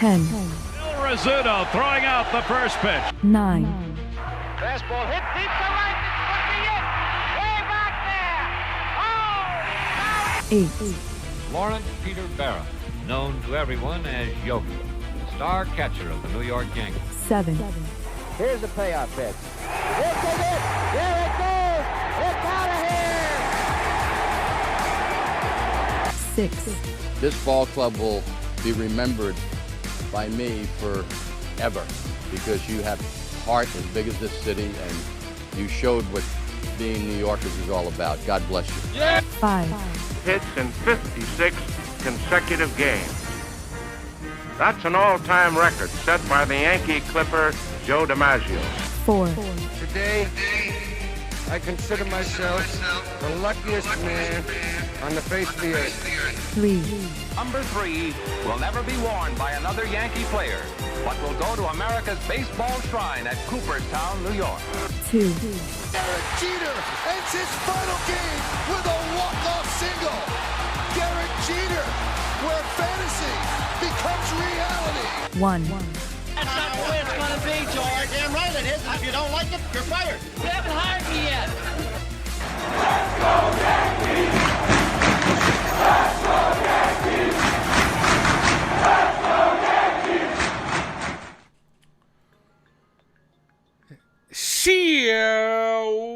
10. Bill Rizzuto throwing out the first pitch. 9. Fastball hit deep to right. This could be it. Way back there. Oh! 8. Lawrence Peter Barra, known to everyone as Yogi, star catcher of the New York Yankees. 7. Here's the payoff pitch. This is it. There it goes. It's out of here. 6. This ball club will be remembered by me forever because you have heart as big as this city and you showed what being New Yorkers is all about. God bless you. 5. Hits in 56 consecutive games. That's an all-time record set by the Yankee Clipper Joe DiMaggio. 4. Today, I consider myself the luckiest man on the face of the earth. 3. Number 3 will never be worn by another Yankee player, but will go to America's baseball shrine at Cooperstown, New York. 2. Derek Jeter ends his final game with a walk-off single. Derek Jeter, where fantasy becomes reality. 1. That's not the way it's going to be, George. Damn right it is. If you don't like it, you're fired. You haven't hired me yet. Let's go Yankees! Let's go Yankees! Let's go Yankees!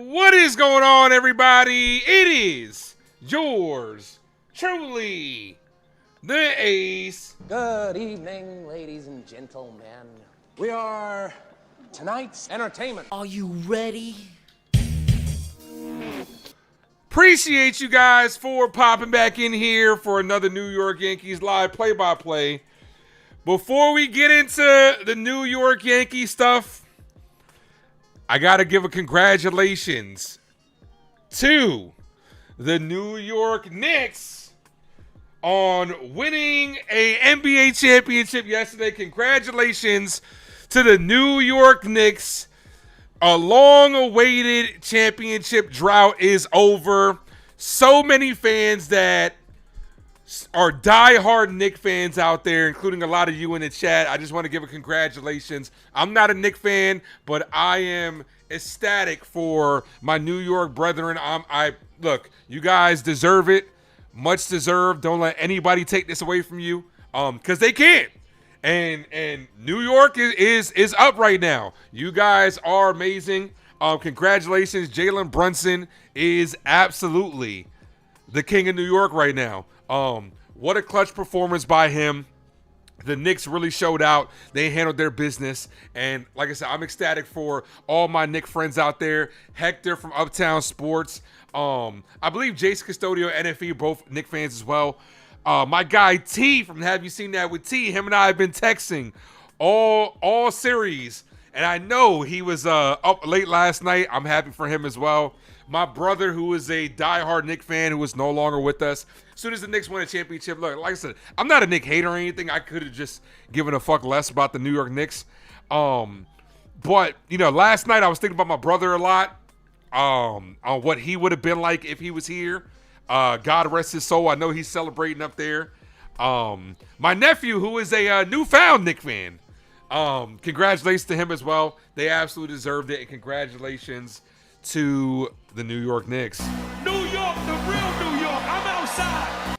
What is going on, everybody? It is yours truly, the Ace. Good evening, ladies and gentlemen. We are tonight's entertainment. Are you ready? Appreciate you guys for popping back in here for another New York Yankees live play-by-play. Before we get into the New York Yankees stuff, I got to give a congratulations to the New York Knicks on winning a NBA championship yesterday. Congratulations to the New York Knicks. A long-awaited championship drought is over. So many fans that are diehard Knicks fans out there, including a lot of you in the chat. I just want to give a congratulations. I'm not a Knicks fan, but I am ecstatic for my New York brethren. Look, you guys deserve it. Much deserved. Don't let anybody take this away from you, because they can't. And New York is up right now. You guys are amazing. Congratulations. Jalen Brunson is absolutely the king of New York right now. What a clutch performance by him. The Knicks really showed out. They handled their business. And like I said, I'm ecstatic for all my Knicks friends out there. Hector from Uptown Sports. I believe Jason Custodio, NFE, both Knicks fans as well. My guy T from Have You Seen That with T? Him and I have been texting all series. And I know he was up late last night. I'm happy for him as well. My brother, who is a diehard Knicks fan, who is no longer with us. As soon as the Knicks win a championship, look, like I said, I'm not a Knicks hater or anything. I could have just given a fuck less about the New York Knicks. But, last night I was thinking about my brother a lot, on what he would have been like if he was here. God rest his soul. I know he's celebrating up there. My nephew, who is a newfound Knicks fan, congratulations to him as well. They absolutely deserved it, and congratulations to the New York Knicks. New York, the real New York. I'm outside.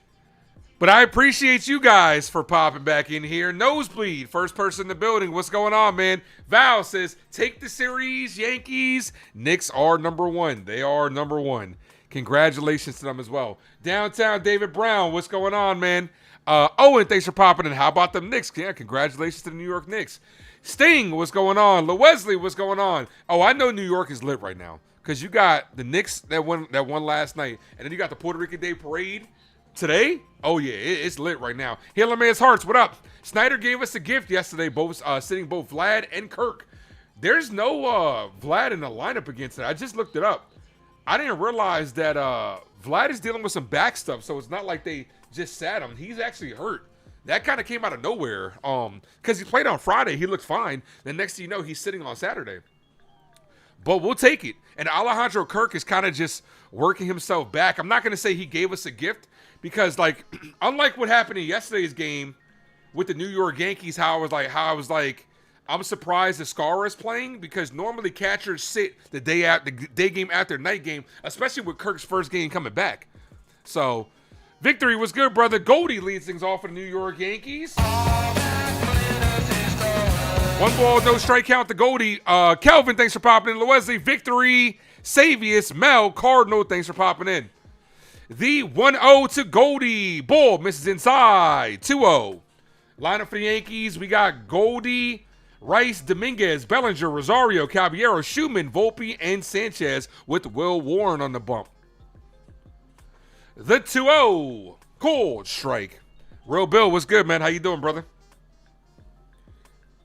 But I appreciate you guys for popping back in here. Nosebleed, first person in the building. What's going on, man? Val says, take the series, Yankees. Knicks are number one. They are number one. Congratulations to them as well. Downtown David Brown, what's going on, man? Owen, thanks for popping in. How about them Knicks? Yeah, congratulations to the New York Knicks. Sting, what's going on? LeWesley, what's going on? Oh, I know New York is lit right now because you got the Knicks that won last night, and then you got the Puerto Rican Day Parade today. Oh yeah, it's lit right now. Healer Man's Hearts, what up? Snyder gave us a gift yesterday, sitting both Vlad and Kirk. There's no Vlad in the lineup against it. I just looked it up. I didn't realize that Vlad is dealing with some back stuff, so it's not like they just sat him. He's actually hurt. That kind of came out of nowhere. Because he played on Friday, he looked fine. The next thing you know, he's sitting on Saturday. But we'll take it. And Alejandro Kirk is kind of just working himself back. I'm not going to say he gave us a gift because, like, unlike what happened in yesterday's game, with the New York Yankees, how I was like, I'm surprised Escara is playing because normally catchers sit the day game after night game, especially with Kirk's first game coming back. So, victory was good, brother. Goldie leads things off for the New York Yankees. 1 ball, no strike count to Goldie. Kelvin, thanks for popping in. Wesley, Victory, Savius, Mel, Cardinal, thanks for popping in. The 1-0 to Goldie. Ball misses inside. 2-0. Lineup for the Yankees, we got Goldie, Rice, Dominguez, Bellinger, Rosario, Caballero, Schumann, Volpe, and Sanchez with Will Warren on the bump. The 2-0. Cold strike. Real Bill, what's good, man? How you doing, brother?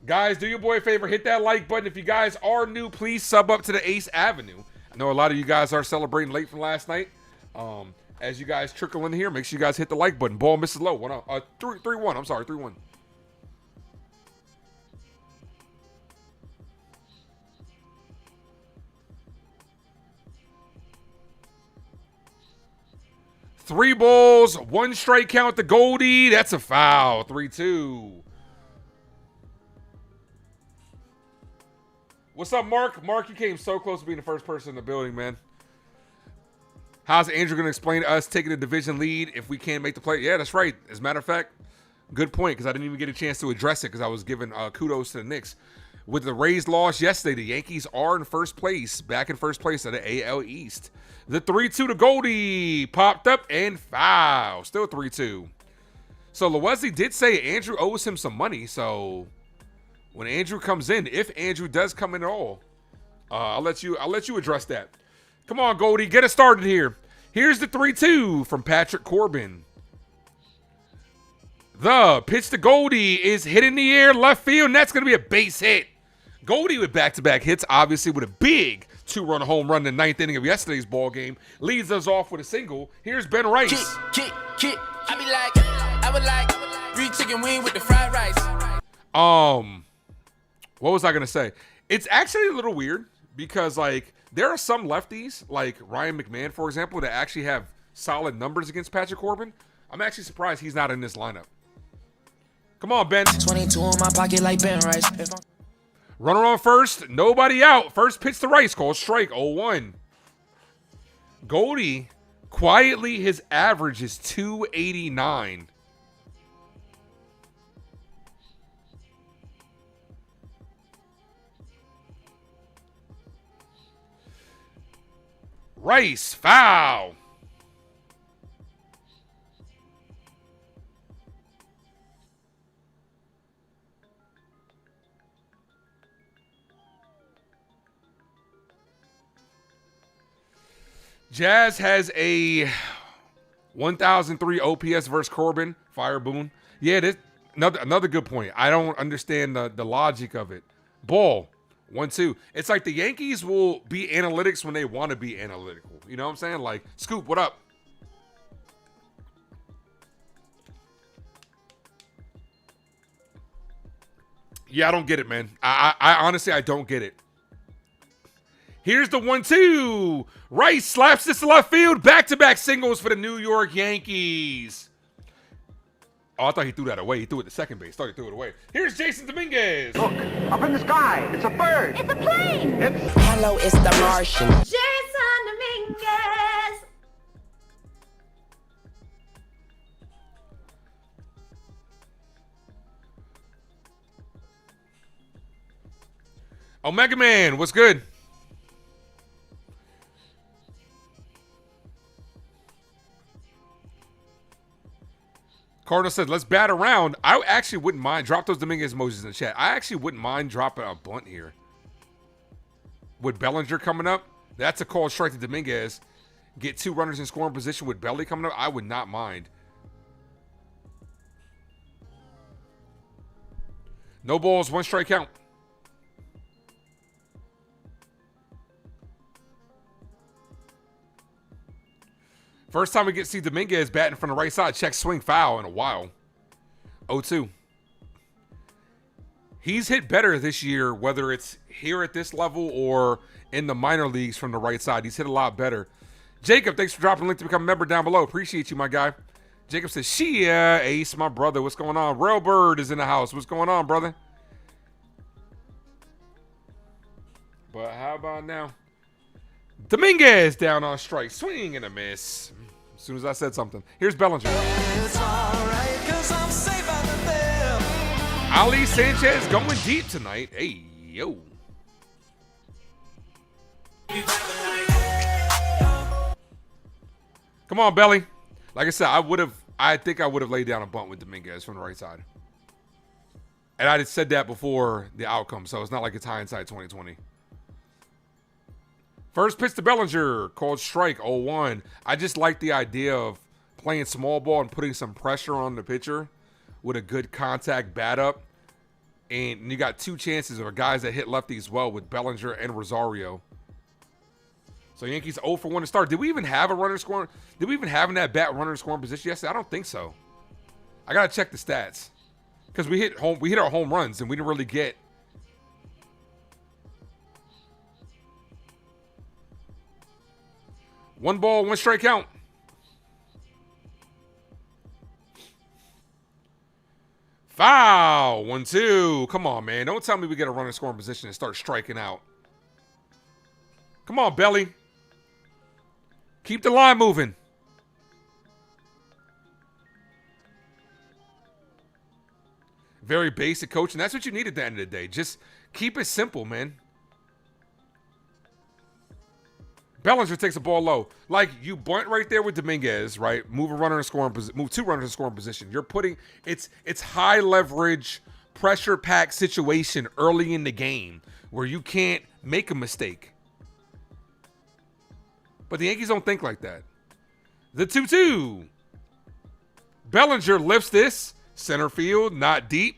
Guys, do your boy a favor. Hit that like button. If you guys are new, please sub up to the Ace Avenue. I know a lot of you guys are celebrating late from last night. As you guys trickle in here, make sure you guys hit the like button. Ball misses low. 3-1. I'm sorry, 3-1. Three balls, 1 strike count to Goldie. That's a foul. 3-2. What's up, Mark? Mark, you came so close to being the first person in the building, man. How's Andrew going to explain to us taking a division lead if we can't make the play? Yeah, that's right. As a matter of fact, good point, because I didn't even get a chance to address it because I was giving kudos to the Knicks. With the Rays loss yesterday, the Yankees are in first place, back in first place of the AL East. The 3-2 to Goldie popped up and foul. Still 3-2. So Lowesley did say Andrew owes him some money. So when Andrew comes in, if Andrew does come in at all, I'll let you address that. Come on, Goldie, get us started here. Here's the 3-2 from Patrick Corbin. The pitch to Goldie is hit in the air left field, and that's going to be a base hit. Goldie with back-to-back hits, obviously with a big 2-run home run in the 9th inning of yesterday's ball game, leads us off with a single. Here's Ben Rice. Kick. I be like, I would like 3 chicken wing with the fried rice. What was I gonna say? It's actually a little weird because like there are some lefties, like Ryan McMahon, for example, that actually have solid numbers against Patrick Corbin. I'm actually surprised he's not in this lineup. Come on, Ben. 22 in my pocket like Ben Rice. Runner on first, nobody out. First pitch to Rice, called strike, 0-1. Goldie, quietly, his average is 289. Rice, foul. Jazz has a 1,003 OPS versus Corbin. Fire Boone. Yeah, this another good point. I don't understand the logic of it. Ball. 1-2. It's like the Yankees will be analytics when they want to be analytical. You know what I'm saying? Like, Scoop, what up? Yeah, I don't get it, man. I honestly, I don't get it. Here's the 1-2. Rice slaps this to left field. Back-to-back singles for the New York Yankees. Oh, I thought he threw that away. He threw it to second base. Thought he threw it away. Here's Jason Dominguez. Look, up in the sky. It's a bird. It's a plane. Hello, it's the Martian. Jason Dominguez. Omega Man, what's good? Cardinal said, let's bat around. I actually wouldn't mind. Drop those Dominguez emojis in the chat. I actually wouldn't mind dropping a bunt here. With Bellinger coming up, that's a called strike to Dominguez. Get 2 runners in scoring position with Belly coming up. I would not mind. No balls, 1 strike count. First time we get to see Dominguez batting from the right side. Check swing foul in a while. 0-2. He's hit better this year, whether it's here at this level or in the minor leagues from the right side. He's hit a lot better. Jacob, thanks for dropping a link to become a member down below. Appreciate you, my guy. Jacob says, Shia, Ace, my brother. What's going on? Railbird is in the house. What's going on, brother? But how about now? Dominguez down on strike. Swing and a miss. As soon as I said something. Here's Bellinger. It's alright, 'cause I'm safe out of there. Ali Sanchez going deep tonight. Hey, yo. Come on, Belly. Like I said, I think I would have laid down a bunt with Dominguez from the right side. And I just said that before the outcome, so it's not like it's hindsight 2020. First pitch to Bellinger, called strike, 0-1. I just like the idea of playing small ball and putting some pressure on the pitcher with a good contact bat up. And you got two chances of guys that hit lefties well with Bellinger and Rosario. So Yankees 0 for 1 to start. Did we even have a runner scoring? Did we even have in that bat runner scoring position yesterday? I don't think so. I gotta check the stats because we hit our home runs and we didn't really get. One ball, one strike count. Foul. 1-2. Come on, man. Don't tell me we get a runner scoring position and start striking out. Come on, Belly. Keep the line moving. Very basic coaching. That's what you need at the end of the day. Just keep it simple, man. Bellinger takes a ball low. Like, you bunt right there with Dominguez, right? Move a runner in scoring position. Move two runners in scoring position. You're putting it's high leverage, pressure packed situation early in the game where you can't make a mistake. But the Yankees don't think like that. The 2-2. Bellinger lifts this. Center field, not deep.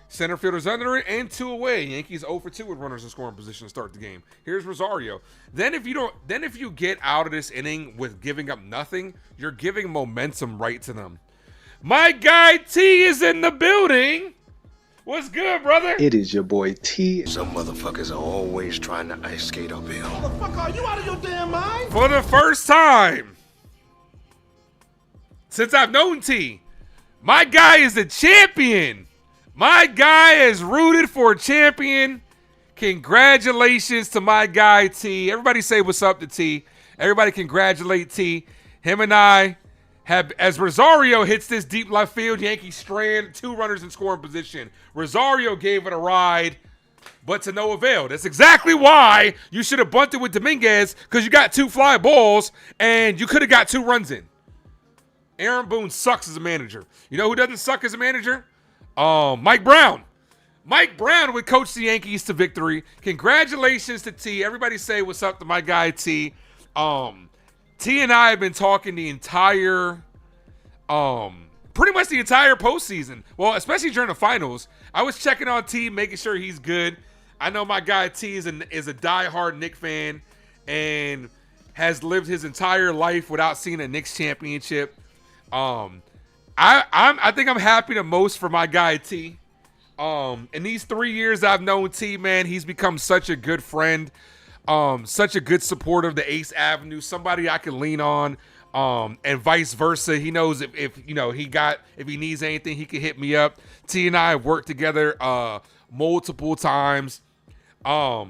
Center fielder's under it and 2 away. Yankees 0 for 2 with runners in scoring position to start the game. Here's Rosario. Then if you get out of this inning with giving up nothing, you're giving momentum right to them. My guy T is in the building. What's good, brother? It is your boy T. Some motherfuckers are always trying to ice skate uphill. What the fuck are you out of your damn mind? For the first time since I've known T, my guy is a champion. My guy is rooted for a champion. Congratulations to my guy T. Everybody say what's up to T. Everybody congratulate T. Him and I have, as Rosario hits this deep left field, Yankees strand, 2 runners in scoring position. Rosario gave it a ride, but to no avail. That's exactly why you should have bunted with Dominguez, because you got 2 fly balls and you could have got 2 runs in. Aaron Boone sucks as a manager. You know who doesn't suck as a manager? Mike Brown. Mike Brown would coach the Yankees to victory. Congratulations to T. Everybody say what's up to my guy T. T and I have been talking the entire, pretty much the entire postseason. Well, especially during the finals. I was checking on T, making sure he's good. I know my guy T is a diehard Knicks fan and has lived his entire life without seeing a Knicks championship. I think I'm happy the most for my guy T. In these 3 years I've known T, man, he's become such a good friend, such a good supporter of the Ace Avenue, somebody I can lean on, and vice versa. He knows if he needs anything, he can hit me up. T and I have worked together multiple times. So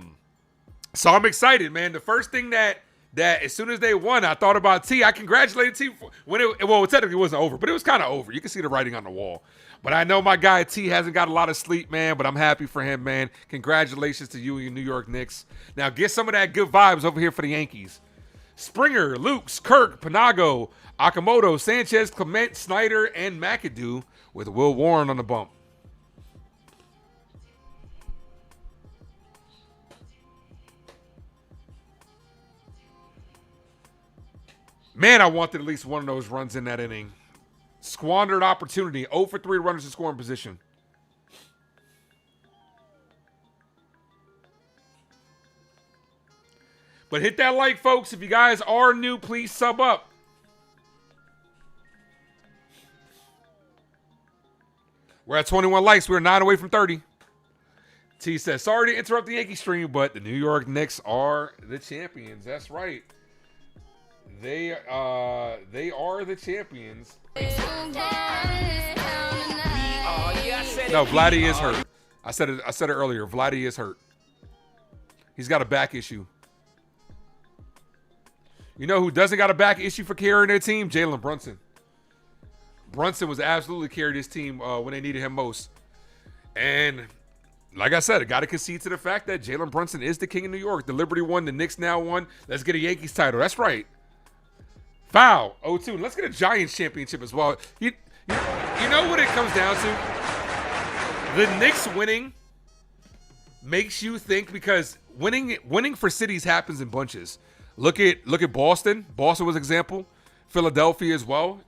I'm excited, man. The first thing that as soon as they won, I thought about T. I congratulated T when it technically wasn't over, but it was kind of over. You can see the writing on the wall. But I know my guy T hasn't got a lot of sleep, man, but I'm happy for him, man. Congratulations to you and your New York Knicks. Now get some of that good vibes over here for the Yankees. Springer, Lukes, Kirk, Panago, Akamoto, Sanchez, Clement, Snyder, and McAdoo with Will Warren on the bump. Man, I wanted at least one of those runs in that inning. Squandered opportunity. 0 for 3 runners in scoring position. But hit that like, folks. If you guys are new, please sub up. We're at 21 likes. We're 9 away from 30. T says, sorry to interrupt the Yankee stream, but the New York Knicks are the champions. That's right. They are the champions. No, Vladdy is hurt. I said it earlier. Vladdy is hurt. He's got a back issue. You know who doesn't got a back issue for carrying their team? Jalen Brunson. Brunson was absolutely carried his team when they needed him most. And like I said, I got to concede to the fact that Jalen Brunson is the king of New York. The Liberty won. The Knicks now won. Let's get a Yankees title. That's right. Foul. 0-2. Let's get a Giants championship as well. You know what it comes down to? The Knicks winning makes you think, because winning for cities happens in bunches. Look at Boston. Boston was an example. Philadelphia as well.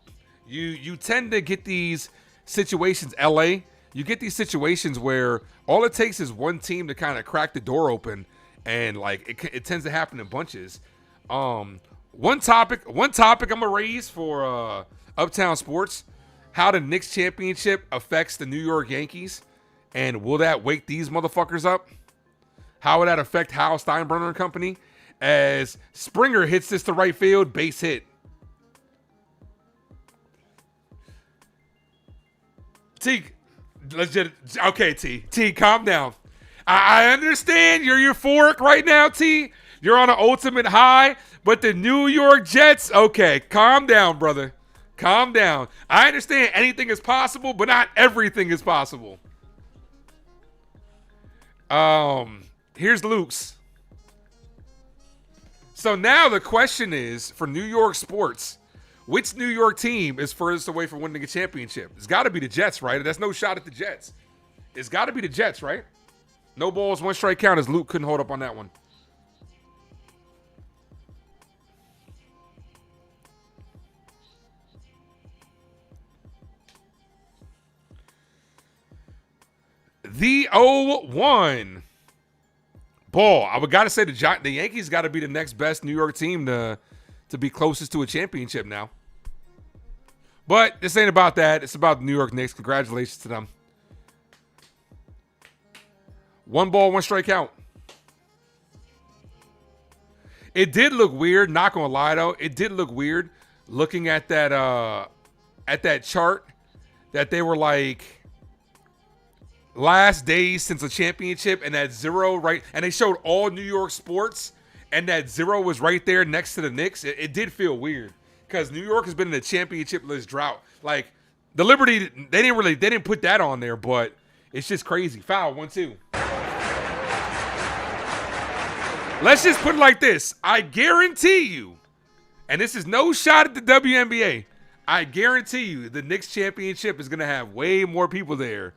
You tend to get these situations, LA. You get these situations where all it takes is one team to kind of crack the door open, and like it tends to happen in bunches. One topic I'm gonna raise for Uptown Sports: how the Knicks championship affects the New York Yankees, and will that wake these motherfuckers up? How would that affect Hal Steinbrenner and company? As Springer hits this to right field, base hit. T, okay, T, calm down. I understand you're euphoric right now, T. You're on an ultimate high, but the New York Jets, okay, calm down, brother. Calm down. I understand anything is possible, but not everything is possible. Here's Luke's. So now the question is, for New York sports, which New York team is furthest away from winning a championship? It's got to be the Jets, right? That's no shot at the Jets. It's got to be the Jets, right? No balls, one strike count, as Luke couldn't hold up on that one. The 0-1. Ball. I would got to say the Yankees got to be the next best New York team to be closest to a championship now. But this ain't about that. It's about the New York Knicks. Congratulations to them. 1 ball, 1 strike count. It did look weird, not gonna lie though. It did look weird looking at that chart that they were like last days since a championship, and that 0 right, and they showed all New York sports, and that 0 was right there next to the Knicks. It did feel weird because New York has been in a championship list drought. Like the Liberty, they didn't put that on there, but it's just crazy. Foul, 1-2. Let's just put it like this. I guarantee you, and this is no shot at the WNBA, I guarantee you the Knicks championship is going to have way more people there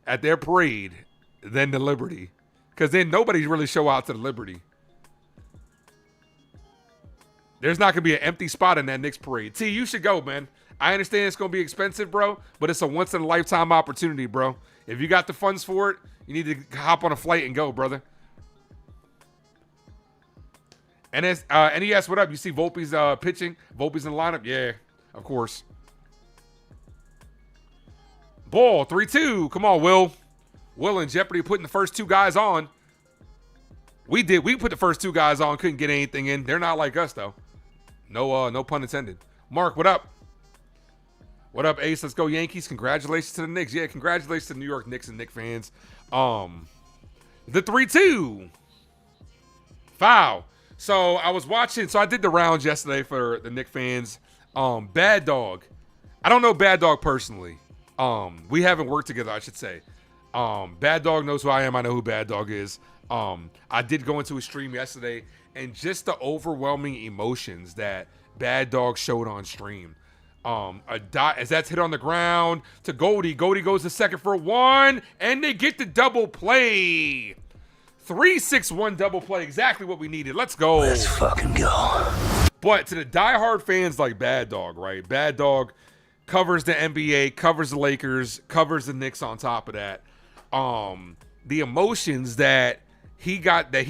at their parade than the Liberty. Because then nobody really show out to the Liberty. There's not going to be an empty spot in that Knicks parade. T, you should go, man. I understand it's going to be expensive, bro, but it's a once-in-a-lifetime opportunity, bro. If you got the funds for it, you need to hop on a flight and go, brother. And he asked, what up? You see Volpe's pitching? Volpe's in the lineup? Yeah, of course. Ball, 3-2. Come on, Will. Will and Jeopardy putting the first 2 guys on. We did. We put the first 2 guys on. Couldn't get anything in. They're not like us, though. No pun intended. Mark, what up? What up, Ace? Let's go Yankees. Congratulations to the Knicks. Yeah, congratulations to the New York Knicks and Knicks fans. The 3-2. Foul. So I was watching. So I did the rounds yesterday for the Knicks fans. Bad Dog. I don't know Bad Dog personally. We haven't worked together, I should say. Bad Dog knows who I am. I know who Bad Dog is. I did go into a stream yesterday, and just the overwhelming emotions that Bad Dog showed on stream. As that's hit on the ground to Goldie. Goldie goes to second for 1, and they get the double play. 3-6-1 double play. Exactly what we needed. Let's go. Let's fucking go. But to the diehard fans like Bad Dog, right? Bad Dog covers the NBA, covers the Lakers, covers the Knicks on top of that. The emotions that he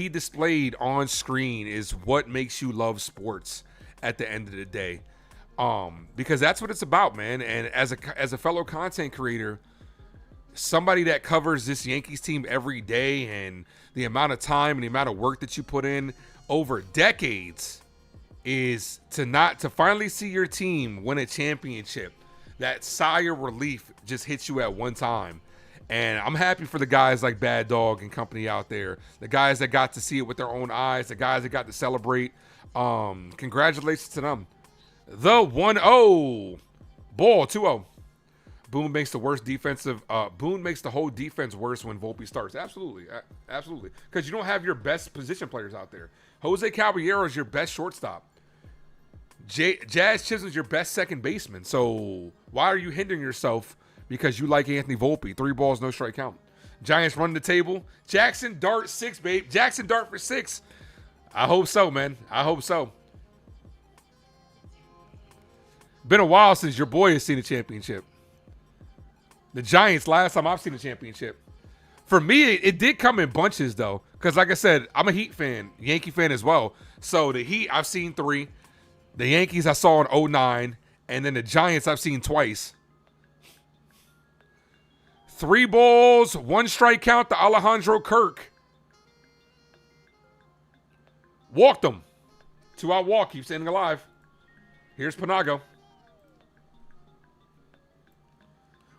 displayed on screen is what makes you love sports at the end of the day. Because that's what it's about, man. And as a fellow content creator, somebody that covers this Yankees team every day, and the amount of time and the amount of work that you put in over decades, is to finally see your team win a championship. That sigh of relief just hits you at one time. And I'm happy for the guys like Bad Dog and company out there. The guys that got to see it with their own eyes. The guys that got to celebrate. Congratulations to them. The 1-0. Ball, 2-0. Boone makes the whole defense worse when Volpe starts. Absolutely. Absolutely. Because you don't have your best position players out there. Jose Caballero is your best shortstop. Jazz Chisholm's your best second baseman. So why are you hindering yourself because you like Anthony Volpe? 3 balls, no strike count. Giants run the table. Jackson Dart 6, babe. Jackson Dart for 6. I hope so, man. I hope so. Been a while since your boy has seen a championship. The Giants, last time I've seen a championship. For me, it did come in bunches, though. Because like I said, I'm a Heat fan, Yankee fan as well. So the Heat, I've seen 3. The Yankees, I saw in 2009. And then the Giants, I've seen twice. 3 balls, 1 strike count to Alejandro Kirk. Walked him. 2-out walk, keep standing alive. Here's Panago.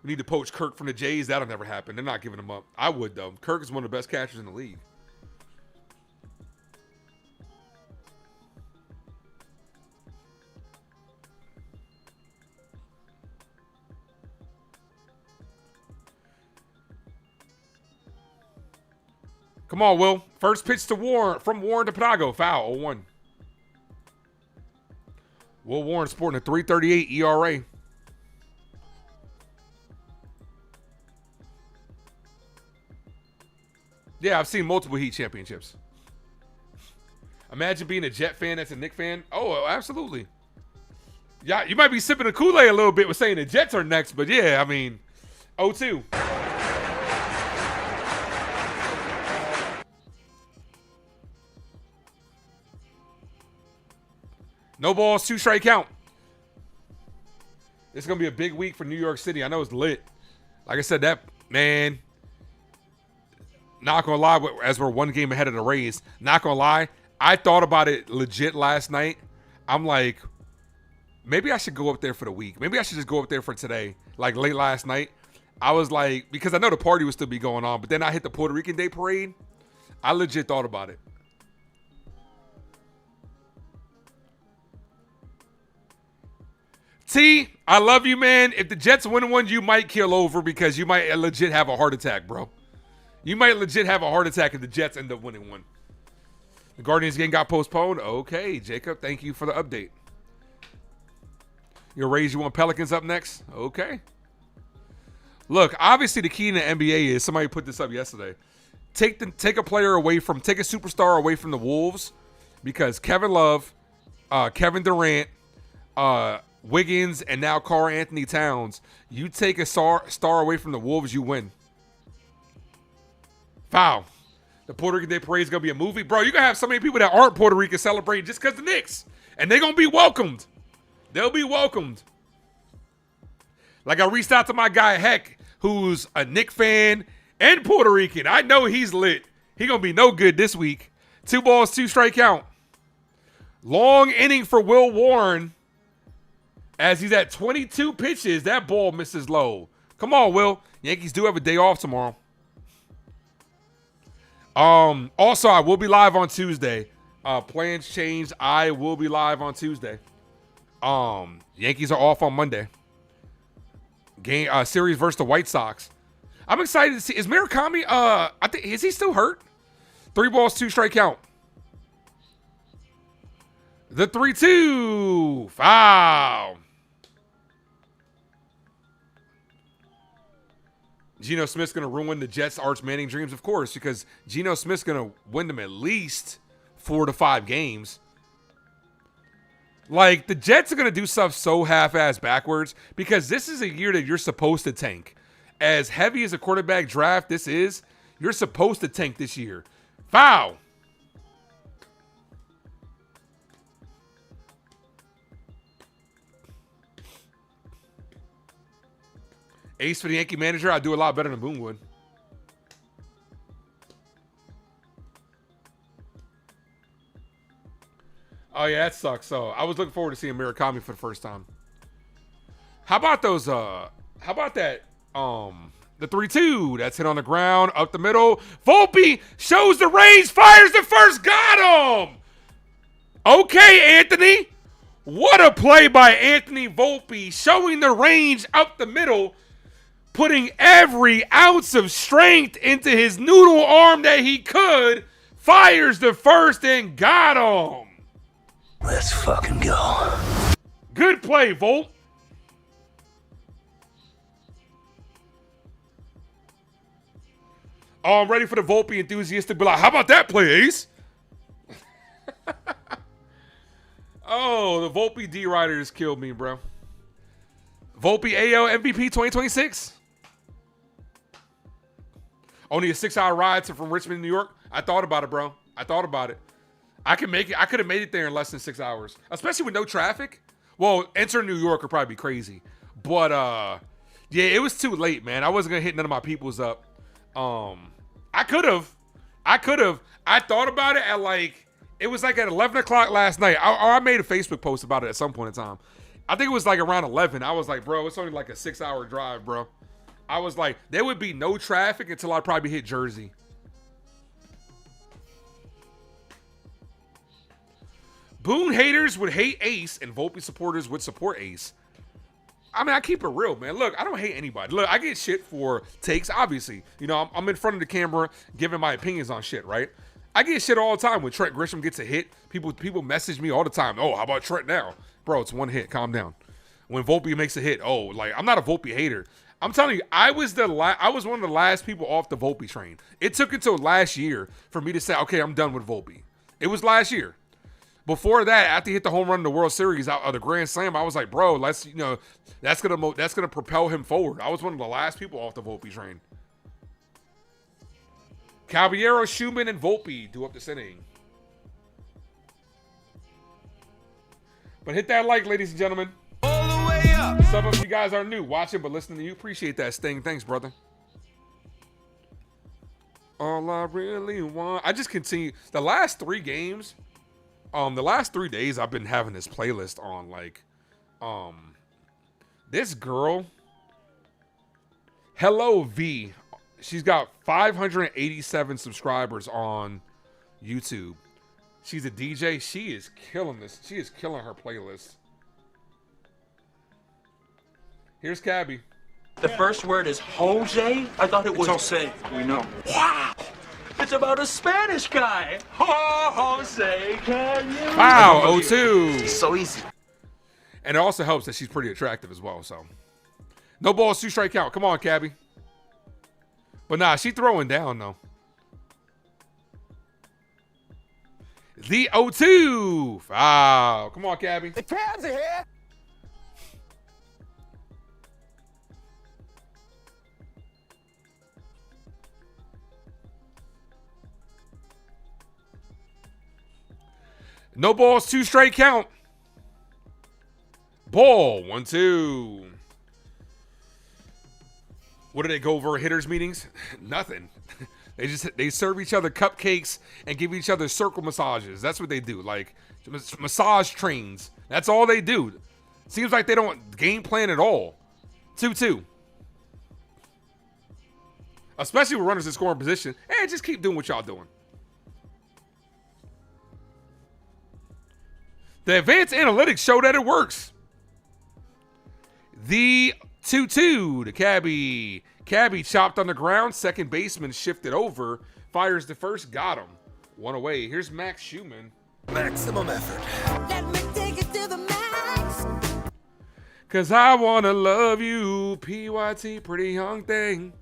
We need to poach Kirk from the Jays. That'll never happen. They're not giving him up. I would, though. Kirk is one of the best catchers in the league. Come on, Will. First pitch to Warren. From Warren to Panago. Foul. 0-1. Will Warren sporting a 3.38 ERA. Yeah, I've seen multiple Heat championships. Imagine being a Jet fan that's a Knicks fan. Oh, absolutely. Yeah, you might be sipping the Kool-Aid a little bit with saying the Jets are next, but yeah, I mean, 0-2. No balls, 2 strike count. It's going to be a big week for New York City. I know it's lit. Like I said, that, man, not going to lie, as we're 1 game ahead of the Rays, not going to lie, I thought about it legit last night. I'm like, maybe I should go up there for the week. Maybe I should just go up there for today, like late last night. I was like, because I know the party would still be going on, but then I hit the Puerto Rican Day Parade. I legit thought about it. T, I love you, man. If the Jets win one, you might keel over because you might legit have a heart attack, bro. You might legit have a heart attack if the Jets end up winning one. The Guardians game got postponed. Okay, Jacob, thank you for the update. Your Rays, you want Pelicans up next? Okay. Look, obviously the key in the NBA is, somebody put this up yesterday, take a superstar away from the Wolves, because Kevin Love, Kevin Durant, Wiggins, and now Karl Anthony Towns, you take a star away from the Wolves, you win. Foul. The Puerto Rican Day Parade is going to be a movie. Bro, you're going to have so many people that aren't Puerto Rican celebrating just because the Knicks. And they're going to be welcomed. They'll be welcomed. Like I reached out to my guy, Heck, who's a Knicks fan and Puerto Rican. I know he's lit. He going to be no good this week. 2 balls, 2 strike count. Long inning for Will Warren. As he's at 22 pitches, that ball misses low. Come on, Will. Yankees do have a day off tomorrow. Also, I will be live on Tuesday. Plans changed. I will be live on Tuesday. Yankees are off on Monday. Game series versus the White Sox. I'm excited to see. Is Murakami? I think, is he still hurt? 3 balls, 2 strike count. The 3-2 foul. Geno Smith's going to ruin the Jets' Arch Manning dreams, of course, because Geno Smith's going to win them at least 4 to 5 games. Like, the Jets are going to do stuff so half-ass backwards because this is a year that you're supposed to tank. As heavy as a quarterback draft this is, you're supposed to tank this year. Foul. Ace for the Yankee manager. I do a lot better than Boone would. Oh yeah, that sucks. So I was looking forward to seeing Murakami for the first time. How about those? How about that? The 3-2 that's hit on the ground up the middle. Volpe shows the range, fires the first, got him. Okay, Anthony. What a play by Anthony Volpe, showing the range up the middle, putting every ounce of strength into his noodle arm that he could. Fires the first and got him. Let's fucking go. Good play, Volt. Oh, I'm ready for the Volpe enthusiast to be like, how about that play, Ace? Oh, the Volpe D-Riders killed me, bro. Volpe AL MVP 2026. Only a 6-hour ride from Richmond, New York. I thought about it, bro. I thought about it. I can make it. I could have made it there in less than 6 hours, especially with no traffic. Well, entering New York would probably be crazy, but yeah, it was too late, man. I wasn't gonna hit none of my peoples up. I could have. I thought about it at like, it was like at 11 o'clock last night. I made a Facebook post about it at some point in time. I think it was like around 11. I was like, bro, it's only like a 6-hour drive, bro. I was like, there would be no traffic until I probably hit Jersey. Boone haters would hate Ace, and Volpe supporters would support Ace. I mean, I keep it real, man. Look, I don't hate anybody. Look, I get shit for takes, obviously. You know, I'm in front of the camera giving my opinions on shit, right? I get shit all the time when Trent Grisham gets a hit. People message me all the time. Oh, how about Trent now? Bro, it's one hit. Calm down. When Volpe makes a hit, oh, like, I'm not a Volpe hater. I'm telling you, I was one of the last people off the Volpe train. It took until last year for me to say, okay, I'm done with Volpe. It was last year. Before that, after he hit the home run in the World Series out of the Grand Slam, I was like, bro, that's gonna propel him forward. I was one of the last people off the Volpe train. Caballero, Schumann, and Volpe do up this inning. But hit that like, ladies and gentlemen. All the way up. Some of you guys are new watching, but listening to you. Appreciate that, Sting. Thanks, brother. All I really want. I just continue. The last 3 games, the last 3 days, I've been having this playlist on, like, this girl, Hello V. She's got 587 subscribers on YouTube. She's a DJ. She is killing this. She is killing her playlist. Here's Cabby. The first word is Jose? I thought it was Jose. We know. Wow! It's about a Spanish guy. Jose, can you? Wow, 0-2. So easy. And it also helps that she's pretty attractive as well, so. No balls, 2 strike count. Come on, Cabby. But nah, she throwing down, though. The 0-2. Wow. Come on, Cabby. The Cavs are here. No balls, 2 straight count. Ball, 1-2. What do they go over hitters meetings? Nothing. They serve each other cupcakes and give each other circle massages. That's what they do. Like massage trains. That's all they do. Seems like they don't game plan at all. 2-2. Especially with runners in scoring position. Hey, just keep doing what y'all doing. The advanced analytics show that it works. The 2-2 to Cabby. Cabby chopped on the ground. Second baseman shifted over. Fires the first. Got him. 1 away. Here's Max Schumann. Maximum effort. Let me take it to the max. Cause I wanna love you. PYT, pretty young thing.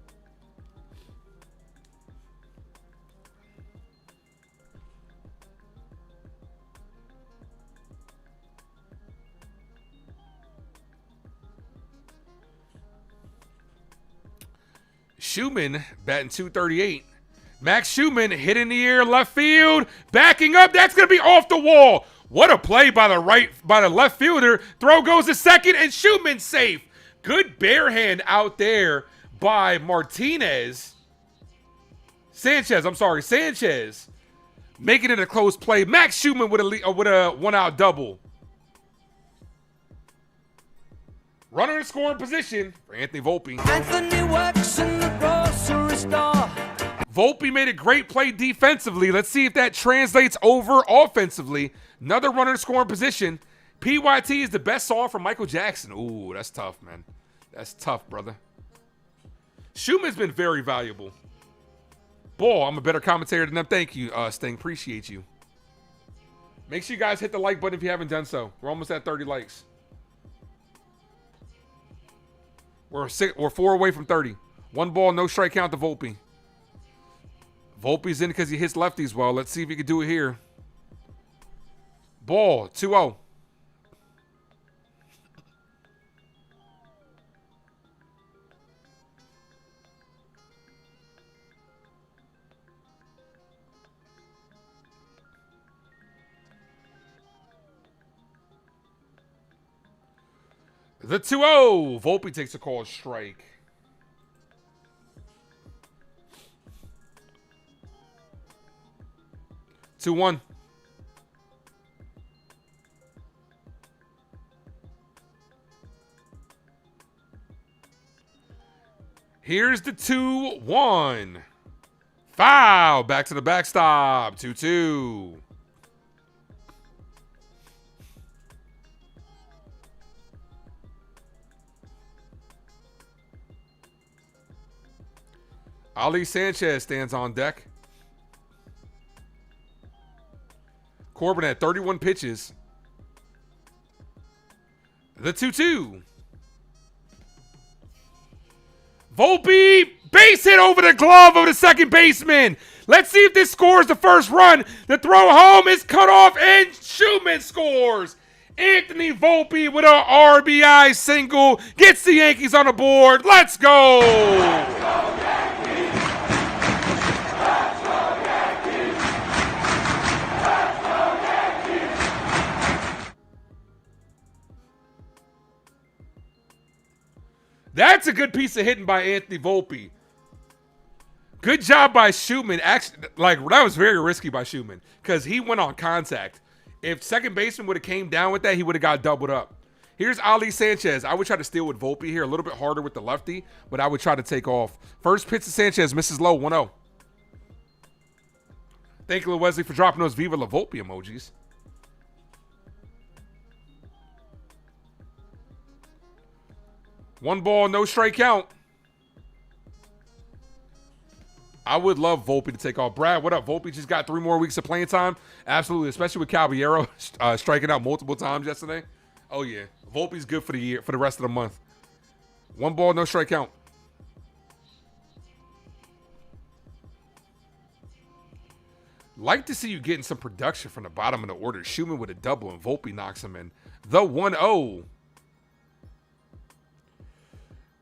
Schumann batting .238. Max Schumann hit in the air left field. Backing up. That's going to be off the wall. What a play by the left fielder. Throw goes to second and Schumann's safe. Good bare hand out there by Sanchez. making it a close play. Max Schumann with a one-out double. Runner in scoring position for Anthony Volpe. Anthony works in the grocery store. Volpe made a great play defensively. Let's see if that translates over offensively. Another runner in scoring position. PYT is the best song from Michael Jackson. Ooh, that's tough, man. That's tough, brother. Schumann's been very valuable. Boy, I'm a better commentator than them. Thank you, Sting. Appreciate you. Make sure you guys hit the like button if you haven't done so. We're almost at 30 likes. We're 4 away from 30. 1 ball, no strike count to Volpe. Volpe's in because he hits lefties well. Let's see if he can do it here. Ball, 2-0. The 2-0. Volpe takes a call strike. Two one. Here's the 2-1. Foul. Back to the backstop. 2-2. Ali Sanchez stands on deck. Corbin had 31 pitches. The 2-2. Volpe, base hit over the glove of the second baseman. Let's see if this scores the first run. The throw home is cut off and Schumann scores. Anthony Volpe with an RBI single gets the Yankees on the board. Let's go. That's a good piece of hitting by Anthony Volpe. Good job by Schumann. Actually, that was very risky by Schumann because he went on contact. If second baseman would have came down with that, he would have got doubled up. Here's Ali Sanchez. I would try to steal with Volpe here. A little bit harder with the lefty, but I would try to take off. First pitch to Sanchez, misses low, 1-0. Thank you, Wesley, for dropping those Viva La Volpe emojis. One ball, no strike count. I would love Volpe to take off. Brad, what up? Volpe just got 3 more weeks of playing time. Absolutely, especially with Caballero striking out multiple times yesterday. Oh, yeah. Volpe's good for the year, for the rest of the month. 1 ball, no strike count. Like to see you getting some production from the bottom of the order. Schumann with a double and Volpe knocks him in. The 1-0.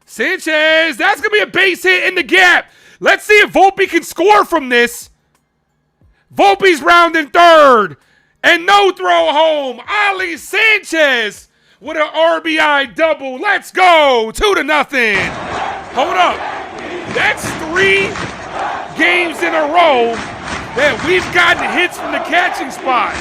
Sanchez, that's going to be a base hit in the gap. Let's see if Volpe can score from this. Volpe's rounding third. And no throw home. Ali Sanchez with an RBI double. Let's go. 2-0. Hold up. That's 3 games in a row that we've gotten hits from the catching spot.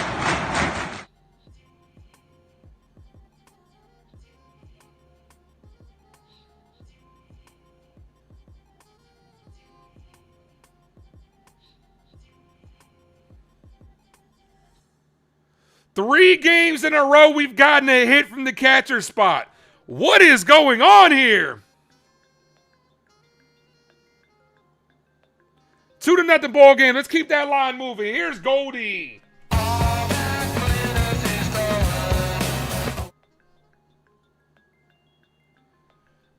Three games in a row we've gotten a hit from the catcher spot. What is going on here? 2-0 ball game. Let's keep that line moving. Here's Goldie.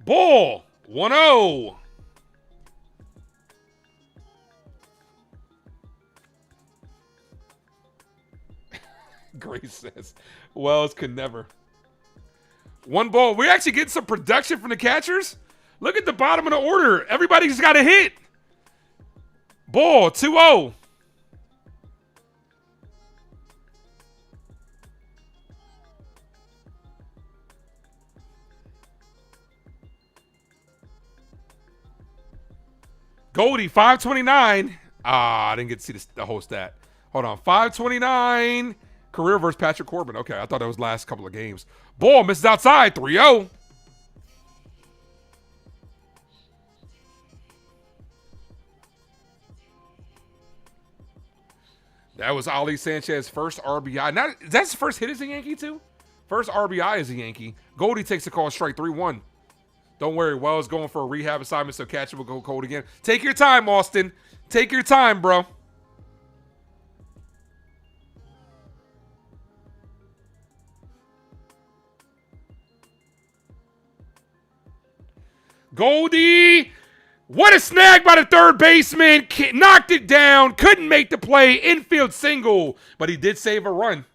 Ball. 1-0. Grace says, Wells could never. 1 ball. We're actually getting some production from the catchers. Look at the bottom of the order. Everybody's got a hit. Ball, 2-0. Goldie, 529. I didn't get to see the whole stat. Hold on. 529. Career versus Patrick Corbin. Okay, I thought that was last couple of games. Ball misses outside. 3-0. That was Ali Sanchez's first RBI. Now, that's his first hit as a Yankee, too? First RBI as a Yankee. Goldie takes the call strike 3-1. Don't worry. Wells going for a rehab assignment, so catch him will go cold again. Take your time, Austin. Take your time, bro. Goldie. What a snag by the third baseman. Knocked it down. Couldn't make the play. Infield single. But he did save a run.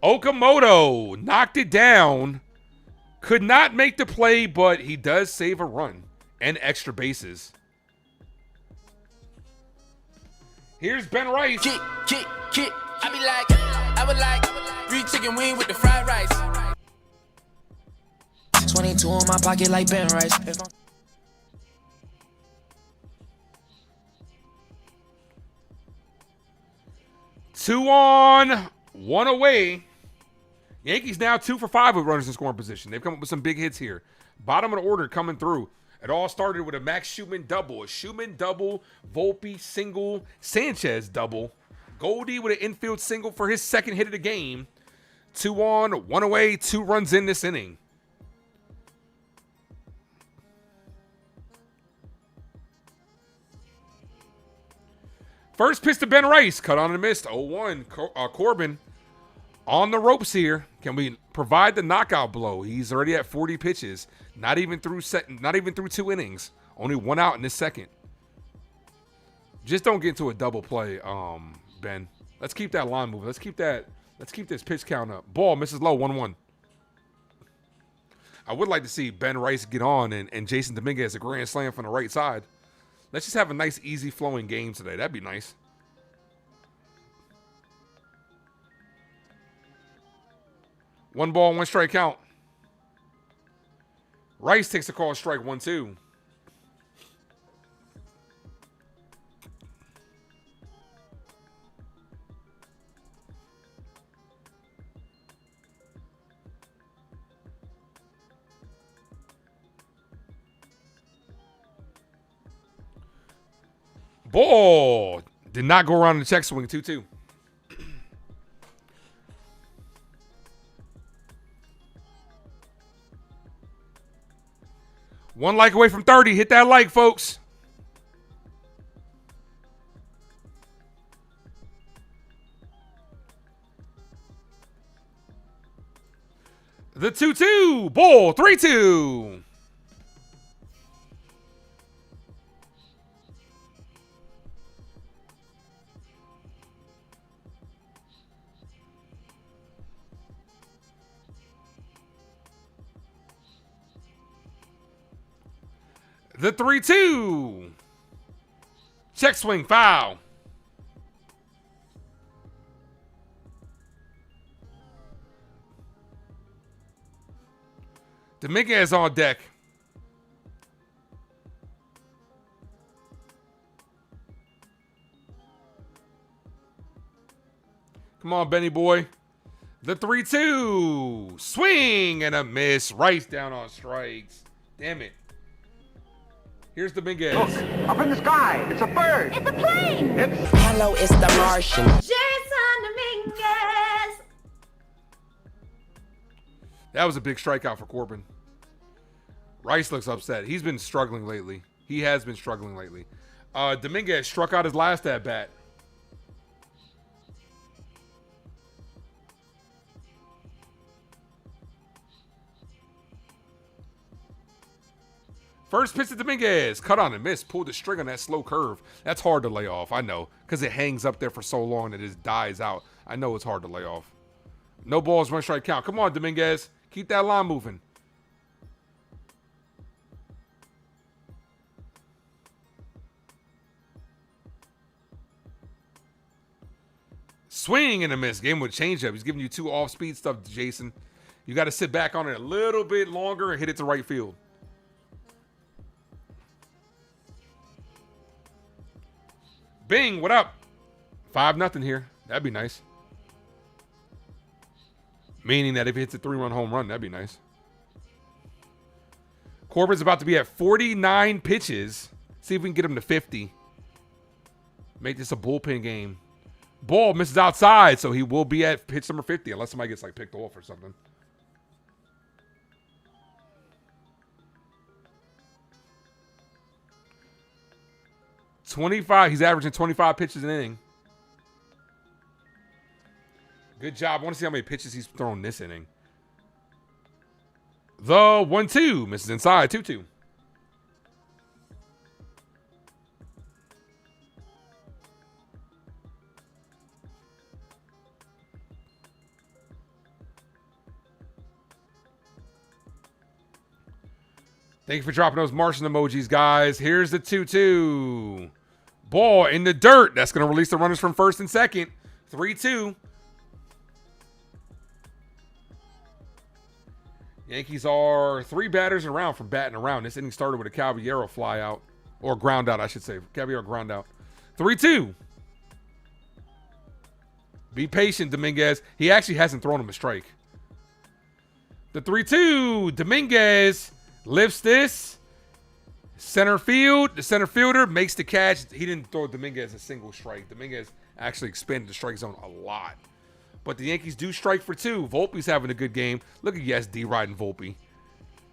Okamoto knocked it down. Could not make the play, but he does save a run and extra bases. Here's Ben Rice. Kick. I would like green chicken wing with the fried rice. 22 in my pocket like Ben Rice. 2 on, 1 away. Yankees now 2 for 5 with runners in scoring position. They've come up with some big hits here. Bottom of the order coming through. It all started with a Max Schumann double. A Schumann double, Volpe single, Sanchez double. Goldie with an infield single for his second hit of the game. 2 on, 1 away, 2 runs in this inning. First pitch to Ben Rice. Cut on and missed. 0-1. Corbin on the ropes here. Can we provide the knockout blow? He's already at 40 pitches. Not even through 2 innings. Only 1 out in this second. Just don't get into a double play, Ben. Let's keep that line moving. Let's keep this pitch count up. Ball misses low, 1-1. I would like to see Ben Rice get on and Jason Dominguez a grand slam from the right side. Let's just have a nice, easy flowing game today. That'd be nice. One ball, 1 strike count. Rice takes a call, strike 1-2. Ball did not go around the check swing. 2-2. One like away from 30. Hit that like, folks. The 2-2. Ball 3-2. The 3-2. Check swing, foul. Dominguez on deck. Come on, Benny boy. The 3-2. Swing and a miss. Rice down on strikes. Damn it. Here's Dominguez. Look, up in the sky. It's a bird. It's a plane. Hello, it's the Martian. Jason Dominguez. That was a big strikeout for Corbin. Rice looks upset. He's been struggling lately. He has been struggling lately. Dominguez struck out his last at bat. First pitch to Dominguez. Cut on and miss. Pulled the string on that slow curve. That's hard to lay off. I know. Because it hangs up there for so long that it just dies out. I know it's hard to lay off. No balls, 1 strike count. Come on, Dominguez. Keep that line moving. Swing and a miss. Game with changeup. He's giving you 2 off-speed stuff, Jason. You got to sit back on it a little bit longer and hit it to right field. Bing, what up? 5-0 here. That'd be nice. Meaning that if he hits a 3-run home run, that'd be nice. Corbin's about to be at 49 pitches. See if we can get him to 50. Make this a bullpen game. Ball misses outside, so he will be at pitch number 50 unless somebody gets like picked off or something. He's averaging 25 pitches an inning. Good job. I want to see how many pitches he's thrown this inning. The 1-2 misses inside. 2-2. Thank you for dropping those Martian emojis, guys. Here's the 2-2. Ball in the dirt. That's going to release the runners from first and second. 3-2. Yankees are 3 batters around from batting around. This inning started with a Caballero fly out. Or ground out, I should say. Caballero ground out. 3-2. Be patient, Dominguez. He actually hasn't thrown him a strike. The 3-2. Dominguez lifts this. Center field. The center fielder makes the catch. He didn't throw Dominguez a single strike. Dominguez actually expanded the strike zone a lot. But the Yankees do strike for 2. Volpe's having a good game. Look at D riding Volpe.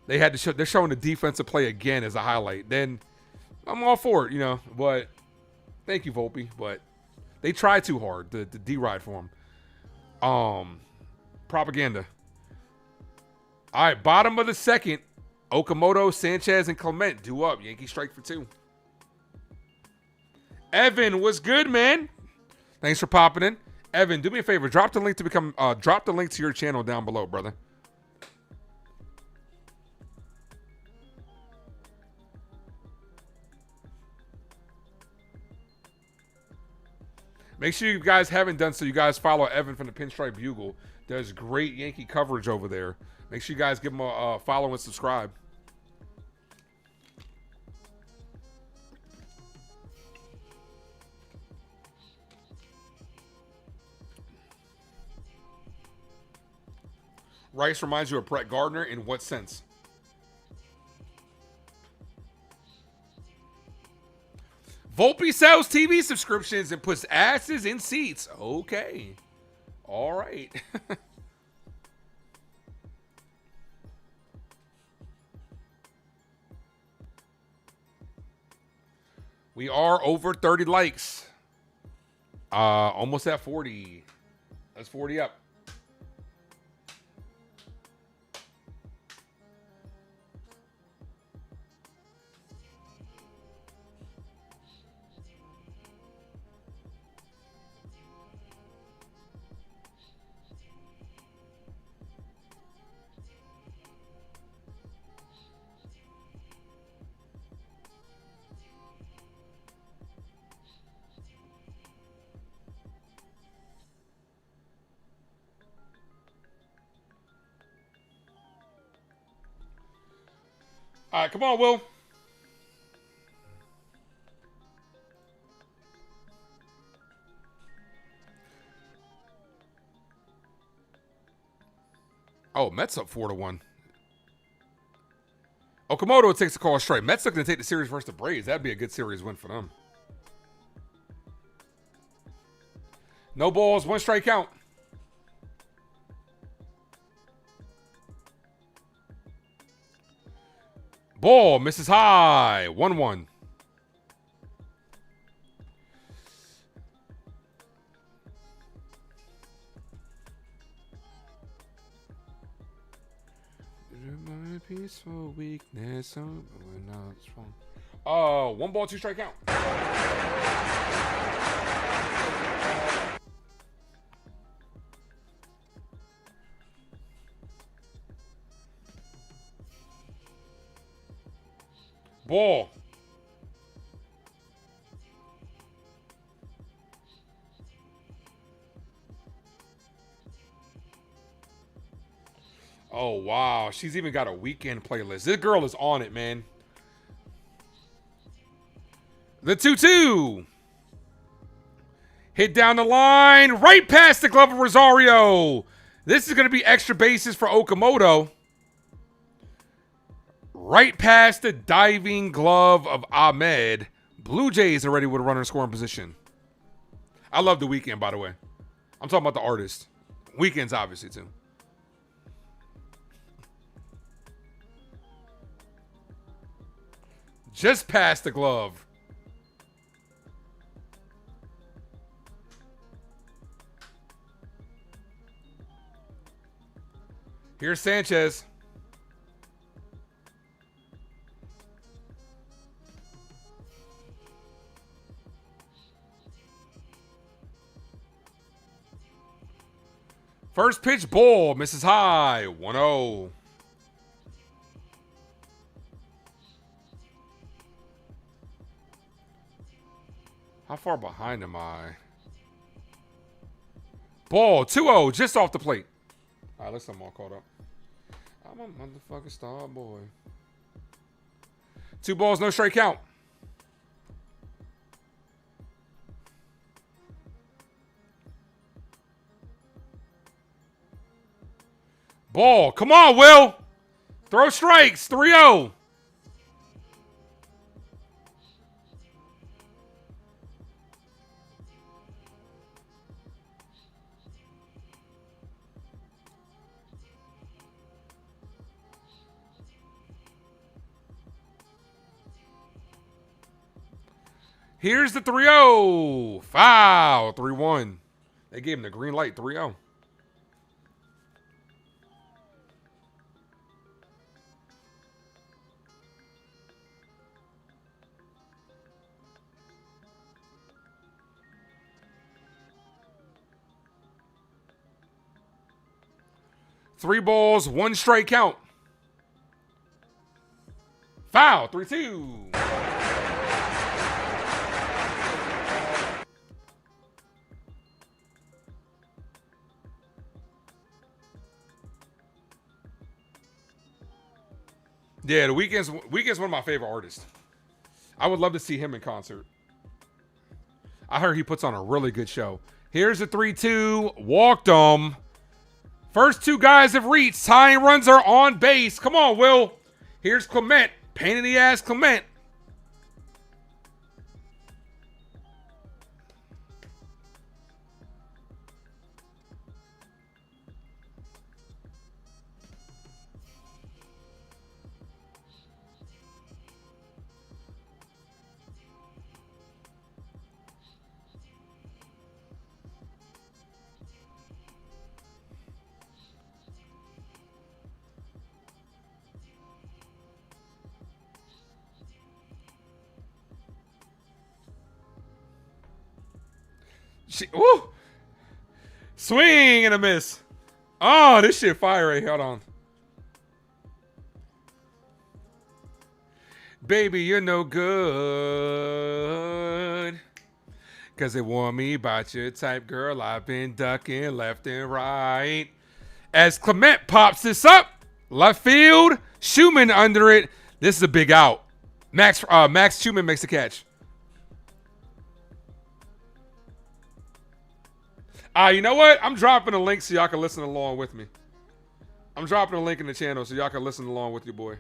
They had to show, they're showing the defensive play again as a highlight. Then I'm all for it, you know. But thank you, Volpe. But they try too hard, the D ride for him. Propaganda. All right, bottom of the second. Okamoto, Sanchez, and Clement due up. Yankees strike for 2. Evan, what's good, man? Thanks for popping in. Evan, do me a favor. Drop the link to your channel down below, brother. Make sure you guys haven't done so. You guys follow Evan from the Pinstripe Bugle. Does great Yankee coverage over there. Make sure you guys give him a follow and subscribe. Rice reminds you of Brett Gardner in what sense? Volpe sells TV subscriptions and puts asses in seats. Okay. All right. We are over 30 likes. Almost at 40. That's 40 up. All right, come on, Will. Oh, Mets up 4-1. Okamoto takes a call straight. Mets looking to take the series versus the Braves. That'd be a good series win for them. No balls, 1 strike count. Ball misses high. 1-1. My peaceful weakness. Oh, 1 ball, 2 strike count. Ball. Oh, wow. She's even got a weekend playlist. This girl is on it, man. The 2-2. Hit down the line. Right past the glove of Rosario. This is going to be extra bases for Okamoto. Right past the diving glove of Ahmed. Blue Jays already with a runner in scoring position. I love the weekend, by the way. I'm talking about the artist. Weekends, obviously, too. Just past the glove. Here's Sanchez. First pitch ball, misses high, 1-0. How far behind am I? Ball, 2-0, just off the plate. All right, let's get them all caught up. I'm a motherfucking star boy. 2 balls, no strike count. Ball. Come on, Will. Throw strikes. 3-0. Here's the 3-0. Foul. 3-1. They gave him the green light. 3-0. Three balls, 1 strike count. Foul, 3-2. Yeah, the Weeknd's one of my favorite artists. I would love to see him in concert. I heard he puts on a really good show. Here's the 3-2. Walked him. First 2 guys have reached. Tying runs are on base. Come on, Will. Here's Clement. Pain in the ass Clement. Woo! Swing and a miss. Oh, this shit fire right. Hold on. Baby, you're no good. Cause they warn me about your type, girl. I've been ducking left and right. As Clement pops this up. Left field. Schumann under it. This is a big out. Max Schumann makes the catch. You know what? I'm dropping a link so y'all can listen along with me. I'm dropping a link in the channel so y'all can listen along with your boy.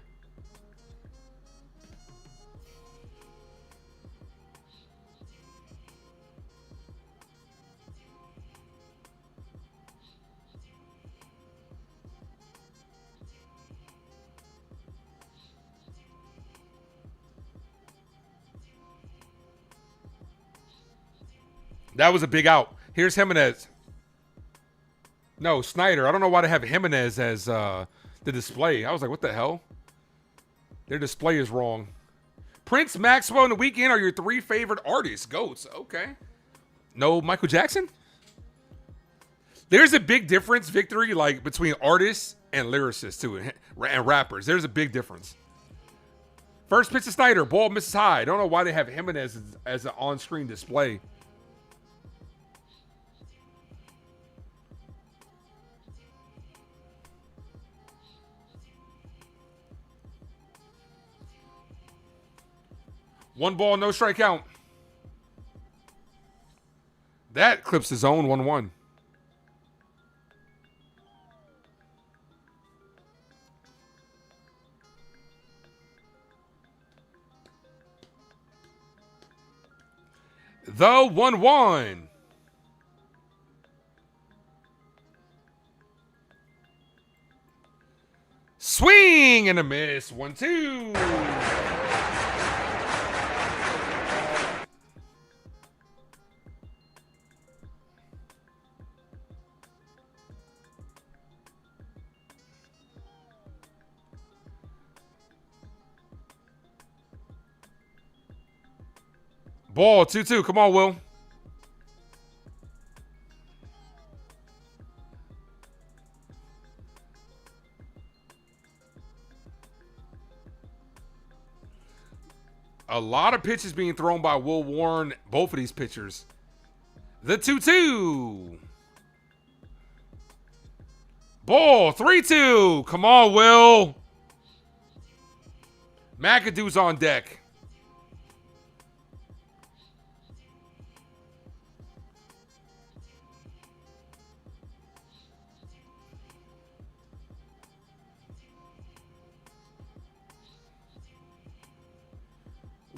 That was a big out. Here's Jimenez. No, Snyder. I don't know why they have Jimenez as the display. I was like, what the hell? Their display is wrong. Prince, Maxwell, and The Weeknd are your 3 favorite artists. Goats. Okay. No Michael Jackson? There's a big difference, Victory, like between artists and lyricists, too, and rappers. There's a big difference. First pitch to Snyder. Ball misses high. I don't know why they have Jimenez as an on-screen display. 1 ball, no strikeout. That clips the zone 1-1. The 1-1. Swing and a miss. 1-2. Ball 2-2. Come on, Will. A lot of pitches being thrown by Will Warren, both of these pitchers. The 2-2. Ball 3-2. Come on, Will. McAdoo's on deck.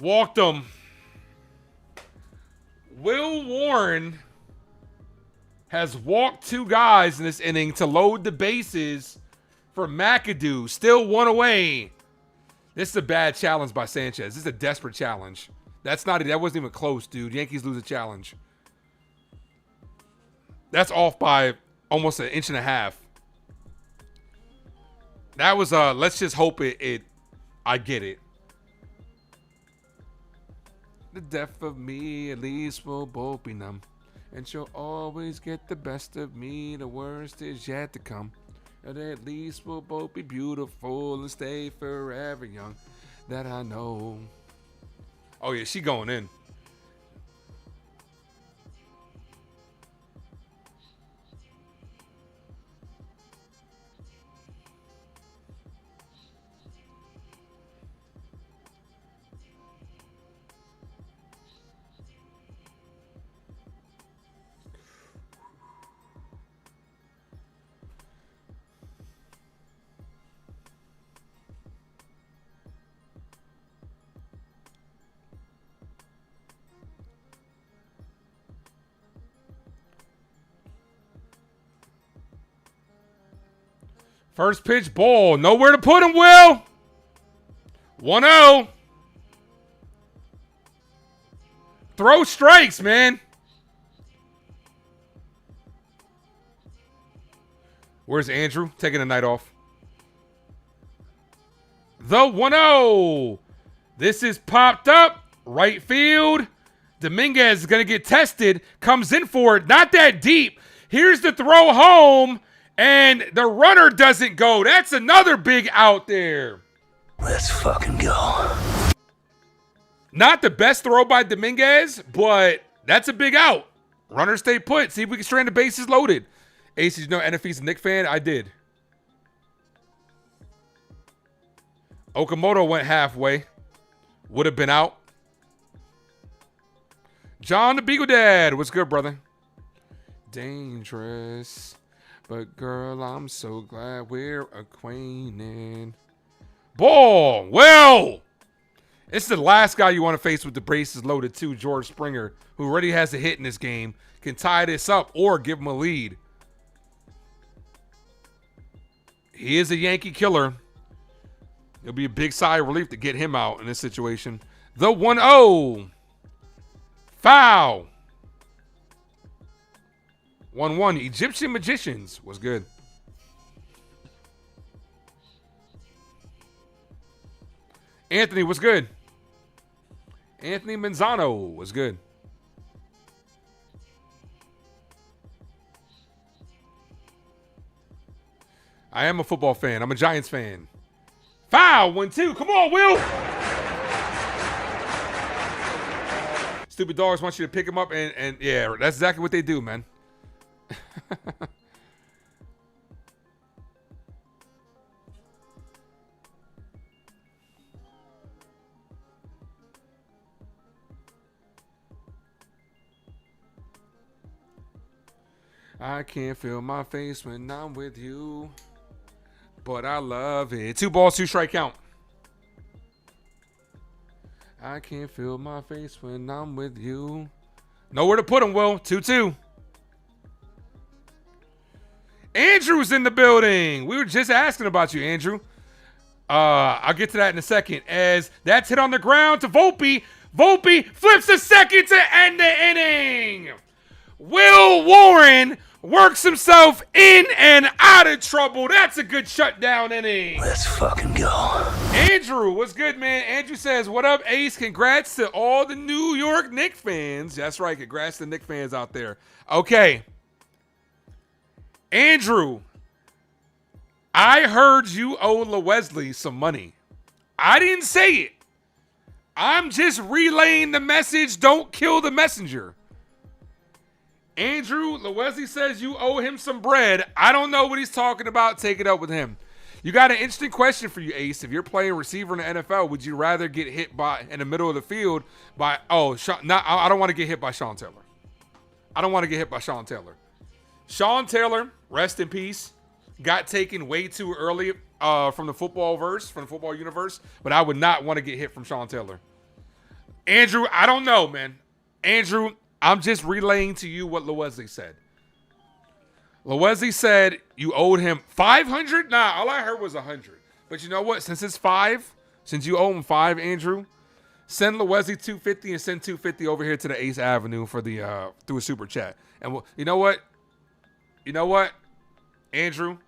Walked him. Will Warren has walked 2 guys in this inning to load the bases for McAdoo. Still 1 away. This is a bad challenge by Sanchez. This is a desperate challenge. That wasn't even close, dude. Yankees lose a challenge. That's off by almost 1.5 inches. That was let's just hope I get it. The death of me, at least we'll both be numb. And she'll always get the best of me. The worst is yet to come. And at least we'll both be beautiful and stay forever young. That I know. Oh, yeah, she going in. First pitch, ball. Nowhere to put him, Will. 1-0. Throw strikes, man. Where's Andrew? Taking a night off. The 1-0. This is popped up. Right field. Dominguez is going to get tested. Comes in for it. Not that deep. Here's the throw home. And the runner doesn't go. That's another big out there. Let's fucking go. Not the best throw by Dominguez, but that's a big out. Runner stay put. See if we can strand the bases loaded. Ace, you know, and if he's a Knicks fan, I did. Okamoto went halfway. Would have been out. John the Beagle Dad. What's good, brother? Dangerous. But girl, I'm so glad we're acquainted. Ball. Well, it's the last guy you want to face with the bases loaded too, George Springer, who already has a hit in this game, can tie this up or give him a lead. He is a Yankee killer. It'll be a big sigh of relief to get him out in this situation. The 1-0. Foul. 1-1. Egyptian Magicians was good. Anthony was good. Anthony Manzano was good. I am a football fan. I'm a Giants fan. Foul. 1-2. Come on, Will. Stupid dogs want you to pick him up and yeah, that's exactly what they do, man. I can't feel my face when I'm with you, but I love it. 2 balls, 2 strike count. I can't feel my face when I'm with you. Nowhere to put him, Will. 2-2. Andrew's in the building. We were just asking about you, Andrew. I'll get to that in a second. As that's hit on the ground to Volpe. Volpe flips the second to end the inning. Will Warren works himself in and out of trouble. That's a good shutdown inning. Let's fucking go. Andrew, what's good, man? Andrew says, what up, Ace? Congrats to all the New York Knicks fans. That's right. Congrats to the Knicks fans out there. Okay. Andrew, I heard you owe LeWesley some money. I didn't say it. I'm just relaying the message. Don't kill the messenger. Andrew, LeWesley says you owe him some bread. I don't know what he's talking about. Take it up with him. You got an interesting question for you, Ace. If you're playing receiver in the NFL, would you rather get hit by in the middle of the field by I don't want to get hit by Sean Taylor. I don't want to get hit by Sean Taylor. Sean Taylor, rest in peace, got taken way too early from the football universe, but I would not want to get hit from Sean Taylor. Andrew, I don't know, man. Andrew, I'm just relaying to you what LeWesley said. LeWesley said you owed him $500? Nah, all I heard was $100. But you know what? Since it's $5, since you owe him $5, Andrew, send LeWesley $250 and send $250 over here to the Ace Avenue for the through a super chat. And you know what? You know what, Andrew?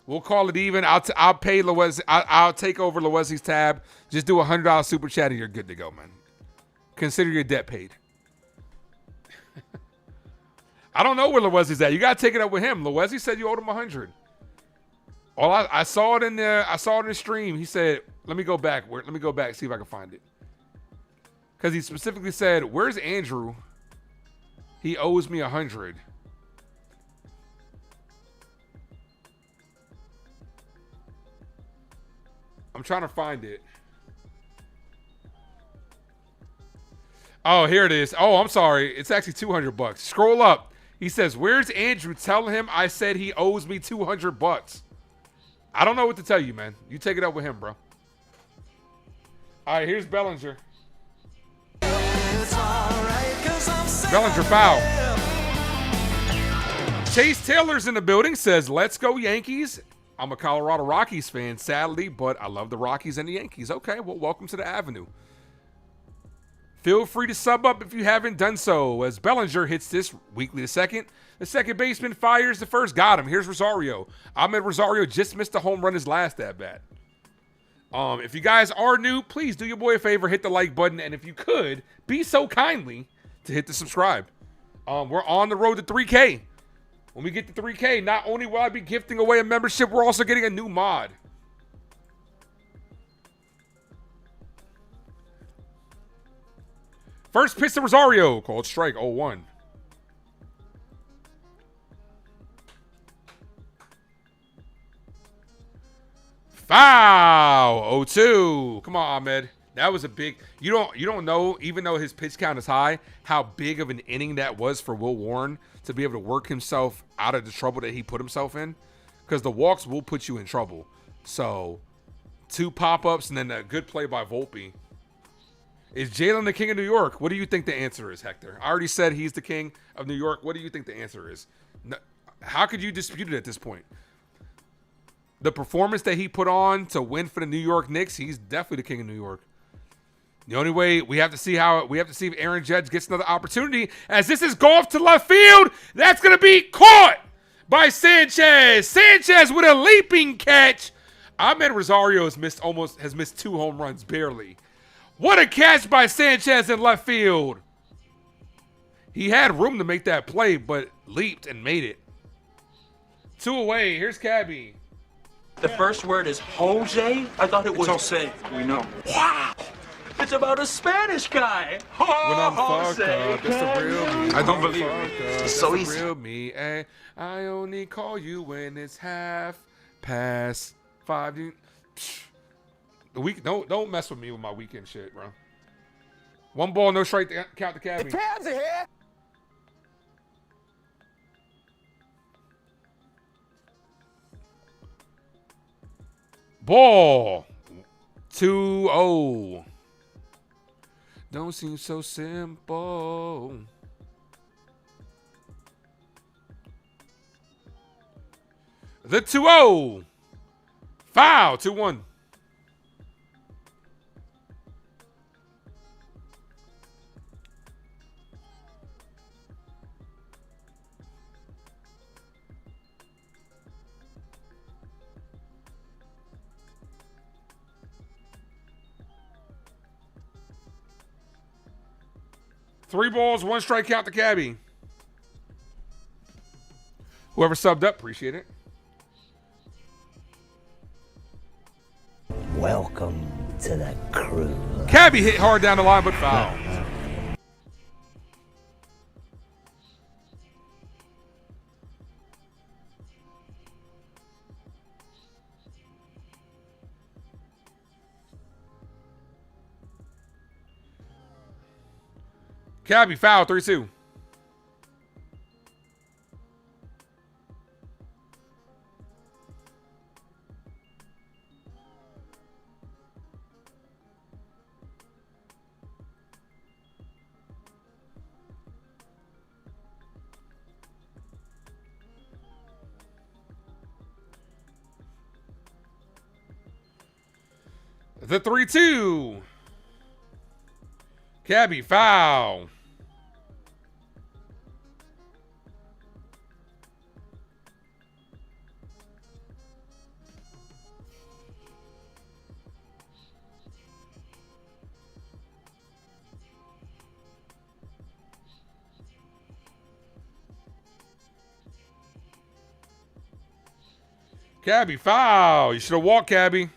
We'll call it even. I'll pay LeWesley. I'll take over LeWesley's tab. Just do a $100 super chat and you're good to go, man. Consider your debt paid. I don't know where LeWesley's at. You gotta take it up with him. LeWesley said you owed him $100. I saw it in the stream. He said, "Let me go back. Let me go back see if I can find it." Because he specifically said, "Where's Andrew? He owes me $100." I'm trying to find it. Oh, here it is. Oh, I'm sorry. It's actually $200. Scroll up. He says, "Where's Andrew? Tell him I said he owes me $200." I don't know what to tell you, man. You take it up with him, bro. All right, here's Bellinger. Bellinger foul. Chase Taylor's in the building. Says, "Let's go Yankees." I'm a Colorado Rockies fan, sadly, but I love the Rockies and the Yankees. Okay, well, welcome to the Avenue. Feel free to sub up if you haven't done so. As Bellinger hits this weekly to second, the second baseman fires the first. Got him. Here's Rosario. Ahmed Rosario just missed a home run his last at bat. If you guys are new, please do your boy a favor, hit the like button, and if you could, be so kindly to hit the subscribe. We're on the road to 3K. When we get to 3K, not only will I be gifting away a membership, we're also getting a new mod. First pitch to Rosario, called strike 0-1. Foul 0-2. Come on, Ahmed. That was a big. You don't know, even though his pitch count is high, how big of an inning that was for Will Warren to be able to work himself out of the trouble that he put himself in. Because the walks will put you in trouble. So, 2 pop-ups and then a good play by Volpe. Is Jalen the king of New York? What do you think the answer is, Hector? I already said he's the king of New York. What do you think the answer is? No, how could you dispute it at this point? The performance that he put on to win for the New York Knicks, he's definitely the king of New York. The only way we have to see if Aaron Judge gets another opportunity, as this is golf to left field. That's going to be caught by Sanchez. Sanchez with a leaping catch. Ahmed Rosario has missed 2 home runs barely. What a catch by Sanchez in left field. He had room to make that play, but leaped and made it. 2 away. Here's Cabby. The first word is Jose? I thought it was Jose. We know. Wow. It's about a Spanish guy. When I'm fucked up, it's the real me. I don't believe it. It's so easy. Real me, eh? I only call you when it's 5:30. The week, don't mess with me with my weekend shit, bro. 1 ball, no strike to count the Cabby. The Cavs are here. Ball. 2-0. Don't seem so simple. The 2-0. Foul. 2-1. Three balls, one strike count to Cabby. Whoever subbed up, appreciate it. Welcome to the crew. Cabby hit hard down the line, but foul. Cabby foul, 3-2. The 3-2. Cabby foul. Cabby foul. You should have walked, Cabby.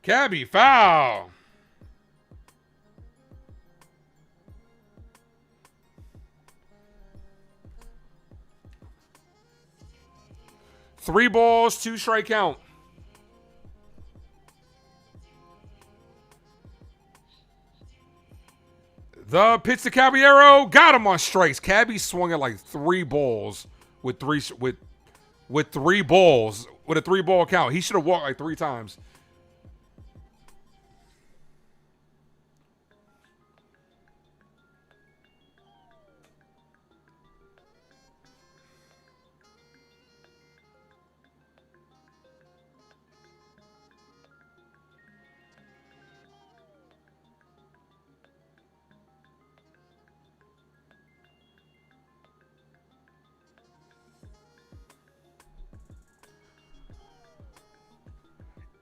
Cabby foul. Three balls, two strike count. The pitch to Caballero got him on strikes. Cabby swung at like three balls with three balls with a 3-ball count. He should have walked like 3 times.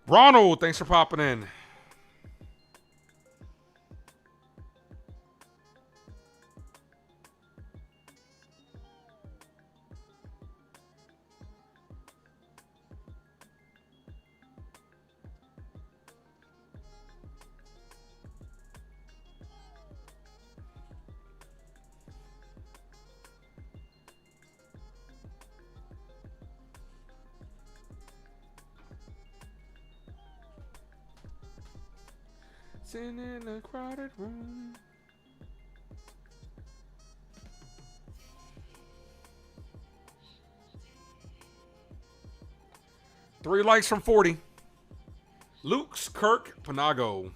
Ronald, thanks for popping in. Sitting in a crowded room. Three likes from 40. Luke's Kirk Panago.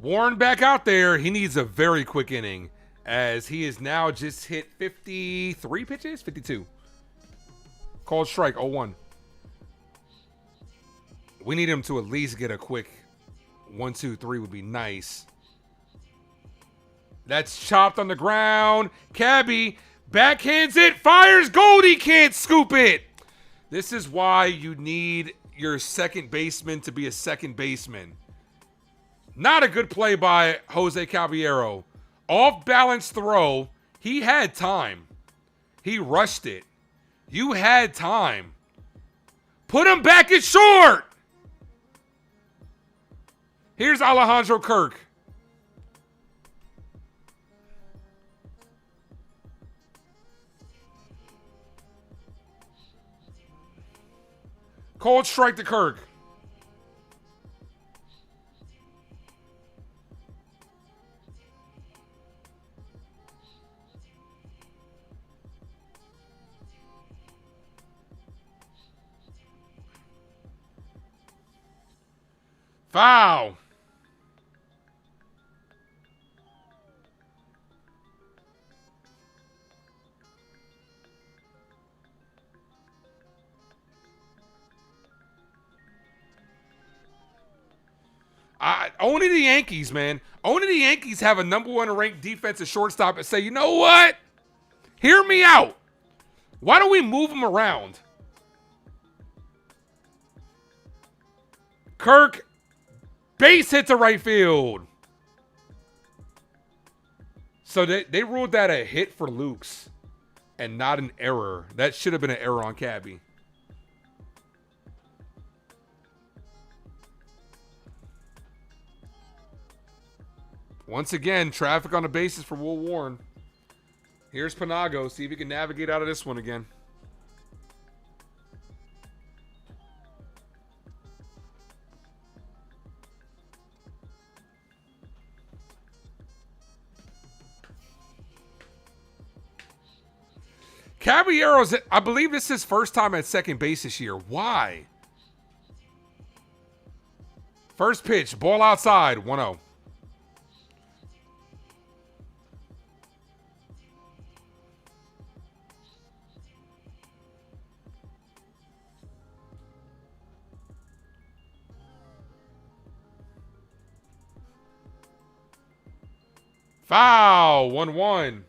Warren back out there. He needs a very quick inning as he is now just hit 53 pitches? 52. Called strike, 0-1. We need him to at least get a quick 1, 2, 3 would be nice. That's chopped on the ground. Cabby backhands it, fires Goldie, can't scoop it. This is why you need your second baseman to be a second baseman. Not a good play by Jose Caballero. Off balance throw. He had time. He rushed it. You had time. Put him back at short. Here's Alejandro Kirk. Cold strike to Kirk. Foul. Only the Yankees, man. Only the Yankees have a #1 ranked defensive shortstop and say, you know what? Hear me out. Why don't we move him around? Kirk, base hit to right field. So they ruled that a hit for Lukes and not an error. That should have been an error on Cabby. Once again, traffic on the bases for Will Warren. Here's Panago. See if he can navigate out of this one again. Caballero's, I believe this is his first time at second base this year. Why? First pitch, ball outside, 1-0. Foul, 1-1.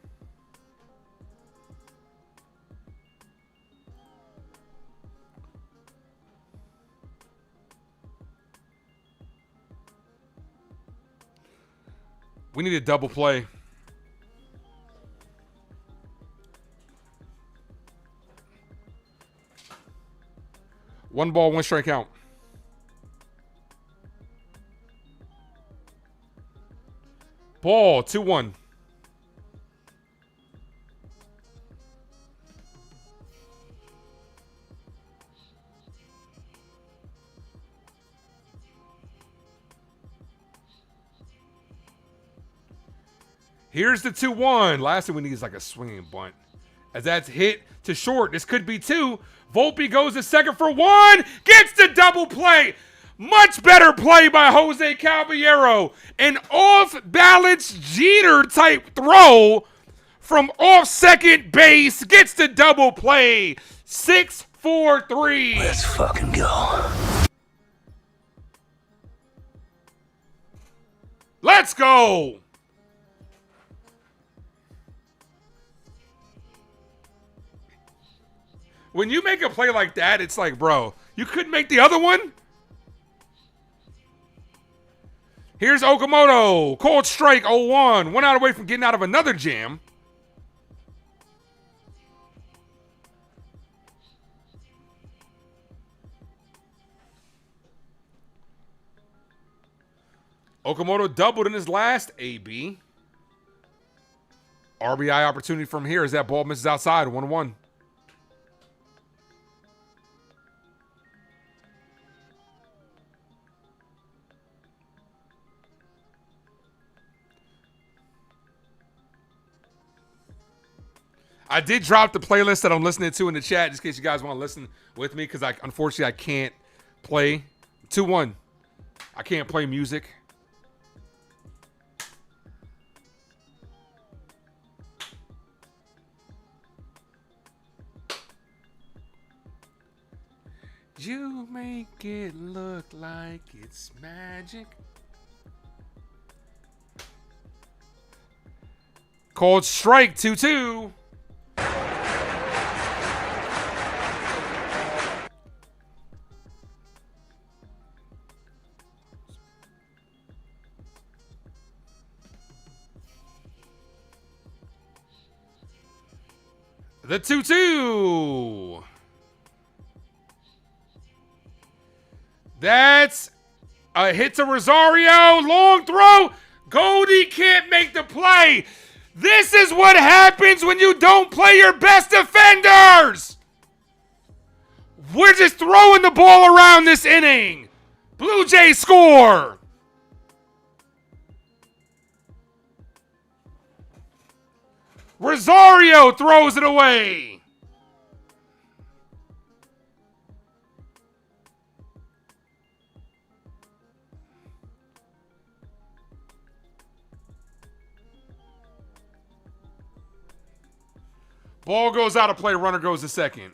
We need a double play. One ball, one strike count. Ball, 2-1. Here's the 2-1. Last thing we need is like a swinging bunt. As that's hit to short. This could be 2. Volpe goes to second for 1. Gets the double play. Much better play by Jose Caballero. An off-balance Jeter-type throw from off second base. Gets the double play. 6-4-3. Let's fucking go. Let's go. When you make a play like that, it's like, bro, you couldn't make the other one? Here's Okamoto. Cold strike, 0-1. 1 out away from getting out of another jam. Okamoto doubled in his last AB. RBI opportunity from here as that ball misses outside, 1-1. I did drop the playlist that I'm listening to in the chat just in case you guys want to listen with me because unfortunately I can't play. 2-1. I can't play music. You make it look like it's magic. Called strike 2-2. The 2-2. That's a hit to Rosario. Long throw. Goldie can't make the play. This is what happens when you don't play your best defenders. We're just throwing the ball around this inning. Blue Jays score. Rosario throws it away. Ball goes out of play. Runner goes to second.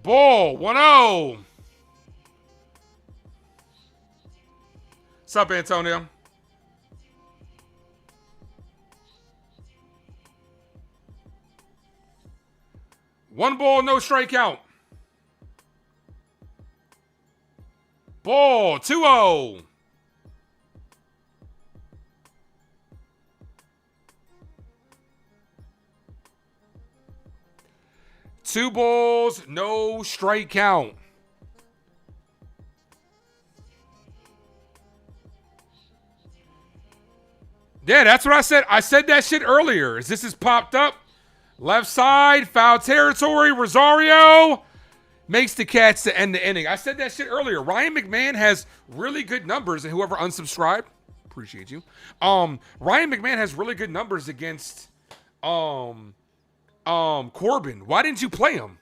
Ball, 1-0. What's up, Antonio? One ball, no strikeout. Ball, 2-0. Two balls, no strike count. Yeah, that's what I said. I said that shit earlier. As this has popped up. Left side, foul territory. Rosario makes the catch to end the inning. I said that shit earlier. Ryan McMahon has really good numbers, and whoever unsubscribed, appreciate you. Ryan McMahon has really good numbers against Corbin. Why didn't you play him?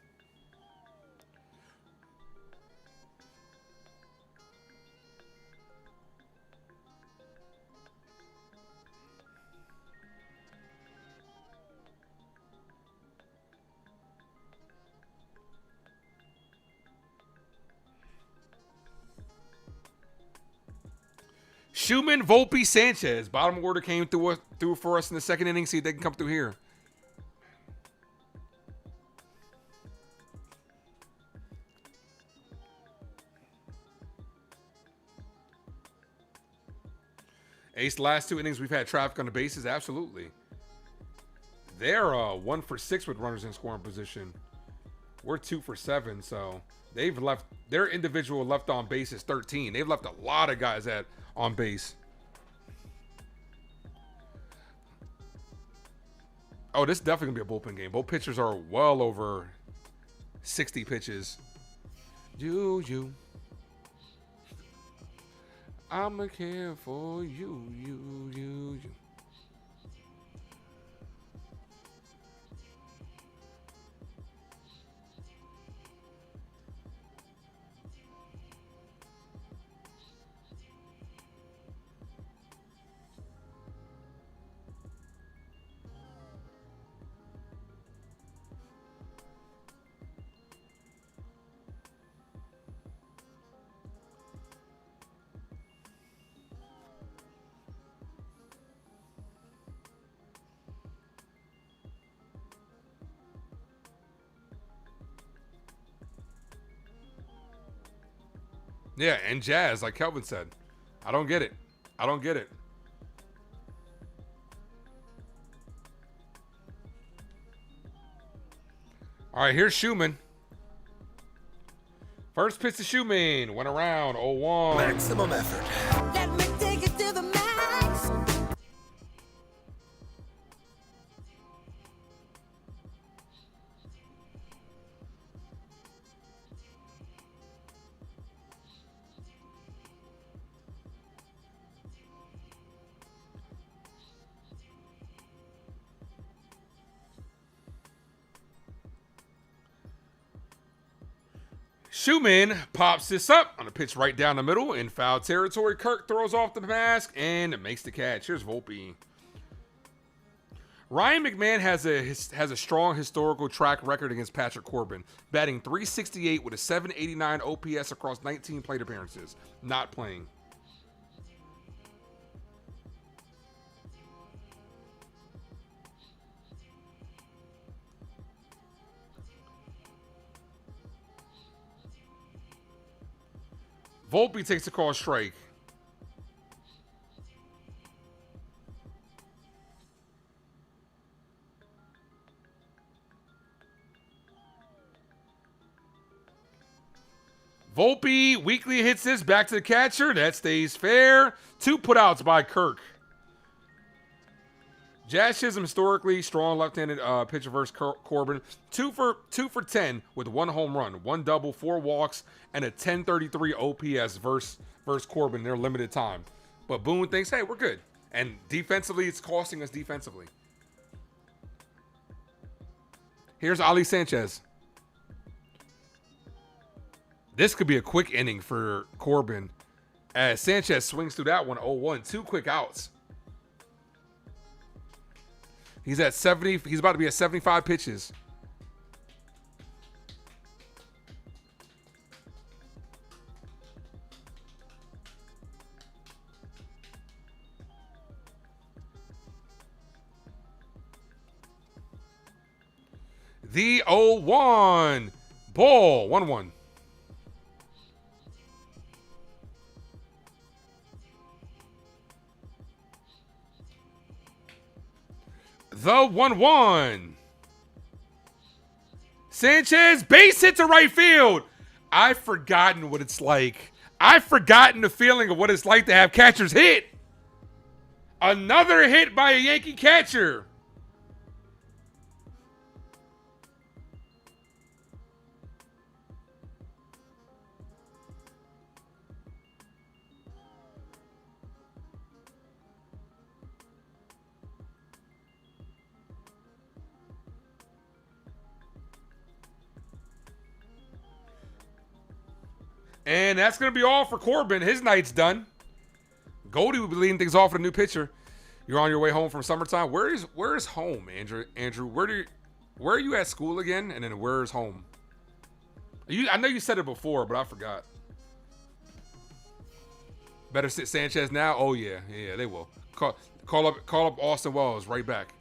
Schumann, Volpe, Sanchez. Bottom order came through for us in the second inning. See if they can come through here. Ace, last two innings we've had traffic on the bases. Absolutely. They're 1 for 6 with runners in scoring position. We're 2 for 7, so they've left their individual left on base is 13. They've left a lot of guys on base. Oh, this is definitely gonna be a bullpen game. Both pitchers are well over 60 pitches. You. I'ma care for you. Yeah, and Jazz, like Kelvin said. I don't get it. All right, here's Schumann. First pitch to Schumann. Went around 0-1. Maximum effort. Let me take it to the max. Schumann pops this up on a pitch right down the middle in foul territory. Kirk throws off the mask and makes the catch. Here's Volpe. Ryan McMahon has a strong historical track record against Patrick Corbin, batting .368 with a .789 OPS across 19 plate appearances. Not playing. Volpe takes a call strike. Volpe weakly hits this back to the catcher. That stays fair. 2 putouts by Kirk. Jazz Chisholm historically strong left-handed pitcher versus Corbin. 2 for 10 with 1 home run, 1 double, 4 walks, and a .1033 OPS versus Corbin in their limited time. But Boone thinks, hey, we're good. And defensively, it's costing us defensively. Here's Ali Sanchez. This could be a quick inning for Corbin as Sanchez swings through that one 0-1. 2 quick outs. He's at 70. He's about to be at 75 pitches. The 0-1. Ball. 1-1. The 1-1. Sanchez, base hit to right field. I've forgotten what it's like. I've forgotten the feeling of what it's like to have catchers hit. Another hit by a Yankee catcher. And that's going to be all for Corbin. His night's done. Goldie will be leading things off with a new pitcher. You're on your way home from summertime. Where is home, Andrew? Where are you at school again? And then where is home? I know you said it before, but I forgot. Better sit Sanchez now? Oh yeah, they will. Call up Austin Wells right back.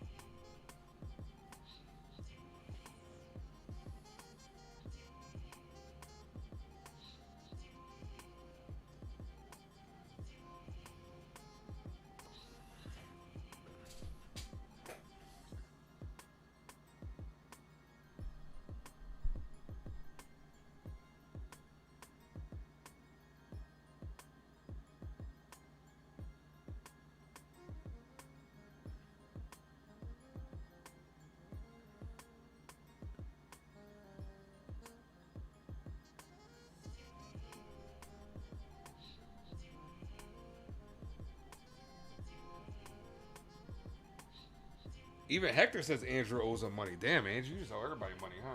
Even Hector says Andrew owes him money. Damn, Andrew, you just owe everybody money, huh?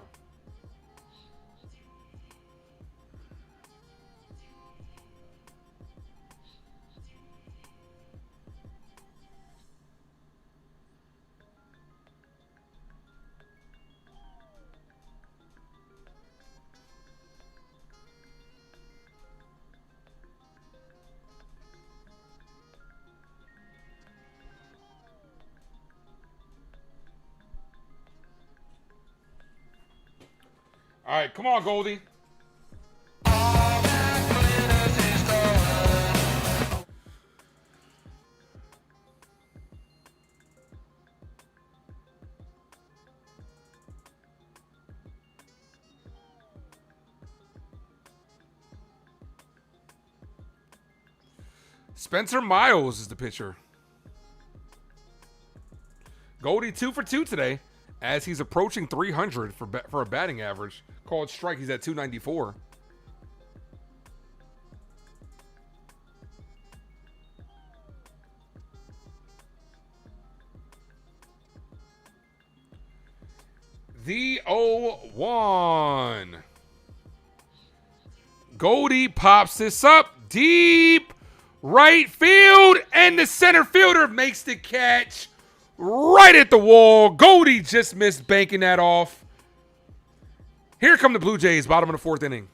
All right, come on, Goldie. Spencer Miles is the pitcher. Goldie 2 for 2 today as he's approaching 300 for a batting average. Called strike, he's at 294. The 0-1. Goldie pops this up deep right field, and the center fielder makes the catch right at the wall. Goldie just missed banking that off. Here come the Blue Jays, bottom of the 4th inning.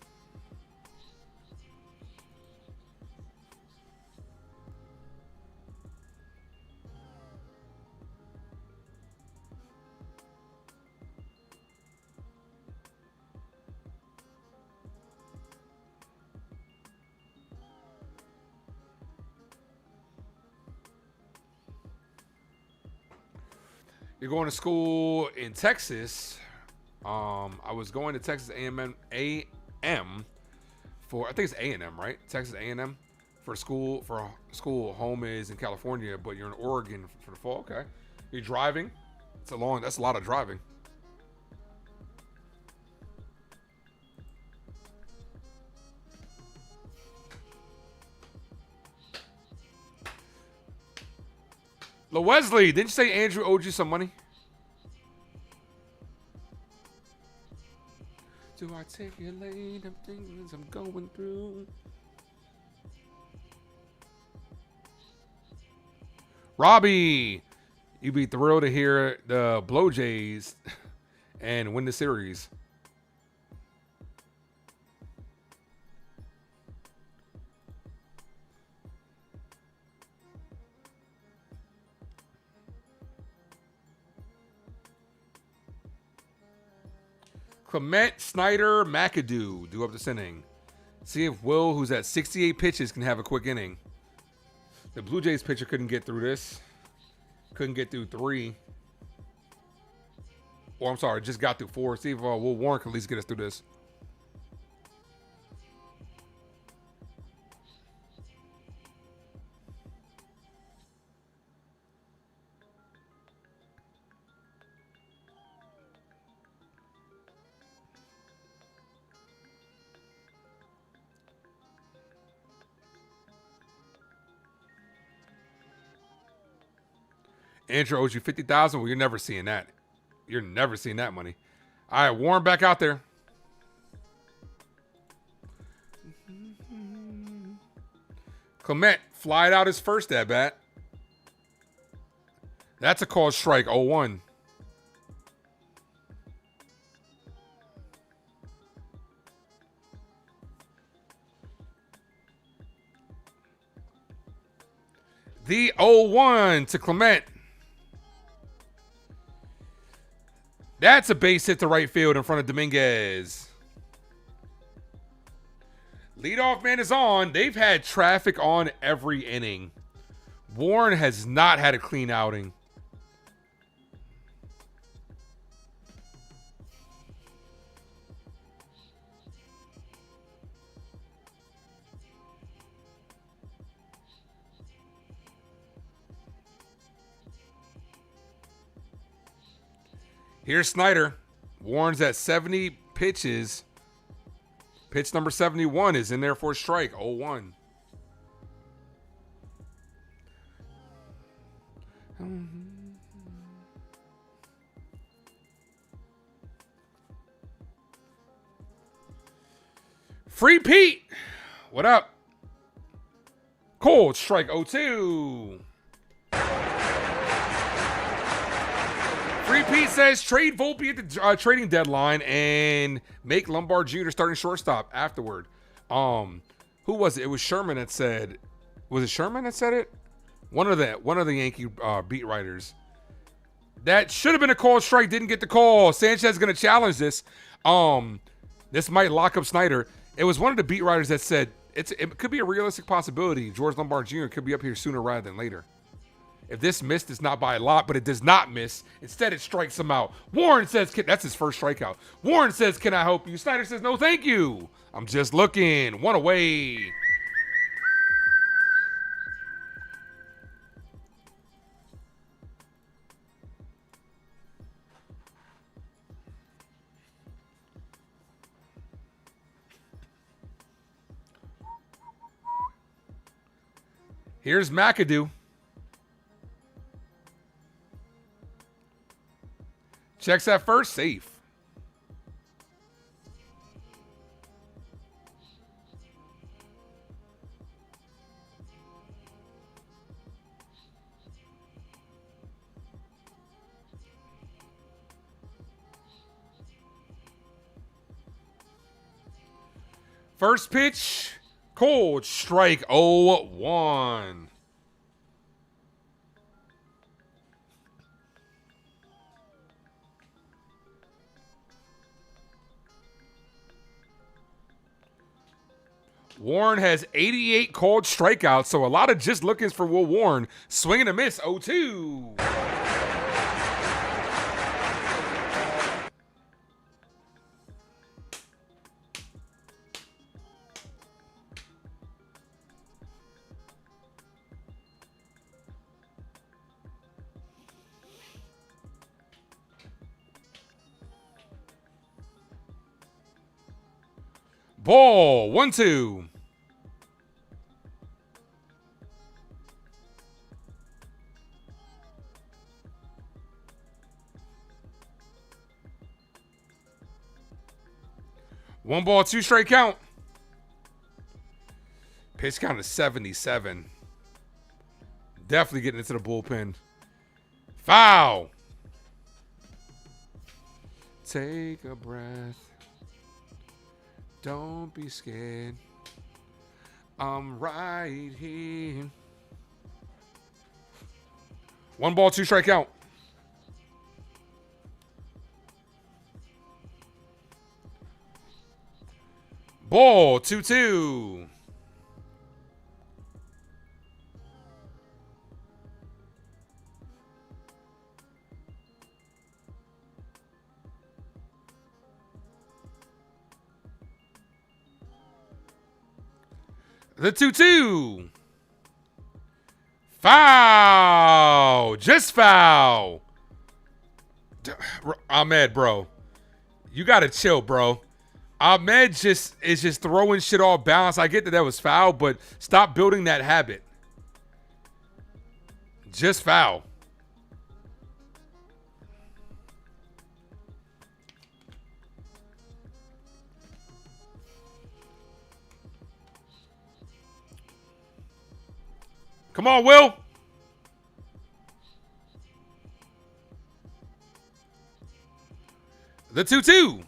You're going to school in Texas. I was going to Texas A&M for, I think it's A&M, right? Texas A&M for school. Home is in California, but you're in Oregon for the fall. Okay, you're driving. That's a lot of driving. Wesley, didn't you say Andrew owed you some money? To articulate the things I'm going through. Robbie, you'd be thrilled to hear the Blue Jays and win the series. Clement, Snyder, McAdoo do up this inning. See if Will, who's at 68 pitches, can have a quick inning. The Blue Jays pitcher couldn't get through this. Couldn't get through 3. Or I'm sorry, just got through 4. See if Will Warren can at least get us through this. Andrew owes you $50,000. Well, you're never seeing that. You're never seeing that money. All right, Warren back out there. Clement flied out his first at bat. That's a called strike, 0-1. The 0-1 to Clement. That's a base hit to right field in front of Dominguez. Leadoff man is on. They've had traffic on every inning. Warren has not had a clean outing. Here's Snyder. Warren's at 70 pitches. Pitch number 71 is in there for a strike. 0-1. Free Pete. What up? Cold strike 0-2. Free Pete says trade Volpe at the trading deadline and make Lombard Jr. starting shortstop afterward. Who was it? It was Sherman that said. Was it Sherman that said it? One of the Yankee beat writers. That should have been a call strike. Didn't get the call. Sanchez is going to challenge this. This might lock up Snyder. It was one of the beat writers that said it could be a realistic possibility. George Lombard Jr. could be up here sooner rather than later. If this missed, it's not by a lot, but it does not miss. Instead, it strikes him out. Warren says, that's his first strikeout. Warren says, can I help you? Snyder says, no, thank you. I'm just looking. One away. Here's McAdoo. Checks at first, safe. First pitch, cold strike 0-1. Warren has 88 called strikeouts, so a lot of just lookings for Will Warren. Swing and a miss, 0-2. Ball, 1-2. One ball, two straight count. Pitch count is 77. Definitely getting into the bullpen. Foul. Take a breath. Don't be scared. I'm right here. One ball, two strike count. Ball, 2-2. The 2-2. Foul. Just foul. Ahmed, bro. You got to chill, bro. Ahmed is just throwing shit off balance. I get that was foul, but stop building that habit. Just foul. Come on, Will. The 2-2.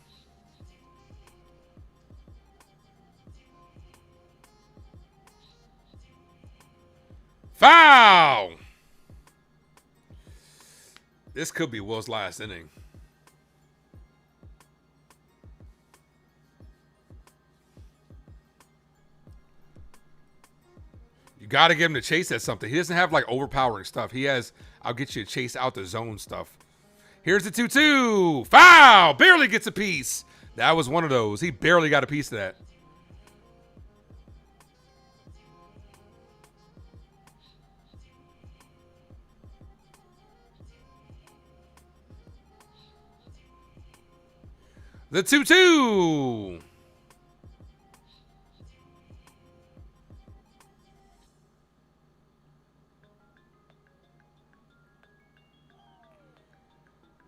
Foul. This could be Will's last inning. You got to give him the chase at something. He doesn't have like overpowering stuff. He has, I'll get you a chase out the zone stuff. Here's the 2-2. Foul. Barely gets a piece. That was one of those. He barely got a piece of that. The 2-2.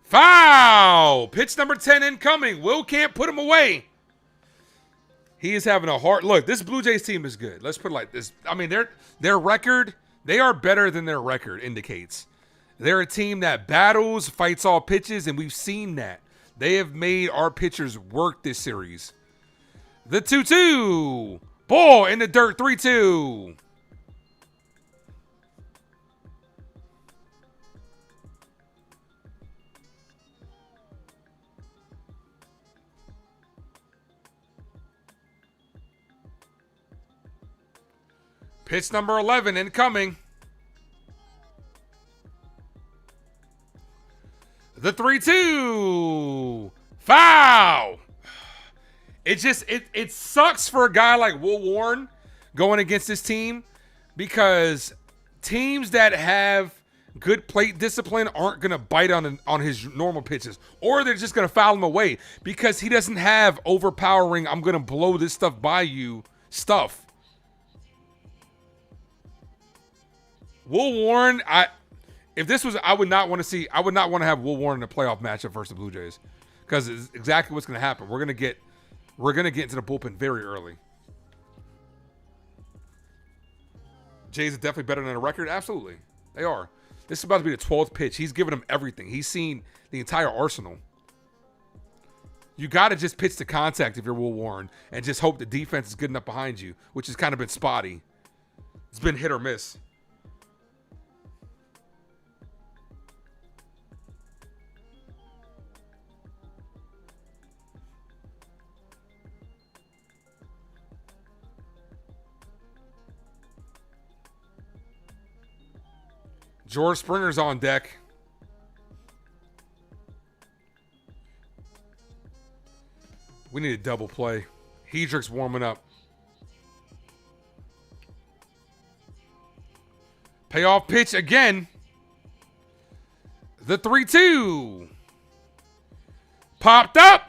Foul. Pitch number 10 incoming. Will can't put him away. He is having a hard look. This Blue Jays team is good. Let's put it like this. I mean, their record, they are better than their record indicates. They're a team that battles, fights all pitches, and we've seen that. They have made our pitchers work this series. The 2-2. Ball in the dirt, 3-2. Pitch number 11 incoming. The 3-2. Foul. It sucks for a guy like Will Warren going against this team because teams that have good plate discipline aren't going to bite on his normal pitches, or they're just going to foul him away because he doesn't have overpowering, I'm going to blow this stuff by you stuff. Will Warren, I would not want to have Will Warren in a playoff matchup versus the Blue Jays because it's exactly what's going to happen. We're going to get into the bullpen very early. Jays are definitely better than a record. Absolutely. They are. This is about to be the 12th pitch. He's giving them everything. He's seen the entire arsenal. You got to just pitch to contact if you're Will Warren and just hope the defense is good enough behind you, which has kind of been spotty. It's been hit or miss. George Springer's on deck. We need a double play. Hedrick's warming up. Payoff pitch again. The 3-2. Popped up.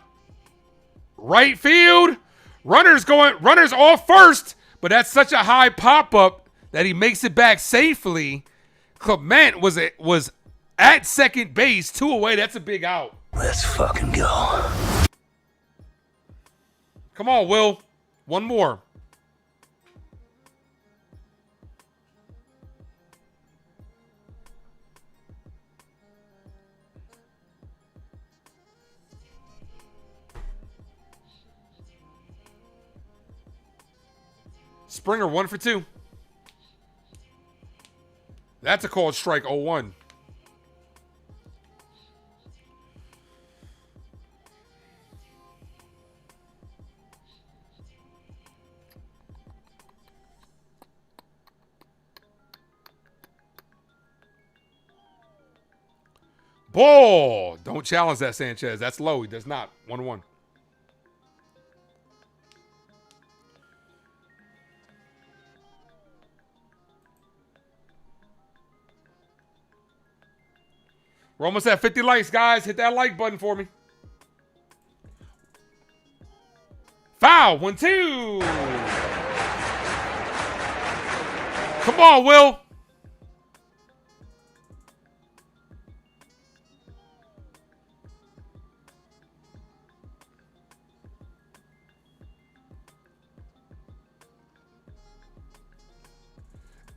Right field. Runners off first, but that's such a high pop-up that he makes it back safely. Clement was at second base, 2 away. That's a big out. Let's fucking go. Come on, Will. One more. Springer 1 for 2. That's a called strike, 0-1. Ball. Don't challenge that, Sanchez. That's low. He does not. 1-1. We're almost at 50 likes, guys. Hit that like button for me. Foul. 1-2. Come on, Will.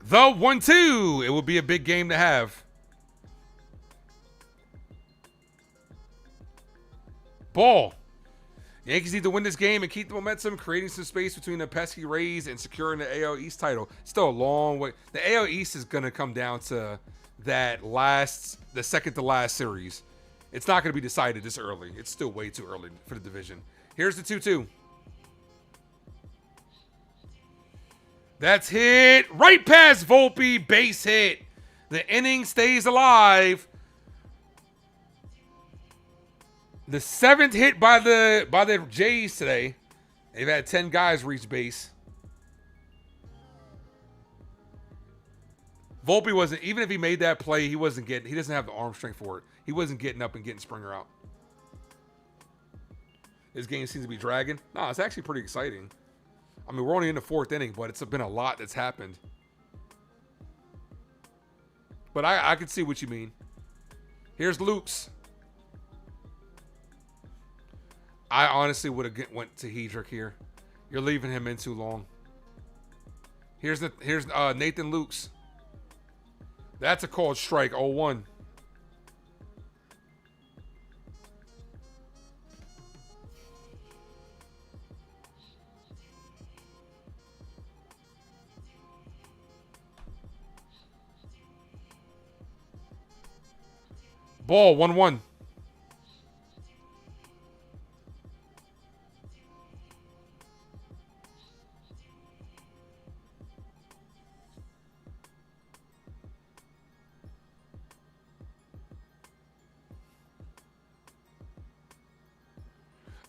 The 1-2. It would be a big game to have. Ball. Yankees need to win this game and keep the momentum, creating some space between the pesky Rays and securing the AL East title. Still a long way. The AL East is going to come down to the second to last series. It's not going to be decided this early. It's still way too early for the division. Here's the 2-2. That's hit right past Volpe, base hit. The inning stays alive. The 7th hit by the Jays today. They've had 10 guys reach base. Volpe wasn't, even if he made that play, he doesn't have the arm strength for it. He wasn't getting up and getting Springer out. This game seems to be dragging. No, it's actually pretty exciting. I mean, we're only in the 4th inning, but it's been a lot that's happened. But I can see what you mean. Here's Lukes. I honestly would have went to Hedrick here. You're leaving him in too long. Here's Nathan Lukes. That's a called strike, 0-1. Ball, 1-1.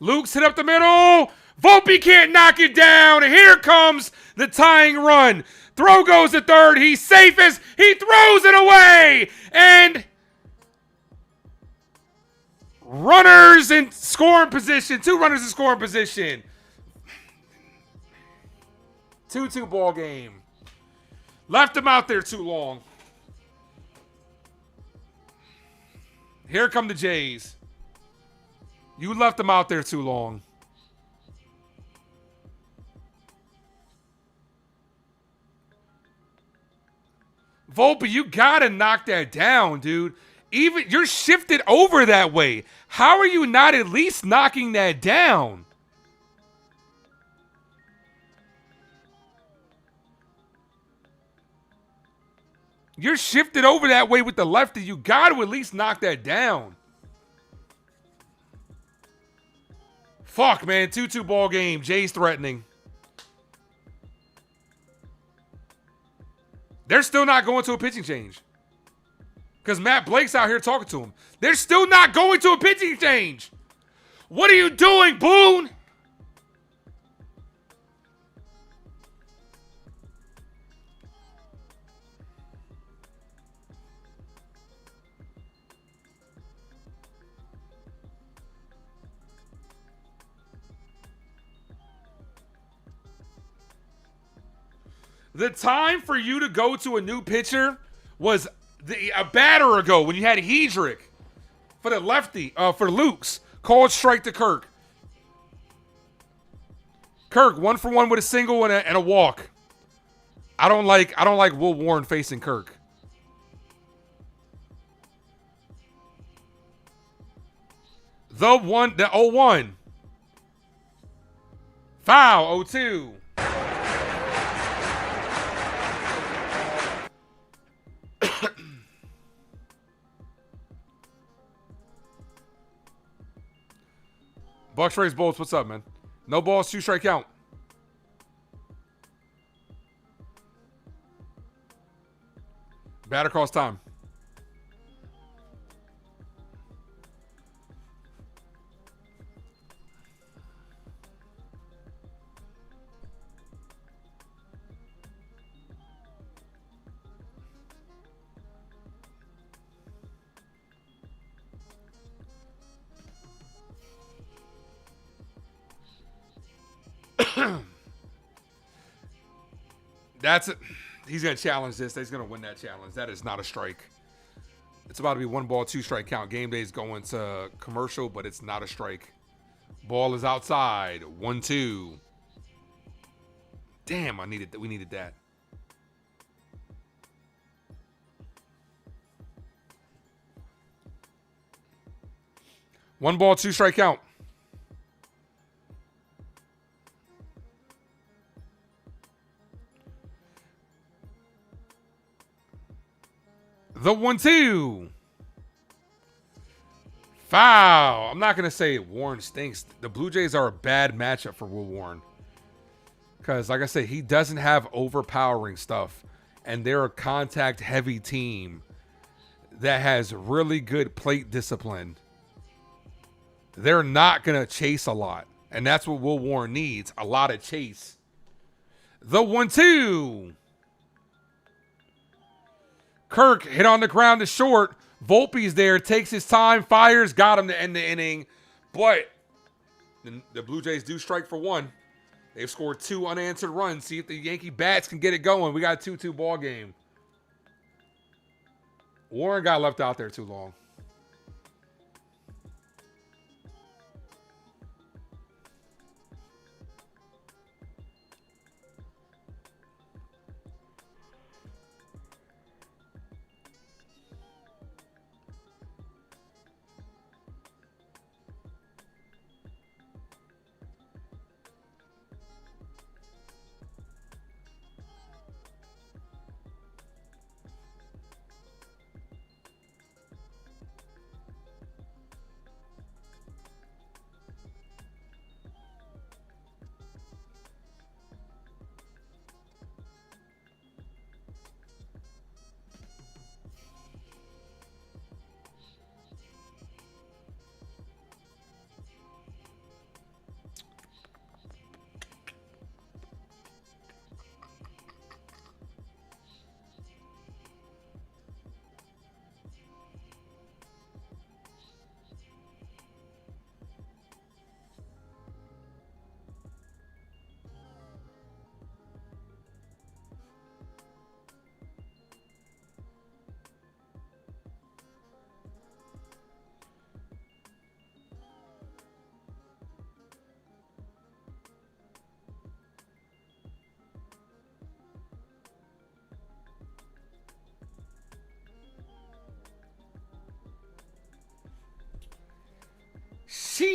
Luke's hit up the middle. Volpe can't knock it down. And here comes the tying run. Throw goes to third. He's safe as he throws it away. And runners in scoring position. 2 runners in scoring position. 2-2 ball game. Left him out there too long. Here come the Jays. You left them out there too long. Volpe, you got to knock that down, dude. Even you're shifted over that way. How are you not at least knocking that down? You're shifted over that way with the lefty. You got to at least knock that down. Fuck, man. 2-2 ball game. Jay's threatening. They're still not going to a pitching change. Because Matt Blake's out here talking to him. They're still not going to a pitching change. What are you doing, Boone? The time for you to go to a new pitcher was a batter ago when you had Hedrick for the lefty, for Luke's. Called strike to Kirk. Kirk, 1 for 1 with a single and a walk. I don't like Will Warren facing Kirk. The 0-1. Foul, 0-2. Bucks Rays Bolts, what's up, man? No balls, 2 strike count. Batter calls time. That's it. He's going to challenge this. He's going to win that challenge. That is not a strike. It's about to be 1 ball, 2 strike count. Game day is going to commercial, but it's not a strike. Ball is outside. 1-2. Damn, we needed that. One ball, 2 strike count. The 1-2. Foul. I'm not going to say Warren stinks. The Blue Jays are a bad matchup for Will Warren. Because, like I said, he doesn't have overpowering stuff. And they're a contact-heavy team that has really good plate discipline. They're not going to chase a lot. And that's what Will Warren needs, a lot of chase. The 1-2. Kirk hit on the ground to short. Volpe's there, takes his time, fires, got him to end the inning. But the Blue Jays do strike for 1. They've scored 2 unanswered runs. See if the Yankee bats can get it going. We got a 2-2 ball game. Warren got left out there too long.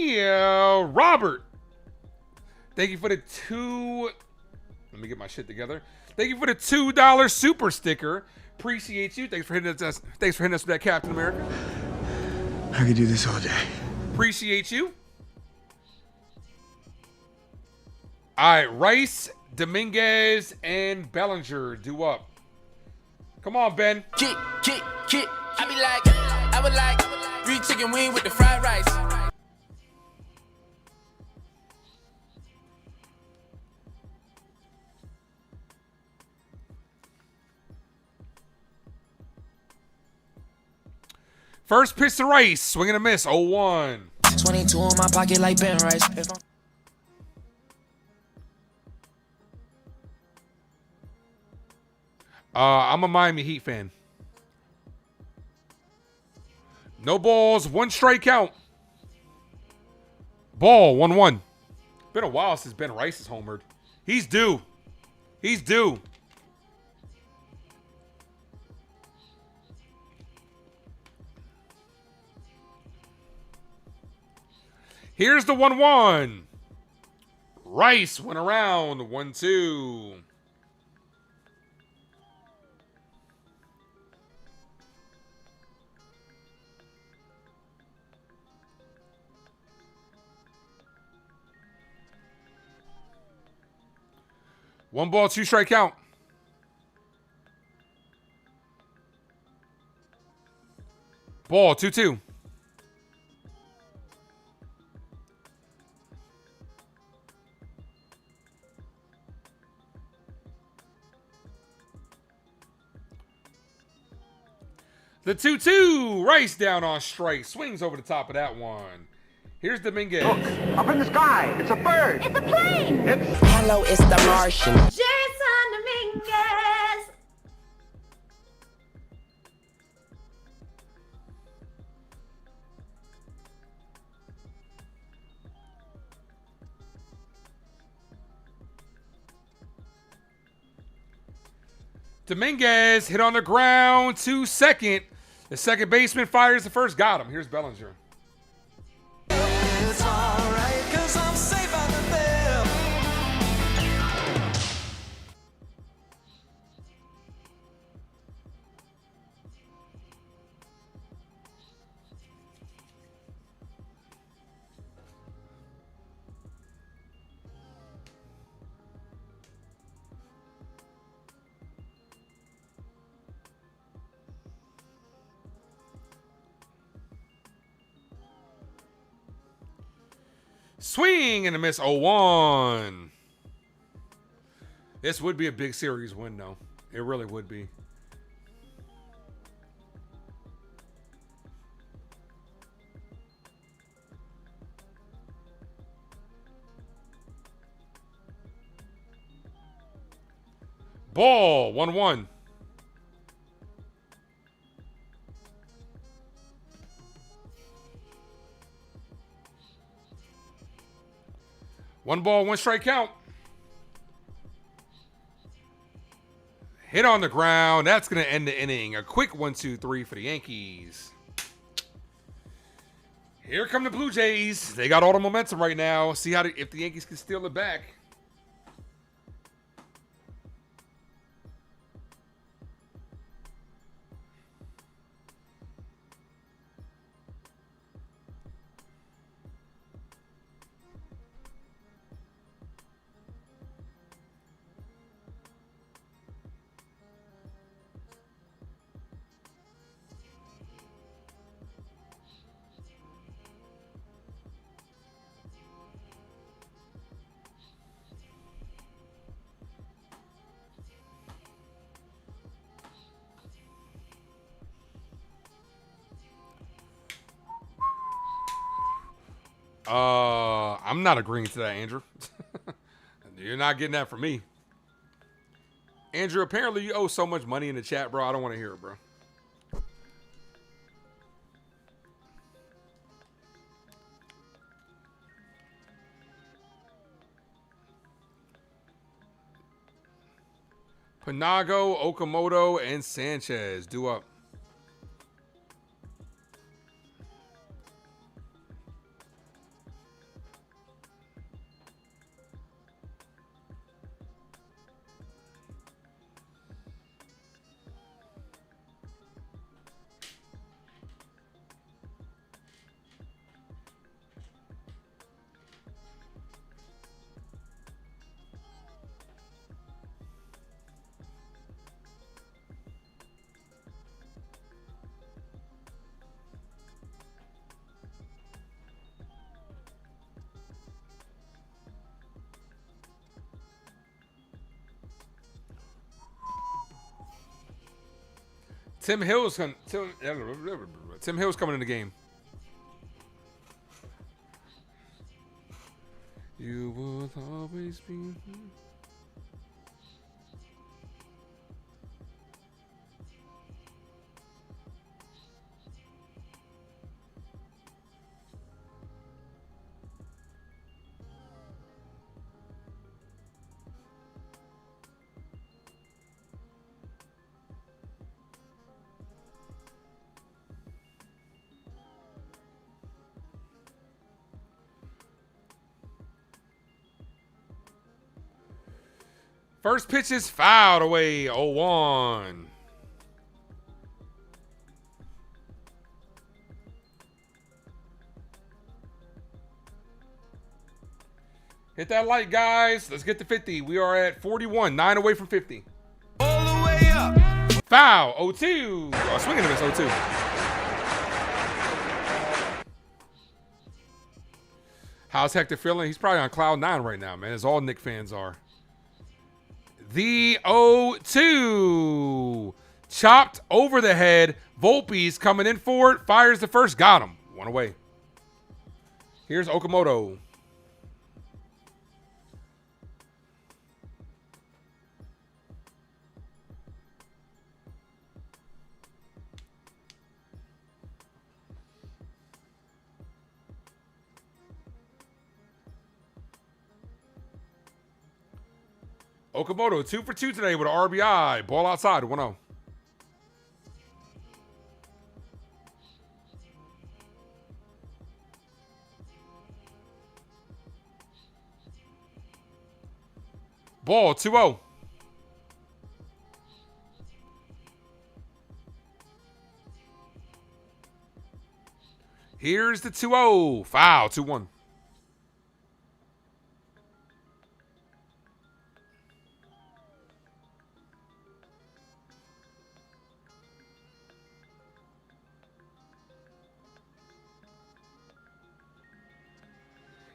Hey, Robert. Thank you for the two. Let me get my shit together. Thank you for the $2 super sticker. Appreciate you. Thanks for hitting us. Thanks for hitting us with that Captain America. I could do this all day. Appreciate you. All right, Rice, Dominguez, and Bellinger due up. Come on, Ben. Kick. I would like 3 chicken wing with the fried rice. First pitch to Rice, swing and a miss, 0-1. 22 in my pocket like Ben Rice. I'm a Miami Heat fan. No balls, 1 strike count. Ball, 1-1. Been a while since Ben Rice has homered. He's due. He's due. Here's the 1-1. Rice went around, 1-2. One ball, 2 strike count. Ball, 2-2. The 2-2. Rice down on strike. Swings over the top of that one. Here's Dominguez. Look, up in the sky. It's a bird. It's a plane. Hello, it's the Martian. Jason Dominguez. Dominguez hit on the ground to second. The second baseman fires the first. Got him. Here's Bellinger. It's alright, 'cause I'm safe under there. Swing and a miss, 0-1. This would be a big series win, though. It really would be. Ball, 1-1. One ball, 1 strike count. Hit on the ground. That's going to end the inning. A quick 1-2-3 for the Yankees. Here come the Blue Jays. They got all the momentum right now. See how if the Yankees can steal it back. I'm not agreeing to that, Andrew. You're not getting that from me. Andrew, apparently you owe so much money in the chat, bro. I don't want to hear it, bro. Panago, Okamoto, and Sanchez due up. Tim Hill's coming in the game. You will always be. First pitch is fouled away, 0-1. Hit that light, guys. Let's get to 50. We are at 41, 9 away from 50. All the way up. Foul, 0-2. Oh, swinging and miss, 0-2. How's Hector feeling? He's probably on cloud 9 right now, man, as all Knicks fans are. The 0-2. Chopped over the head. Volpe's coming in for it. Fires the first. Got him. One away. Here's Okamoto. Okamoto, 2 for 2 today with an RBI. Ball outside, 1-0. Ball, 2-0. Here's the 2-0. Foul, 2-1.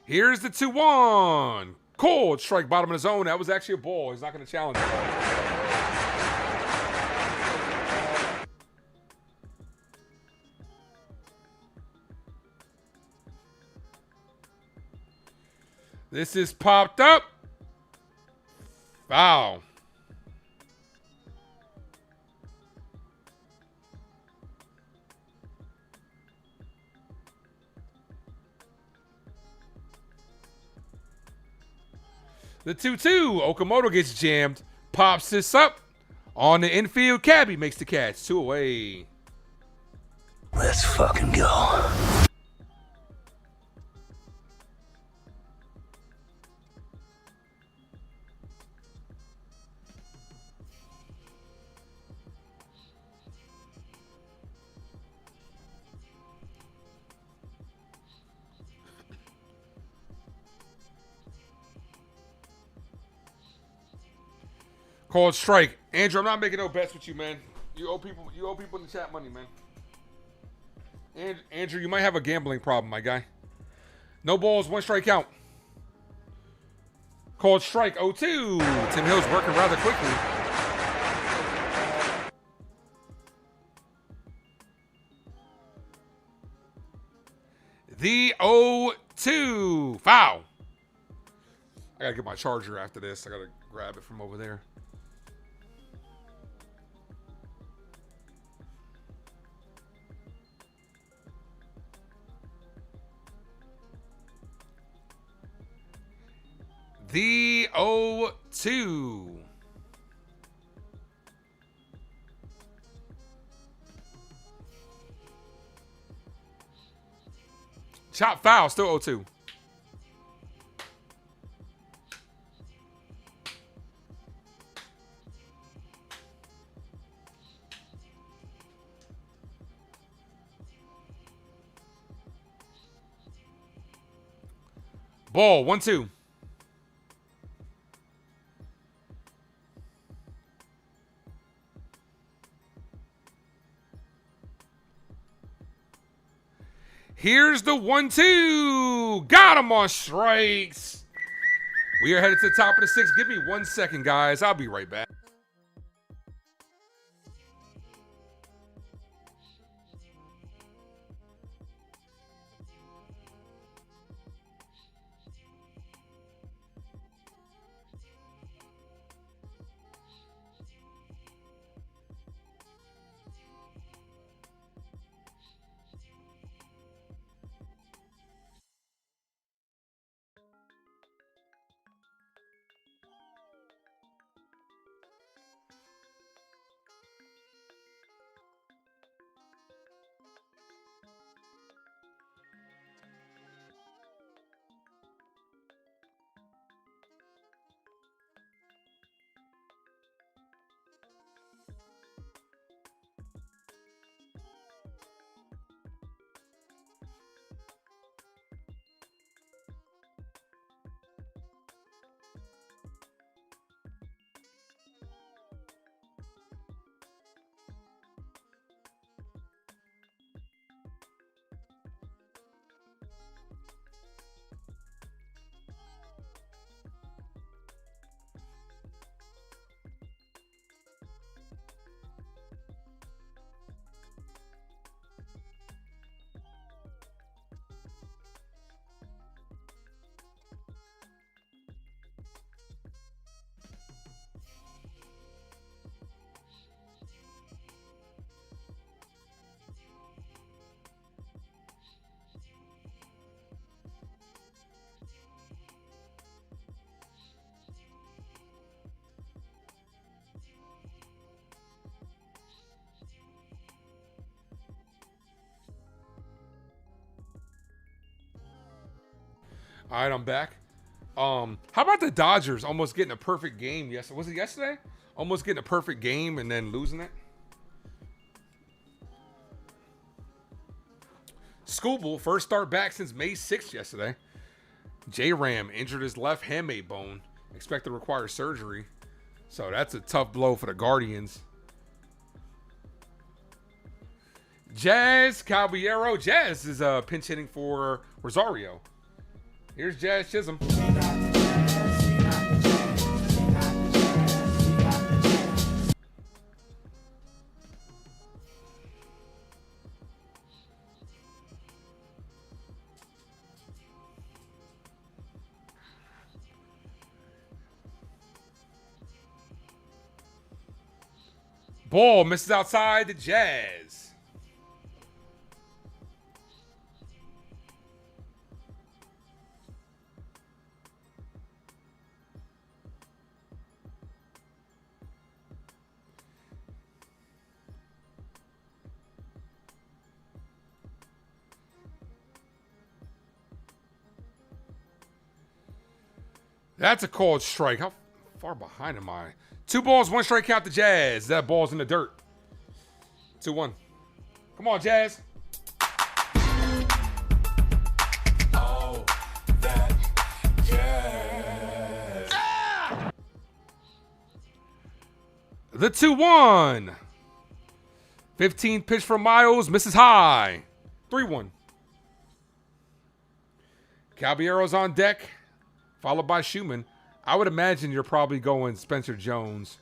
Here's the 2-1. Cold strike, bottom of the zone. That was actually a ball. He's not going to challenge it. This is popped up. Foul. The 2-2. Okamoto gets jammed. Pops this up. On the infield, Cabby makes the catch. 2 away. Let's fucking go. Called strike. Andrew, I'm not making no bets with you, man. You owe people in the chat money, man. And Andrew, you might have a gambling problem, my guy. No balls, 1 strike count. Called strike, 0-2. Tim Hill's working rather quickly. The 0-2. Foul. I gotta get my charger after this. I gotta grab it from over there. The 0-2. Chop foul, still 0-2. Ball, 1-2. Here's the 1-2. Got him on strikes. We are headed to the top of the 6th. Give me 1 second, guys. I'll be right back. All right, I'm back. How about the Dodgers almost getting a perfect game yesterday? Was it yesterday? Almost getting a perfect game and then losing it. Skubal, first start back since May 6th yesterday. J-Ram injured his left hamate bone. Expected to require surgery. So that's a tough blow for the Guardians. Jazz Caballero. Jazz is pinch hitting for Rosario. Here's Jazz Chisholm. Ball misses outside the Jazz. That's a called strike. How far behind am I? 2 balls, 1 strike count the Jazz. That ball's in the dirt. 2-1. Come on, Jazz. Oh, that jazz. Ah! The 2-1. 15 pitch from Miles. Misses high. 3-1. Caballero's on deck. Followed by Schumann. I would imagine you're probably going Spencer Jones.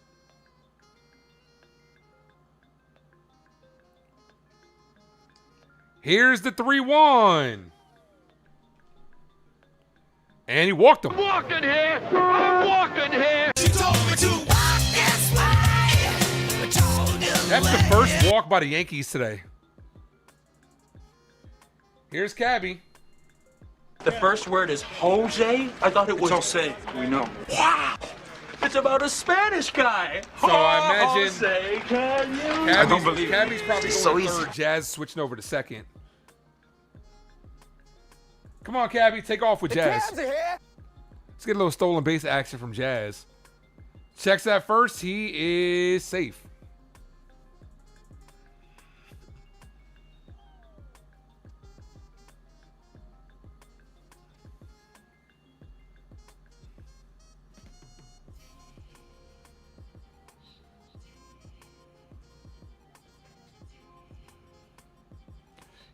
Here's the 3-1. And he walked him. I'm walking here. I'm walking here. She told me to walk this way. That's the first walk by the Yankees today. Here's Cabby. The first word is Jose? I thought it was Jose. We know. Wow. It's about a Spanish guy. So I imagine Jose, can you? I don't believe Cabby's probably going third. Jazz switching over to second. Come on, Cabby, take off with Jazz. Let's get a little stolen base action from Jazz. Checks at first. He is safe.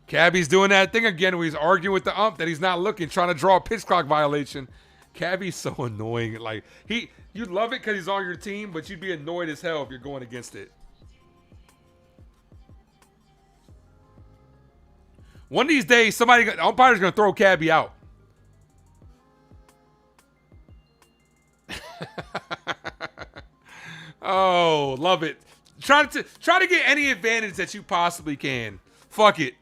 Cabby's doing that thing again where he's arguing with the ump that he's not looking, trying to draw a pitch clock violation. Cabby's so annoying. Like, you'd love it because he's on your team, but you'd be annoyed as hell if you're going against it. One of these days, the umpire's going to throw Cabby out. Oh, love it. Try to get any advantage that you possibly can. Fuck it.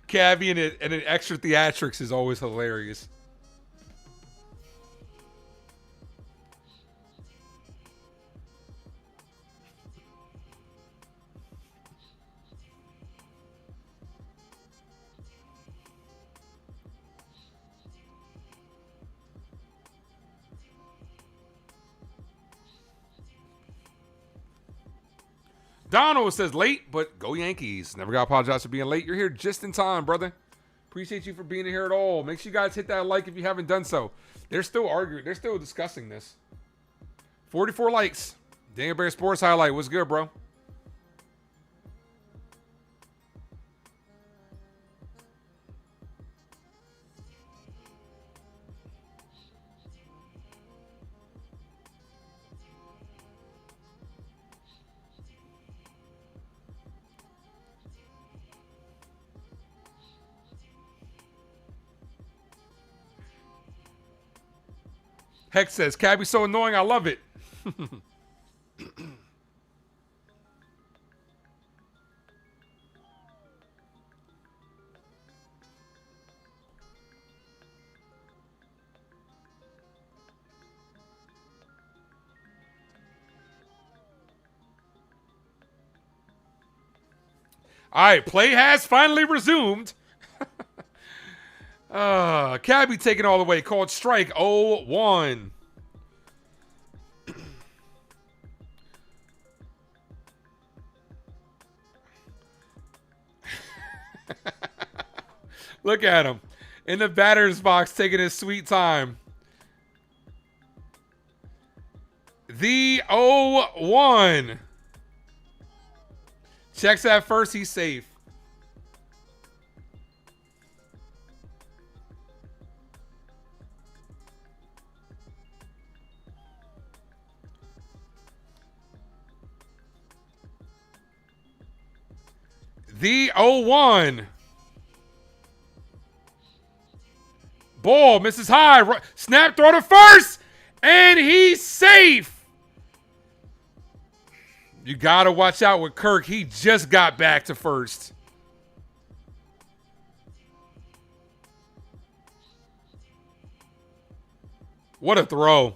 Cabby and an extra theatrics is always hilarious. Donald says late, but go Yankees. Never got to apologize for being late. You're here just in time, brother. Appreciate you for being here at all. Make sure you guys hit that like if you haven't done so. They're still arguing. They're still discussing this. 44 likes. Daniel Bear Sports Highlight. What's good, bro? Heck says, Cabby's so annoying, I love it. All right, play has finally resumed. Cabby taking all the way. Called strike 0-1. Look at him. In the batter's box taking his sweet time. The 0-1. Checks at first. He's safe. The 0-1. Ball misses high. Snap throw to first. And he's safe. You got to watch out with Kirk. He just got back to first. What a throw.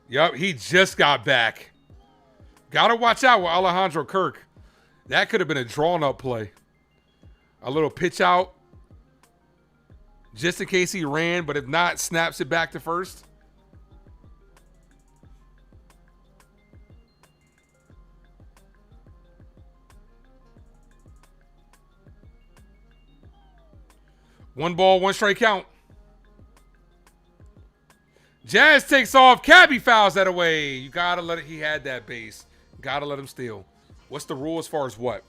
Yep, he just got back. Got to watch out with Alejandro Kirk. That could have been a drawn-up play. A little pitch out. Just in case he ran, but if not, snaps it back to first. One ball, one strike count. Jazz takes off. Cabby fouls that away. You got to let it. He had that base. Got to let him steal. What's the rule as far as what?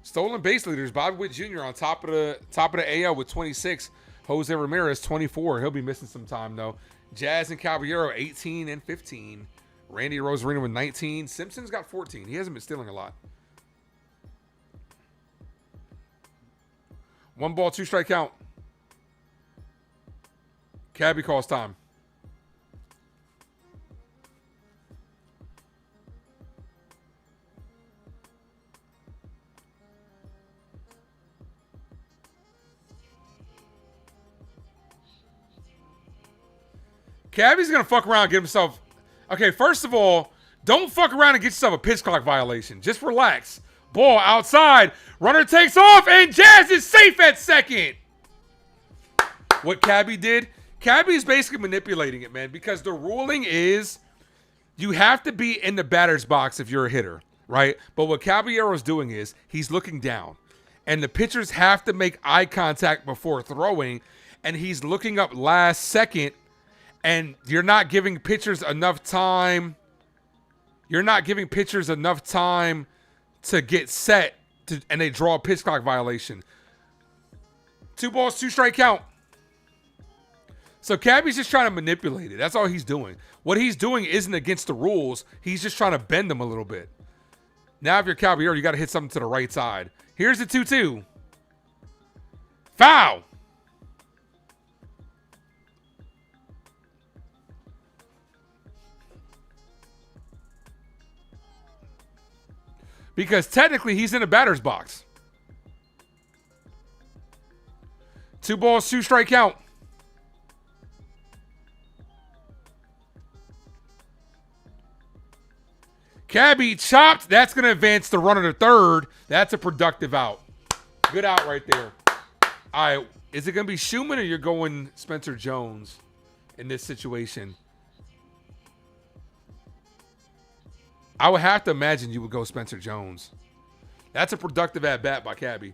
Stolen base leaders. Bobby Witt Jr. on top of the AL with 26. Jose Ramirez 24. He'll be missing some time though. Jazz and Caballero 18 and 15. Randy Rosarino with 19. Simpson's got 14. He hasn't been stealing a lot. One ball, two strike count. Cabby calls time. Cabby's going to fuck around and get himself... Okay, first of all, don't fuck around and get yourself a pitch clock violation. Just relax. Ball outside. Runner takes off, and Jazz is safe at second. What Cabby did, Cabby's basically manipulating it, man, because the ruling is you have to be in the batter's box if you're a hitter, right? But what Caballero's doing is he's looking down, and the pitchers have to make eye contact before throwing, and he's looking up last second, and you're not giving pitchers enough time. You're not giving pitchers enough time to get set, and they draw a pitch clock violation. 2 balls, 2 strike count. So Cabby's just trying to manipulate it. That's all he's doing. What he's doing isn't against the rules. He's just trying to bend them a little bit. Now if you're Caballero, you got to hit something to the right side. Here's the 2-2. Foul. Because technically he's in a batter's box. 2 balls, 2 strike count. Cabby chopped. That's going to advance the runner to third. That's a productive out. Good out right there. All right. Is it going to be Schumann or you're going Spencer Jones in this situation? I would have to imagine you would go Spencer Jones. That's a productive at-bat by Cabby.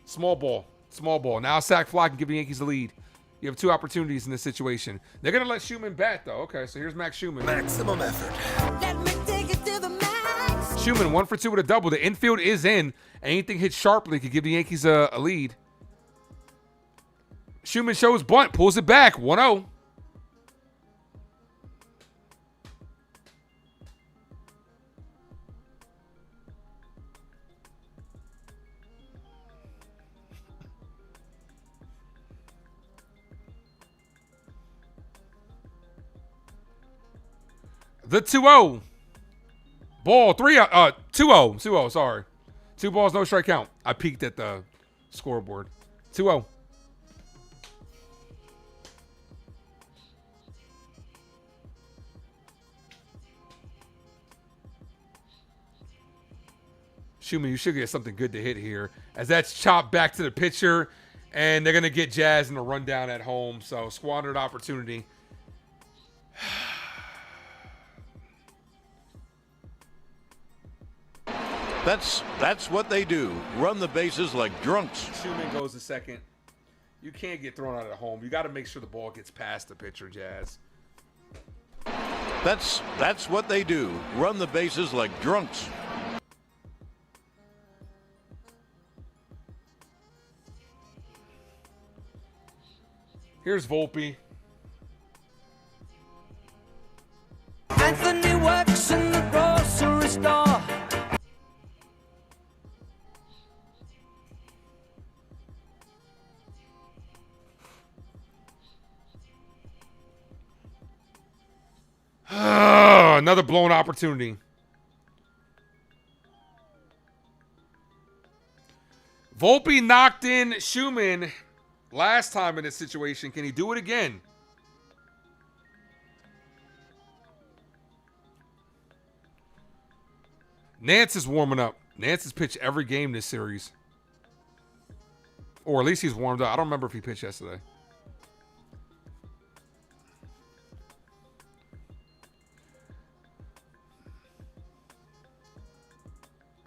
Small ball. Small ball. Now sack fly can give the Yankees the lead. You have 2 opportunities in this situation. They're going to let Schumann bat, though. Okay, so here's Max Schumann. Maximum effort. Let me take it to the max. Schumann 1 for 2 with a double. The infield is in. Anything hit sharply could give the Yankees a lead. Schumann shows bunt. Pulls it back. 1-0. The 2-0. Ball 2-0. 2-0, sorry. 2 balls, no strike count. I peeked at the scoreboard. 2-0. Schumann, you should get something good to hit here, as that's chopped back to the pitcher, and they're going to get Jazz in a rundown at home, so squandered opportunity. That's what they do. Run the bases like drunks. Schumann goes to second. You can't get thrown out at home. You got to make sure the ball gets past the pitcher, Jazz. That's what they do. Run the bases like drunks. Here's Volpe. Anthony works in the grocery store. Another blown opportunity. Volpe knocked in Schumann last time in this situation. Can he do it again? Nance is warming up. Nance has pitched every game this series. Or at least he's warmed up. I don't remember if he pitched yesterday.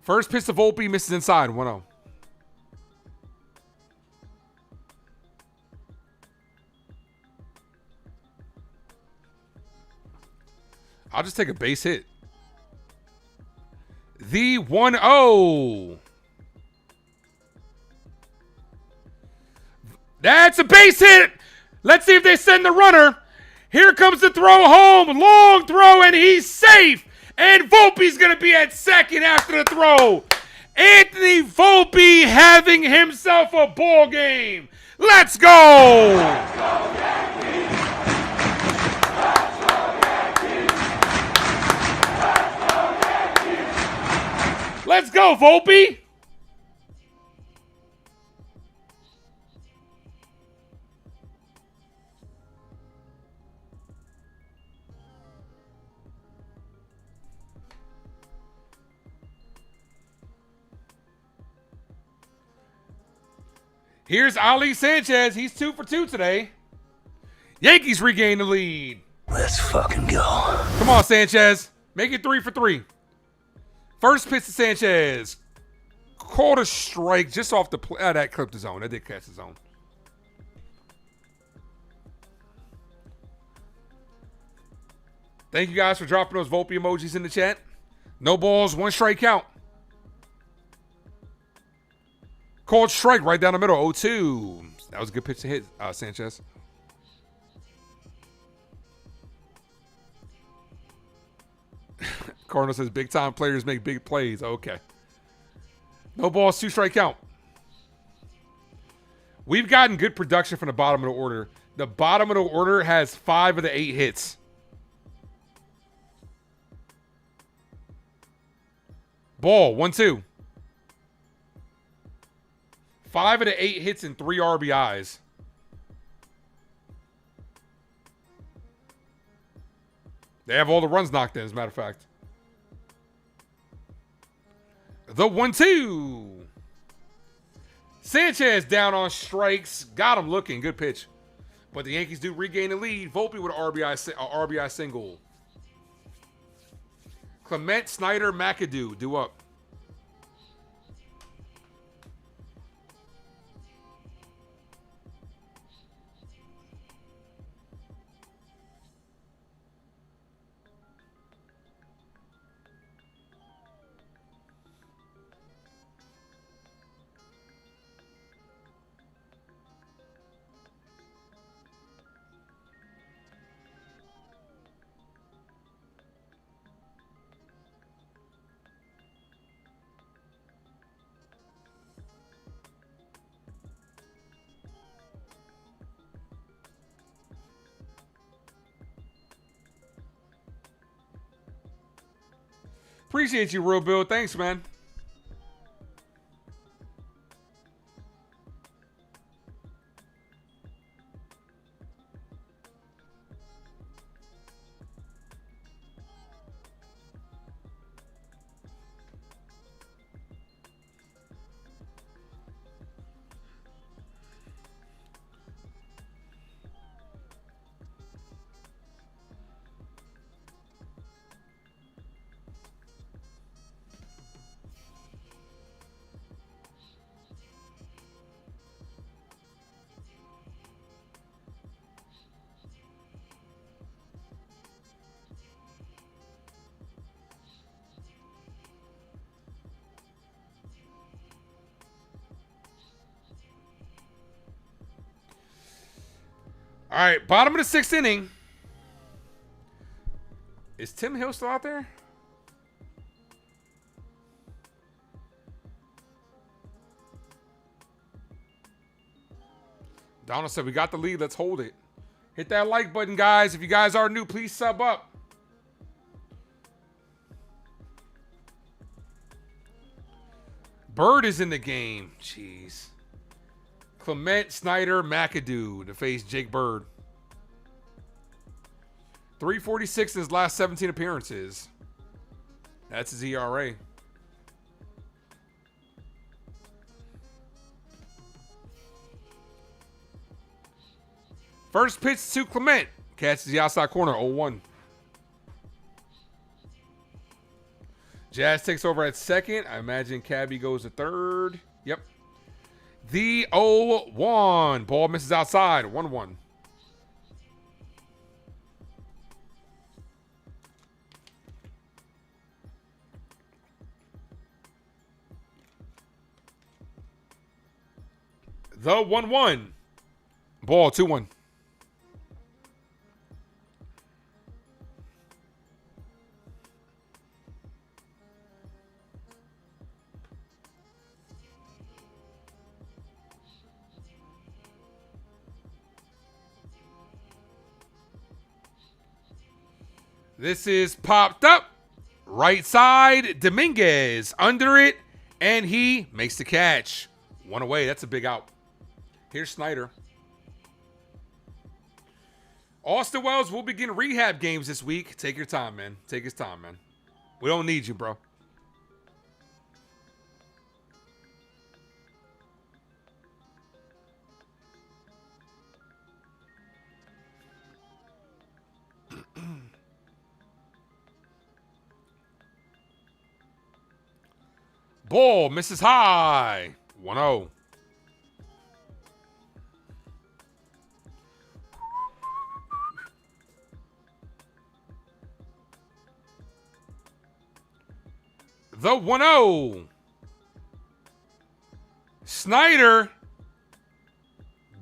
First pitch to Volpe, misses inside, 1-0. I'll just take a base hit. The 1-0. That's a base hit. Let's see if they send the runner. Here comes the throw home. Long throw, and he's safe. And Volpe's going to be at second after the throw. Anthony Volpe having himself a ball game. Let's go. Let's go, Yankees. Let's go, Yankees. Let's go, Volpe. Here's Ali Sanchez. He's 2 for 2 today. Yankees regain the lead. Let's fucking go. Come on, Sanchez. Make it 3 for 3. First pitch to Sanchez. Called a strike just off the play. That clipped the zone. That did catch the zone. Thank you guys for dropping those Volpe emojis in the chat. No balls, 1 strike count. Called strike right down the middle, 0-2. That was a good pitch to hit, Sanchez. Cardinal says big time players make big plays. Okay. No balls, 2 strike count. We've gotten good production from the bottom of the order. The bottom of the order has 5 of the 8 hits. Ball, 1-2. 5 of the 8 hits and 3 RBIs. They have all the runs knocked in, as a matter of fact. The 1-2. Sanchez down on strikes. Got him looking. Good pitch. But the Yankees do regain the lead. Volpe with an RBI single. Clement, Snyder, McAdoo due up. Appreciate you, Real Bill. Thanks, man. All right, bottom of the 6th inning. Is Tim Hill still out there? Donald said, we got the lead. Let's hold it. Hit that like button, guys. If you guys are new, please sub up. Bird is in the game. Jeez. Clement, Snyder, McAdoo to face Jake Bird. 346 in his last 17 appearances. That's his ERA. First pitch to Clement. Catches the outside corner, 0-1. Jazz takes over at second. I imagine Cabby goes to third. Yep. The 0-1. Ball misses outside, 1-1. The 1-1. Ball, 2-1. This is popped up. Right side, Dominguez under it, and he makes the catch. One away. That's a big out. Here's Snyder. Austin Wells will begin rehab games this week. Take your time, man. Take his time, man. We don't need you, bro. Ball misses high. 1-0. The 1-0. Snyder.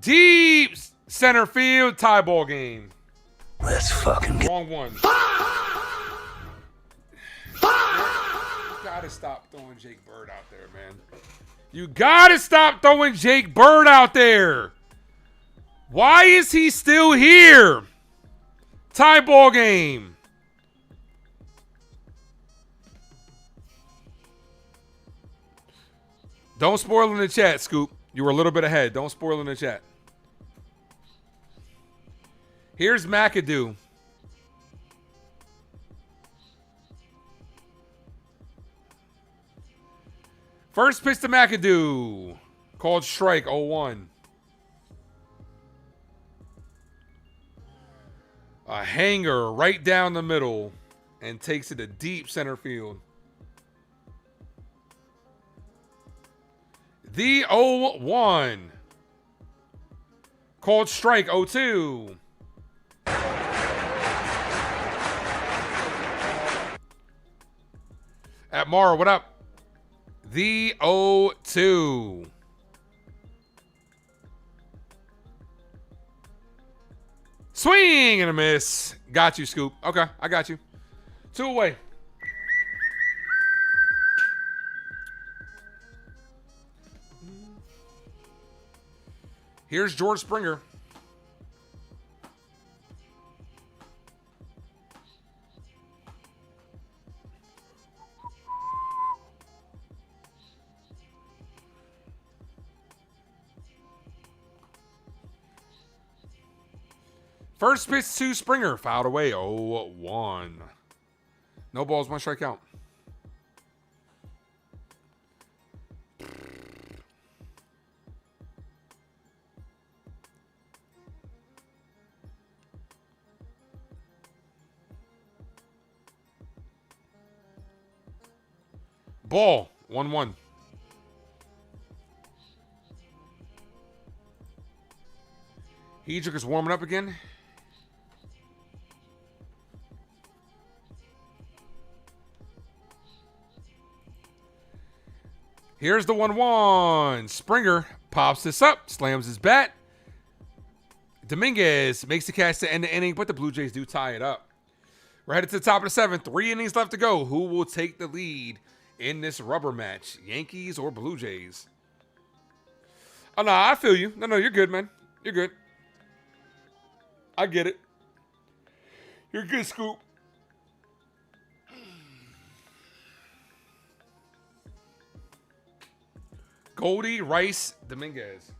Deep center field. Tie ball game. Let's fucking go. Wrong one. You gotta stop throwing Jake Bird out there, man. You gotta stop throwing Jake Bird out there. Why is he still here? Tie ball game. Don't spoil in the chat, Scoop. You were a little bit ahead. Don't spoil in the chat. Here's McAdoo. First pitch to McAdoo. Called strike, 0-1. A hanger right down the middle and takes it to deep center field. The 0-1. Called strike, 0-2. At Mara, what up? The 0-2. Swing and a miss. Got you, Scoop. Okay, I got you. 2 away. Here's George Springer. First pitch to Springer. Fouled away. 0-1. No balls, 1 strikeout. Ball. 1-1. Hedrick is warming up again. Here's the 1-1. Springer pops this up, slams his bat. Dominguez makes the catch to end the inning, but the Blue Jays do tie it up. We're headed to the top of the 7th. 3 innings left to go. Who will take the lead in this rubber match? Yankees or Blue Jays? Oh, no, I feel you. No, you're good, man. You're good. I get it. You're good, Scoop. Goldie, Rice, Dominguez.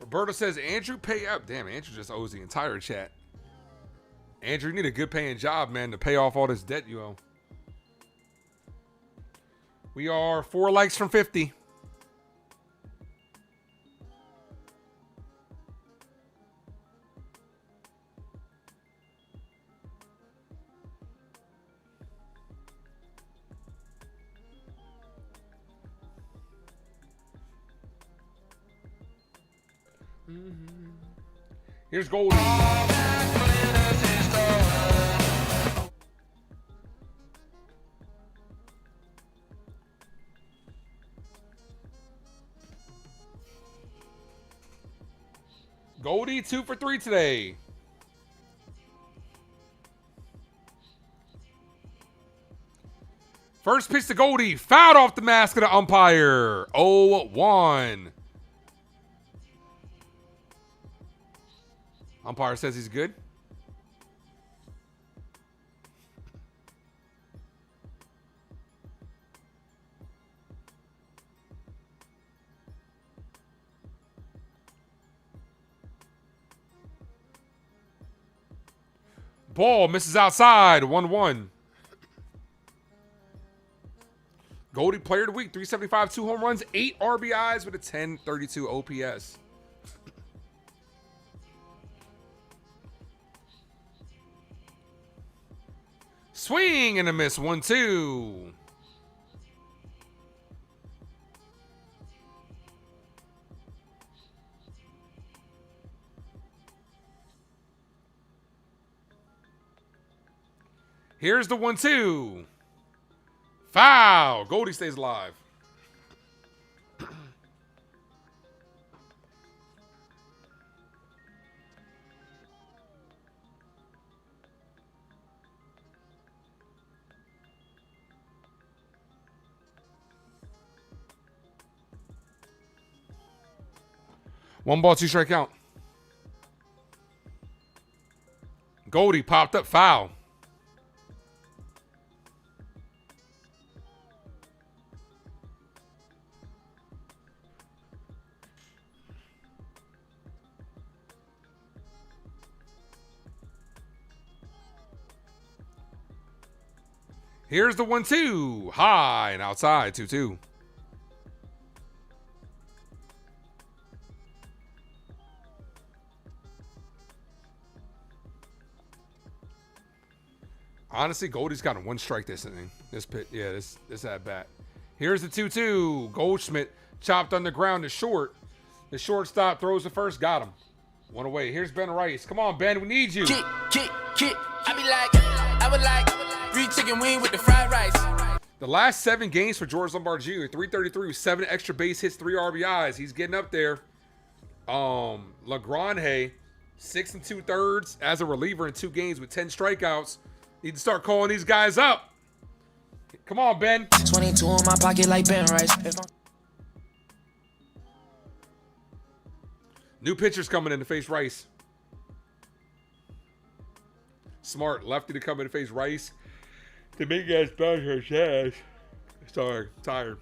Roberto says, Andrew, pay up. Damn, Andrew just owes the entire chat. Andrew, you need a good paying job, man, to pay off all this debt you owe. We are 4 likes from 50. Here's Goldie. Goldie 2 for 3 today. First pitch to Goldie. Fouled off the mask of the umpire. 0-1. Umpire says he's good. Ball misses outside. 1-1. Goldie player of the week. 375, 2 home runs, 8 RBIs with a 1032 OPS. Swing and a miss. 1-2. Here's the 1-2. Foul. Goldie stays alive. One ball, 2 strike count. Goldie popped up. Foul. Here's the 1-2. High and outside. 2-2. Honestly, Goldie's got a 1 strike this inning. This pit, yeah, this at bat. Here's the 2-2. Goldschmidt chopped on the ground to short. The shortstop throws the first. Got him. 1 away. Here's Ben Rice. Come on, Ben. We need you. Kick. I be like, I would like 3 chicken wing with the fried rice. The last 7 games for George Lombard Jr. 333 with 7 extra base hits, 3 RBIs. He's getting up there. LaGrange, 6 2/3 as a reliever in 2 games with 10 strikeouts. Need to start calling these guys up. Come on, Ben. 22 in my pocket like Ben Rice. New pitchers coming in to face Rice. Smart lefty to come in and face Rice. The big guy's back her ass. Sorry, tired.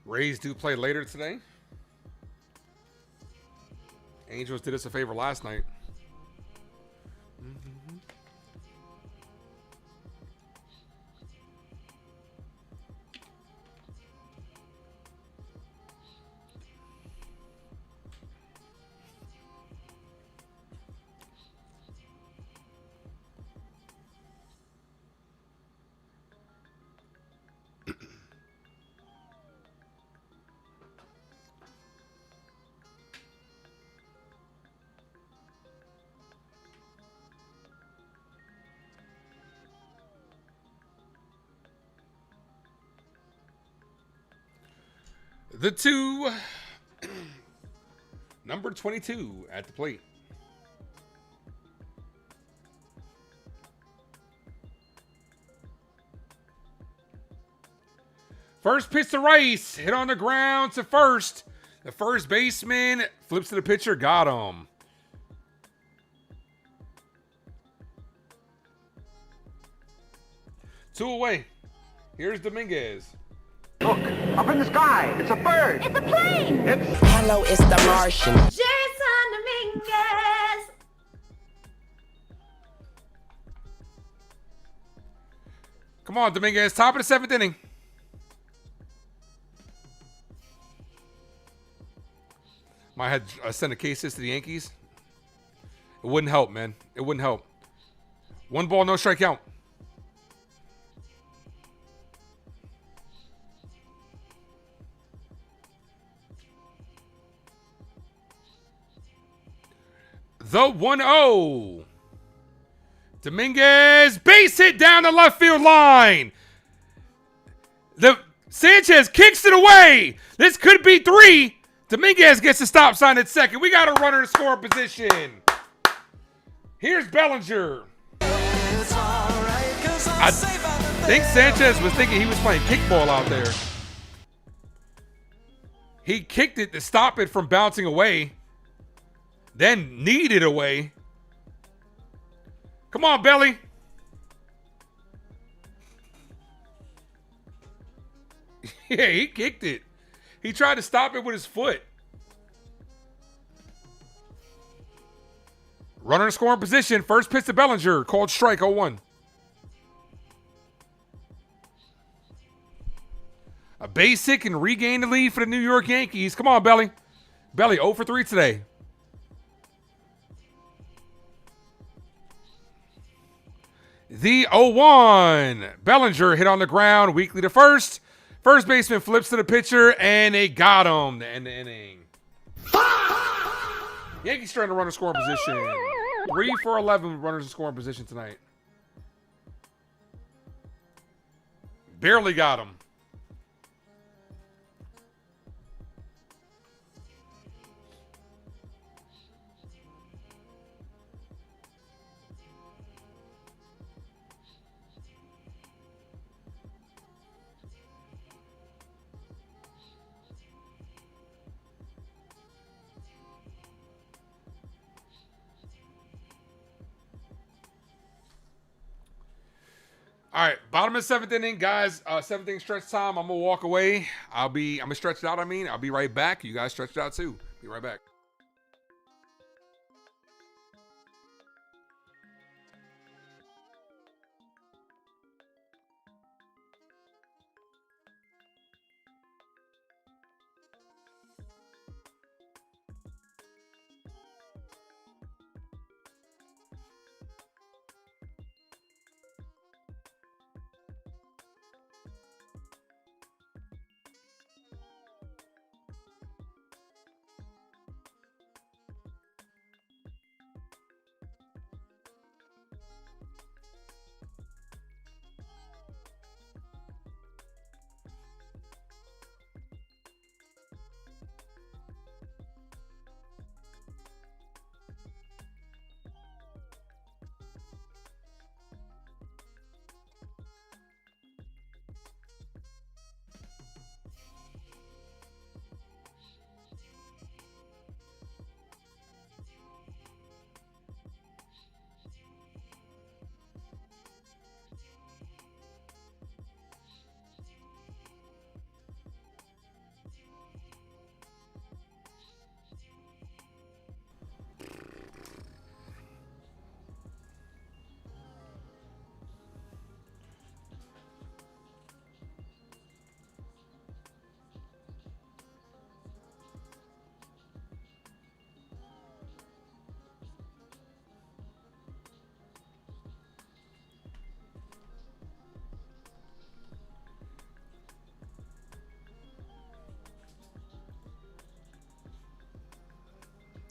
Rays do play later today. Angels did us a favor last night. The two, number 22 at the plate. First pitch to Rice, hit on the ground to first. The first baseman flips to the pitcher, got him. Two away. Here's Dominguez. Look, up in the sky. It's a bird. It's a plane. Hello, it's the Martian. Jason Dominguez. Come on, Dominguez. Top of the seventh inning. Might have send a case to the Yankees. It wouldn't help, man. It wouldn't help. 1 ball, no strikeout. The 1-0. Dominguez, base hit down the left field line. The Sanchez kicks it away. This could be 3. Dominguez gets the stop sign at second. We got a runner in scoring position. Here's Bellinger. I think Sanchez was thinking he was playing kickball out there. He kicked it to stop it from bouncing away. Then kneed it away. Come on, Belly. Yeah, he kicked it. He tried to stop it with his foot. Runner in scoring position. First pitch to Bellinger. Called strike 0-1. A base hit and regain the lead for the New York Yankees. Come on, Belly. Belly 0 for 3 today. The 0-1. Bellinger hit on the ground. Weakly to first. First baseman flips to the pitcher, and they got him to end the inning. Yankees trying to run a scoring position. 3 for 11 runners in scoring position tonight. Barely got him. All right, bottom of the 7th inning, guys. 7th inning stretch time. I'm gonna walk away. I'm gonna stretch it out. I'll be right back. You guys stretch it out too. Be right back.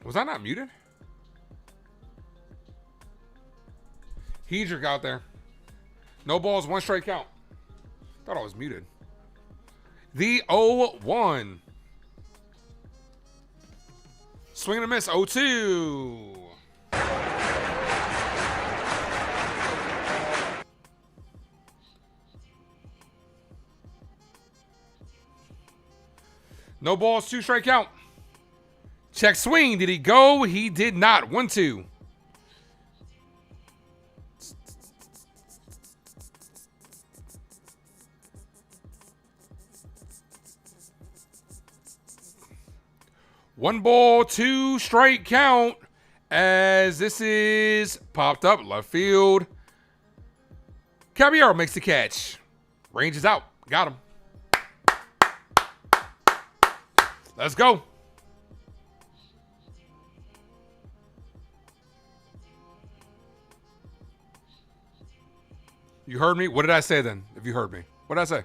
Was I not muted? Hedrick out there. No balls, 1 strike count. Thought I was muted. The 0-1. Swing and a miss, 0-2. No balls, 2 strike count. Check swing. Did he go? He did not. 1-2. One ball, 2 strike count as this is popped up left field. Caballero makes the catch. Range is out. Got him. Let's go. You heard me? What did I say then? If you heard me. What did I say?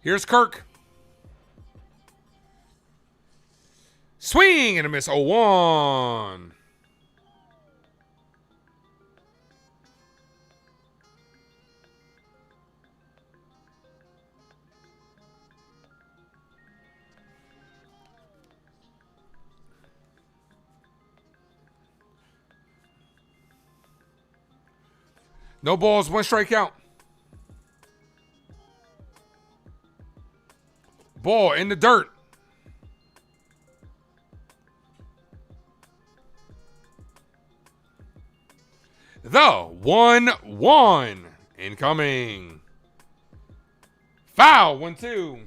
Here's Kirk. Swing and a miss. 0-1. No balls, 1 strike count. Ball in the dirt. The 1-1 incoming. Foul, 1-2.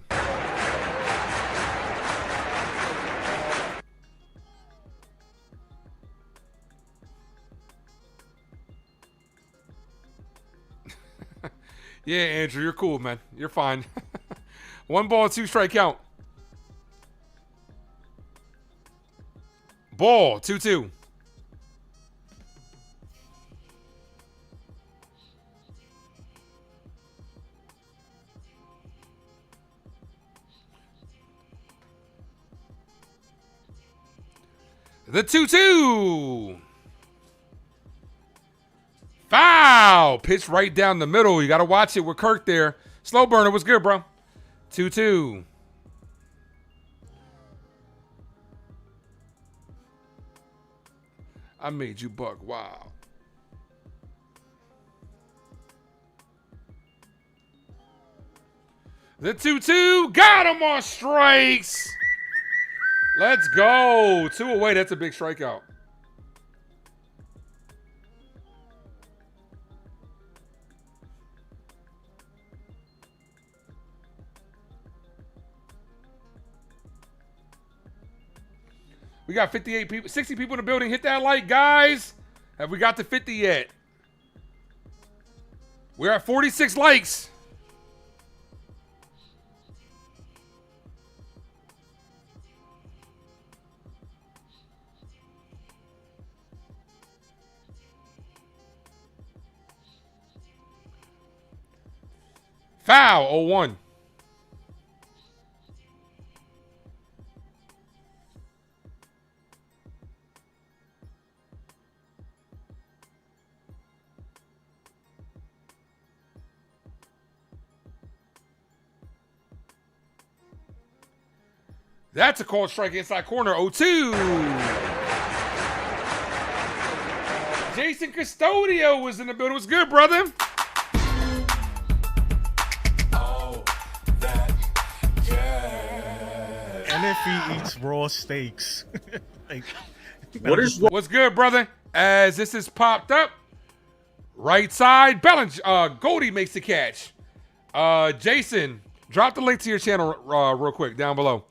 Yeah, Andrew, you're cool, man. You're fine. 1 ball, 2 strike count. Ball, 2-2. The 2-2. Foul. Pitch right down the middle. You got to watch it with Kirk there. Slow burner was good, bro. 2-2. I made you buck. Wow. The 2-2. Got him on strikes. Let's go. 2 away. That's a big strikeout. We got 58 people, 60 people in the building. Hit that like, guys. Have we got to 50 yet? We're at 46 likes. Foul, 0-1. That's a called strike inside corner, 0-2. Jason Custodio was in the building. What's good, brother? And if he eats raw steaks. Like, what's good, brother? As this is popped up, right side, Goldie makes the catch. Jason, drop the link to your channel real quick down below.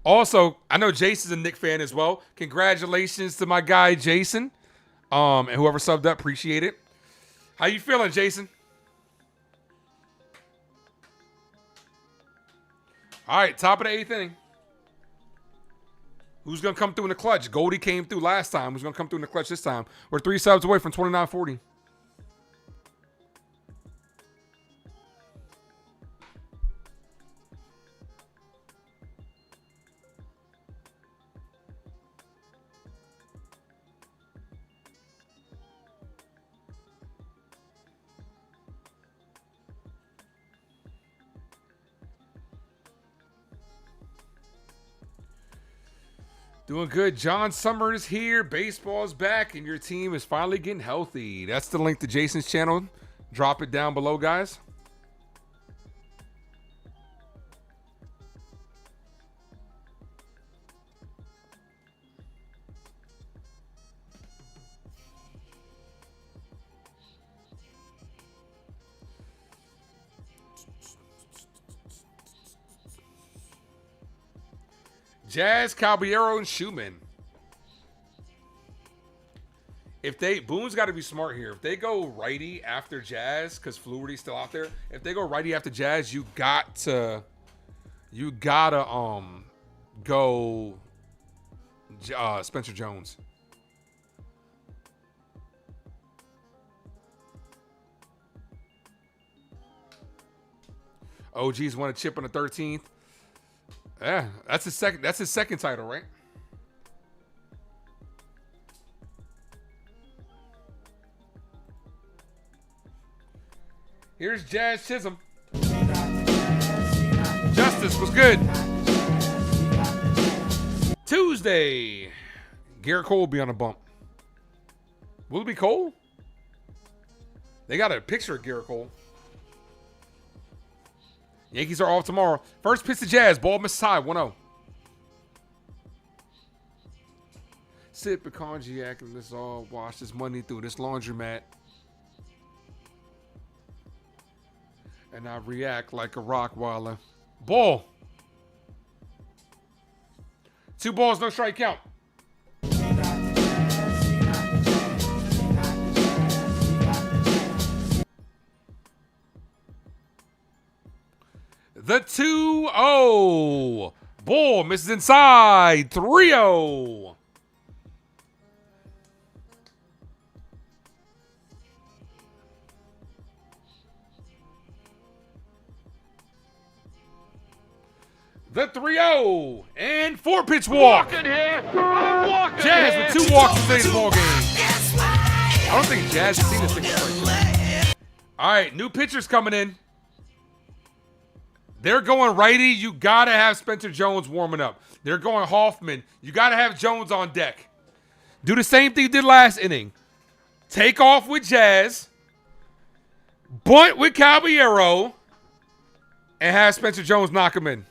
Also, I know Jason's a Knicks fan as well. Congratulations to my guy Jason, and whoever subbed up, appreciate it. How you feeling, Jason? All right, top of the 8th inning. Who's going to come through in the clutch? Goldie came through last time. Who's going to come through in the clutch this time? We're 3 subs away from 2940. Doing good. John Summers here. Baseball's back, and your team is finally getting healthy. That's the link to Jason's channel. Drop it down below, guys. Jazz, Caballero, and Schumann. If they, Boone's got to be smart here. If they go righty after Jazz, because Fluharty's still out there. If they go righty after Jazz, you gotta go Spencer Jones. OG's won a chip on the 13th. Yeah, that's his second. That's his second title, right? Here's Jazz Chisholm. Justice was good. Tuesday, Garrett Cole will be on a bump. Will it be Cole? They got a picture of Garrett Cole. Yankees are off tomorrow. First pitch to Jazz. Ball misses high. 1-0. Sip a cognac and let's all wash this money through this laundromat. And I react like a Rockwaller. Ball. 2 balls, no strike count. The 2-0. Ball misses inside. 3-0. The 3-0. And 4-pitch walk. Jazz with 2 walks in today's ball game. I don't think Jazz has seen this thing. All right, new pitchers coming in. They're going righty. You got to have Spencer Jones warming up. They're going Hoffman. You got to have Jones on deck. Do the same thing you did last inning. Take off with Jazz. Bunt with Caballero. And have Spencer Jones knock him in.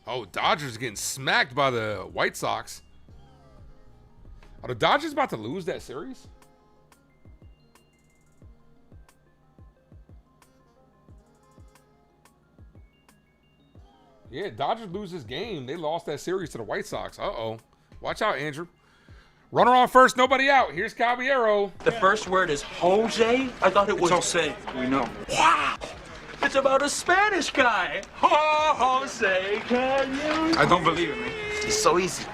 Oh, Dodgers getting smacked by the White Sox. Are the Dodgers about to lose that series? Yeah, Dodgers lose this game. They lost that series to the White Sox. Uh-oh. Watch out, Andrew. Runner on first, nobody out. Here's Caballero. The first word is Jose? I thought it was Jose. We know. Wow. It's about a Spanish guy. Jose, can you? I don't believe it, man. It's so easy.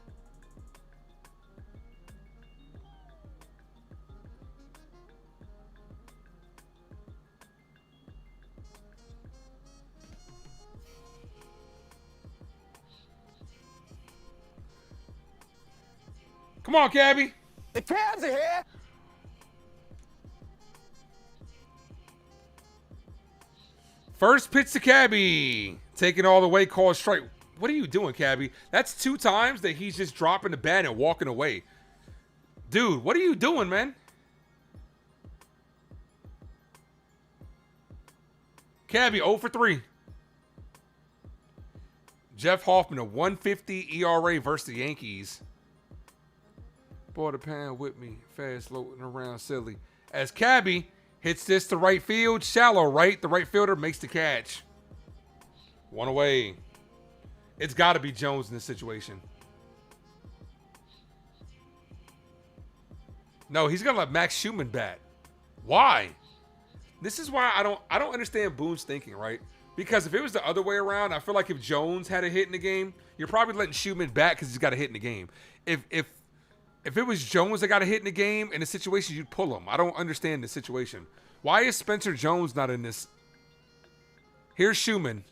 Come on, Cabby. The Cavs are here. First pitch to Cabby. Taking all the way, called strike. What are you doing, Cabby? That's 2 times that he's just dropping the bat and walking away. Dude, what are you doing, man? Cabby 0 for 3. Jeff Hoffman, a 150 ERA versus the Yankees. Bought a pan with me, fast floating around silly. As Cabby hits this to right field, shallow right. The right fielder makes the catch. One away. It's got to be Jones in this situation. No, he's gonna let Max Schumann bat. Why? This is why I don't understand Boone's thinking, right? Because if it was the other way around, I feel like if Jones had a hit in the game, you're probably letting Schumann bat because he's got a hit in the game. If it was Jones that got a hit in the game in a situation, you'd pull him. I don't understand the situation. Why is Spencer Jones not in this? Here's Schumann.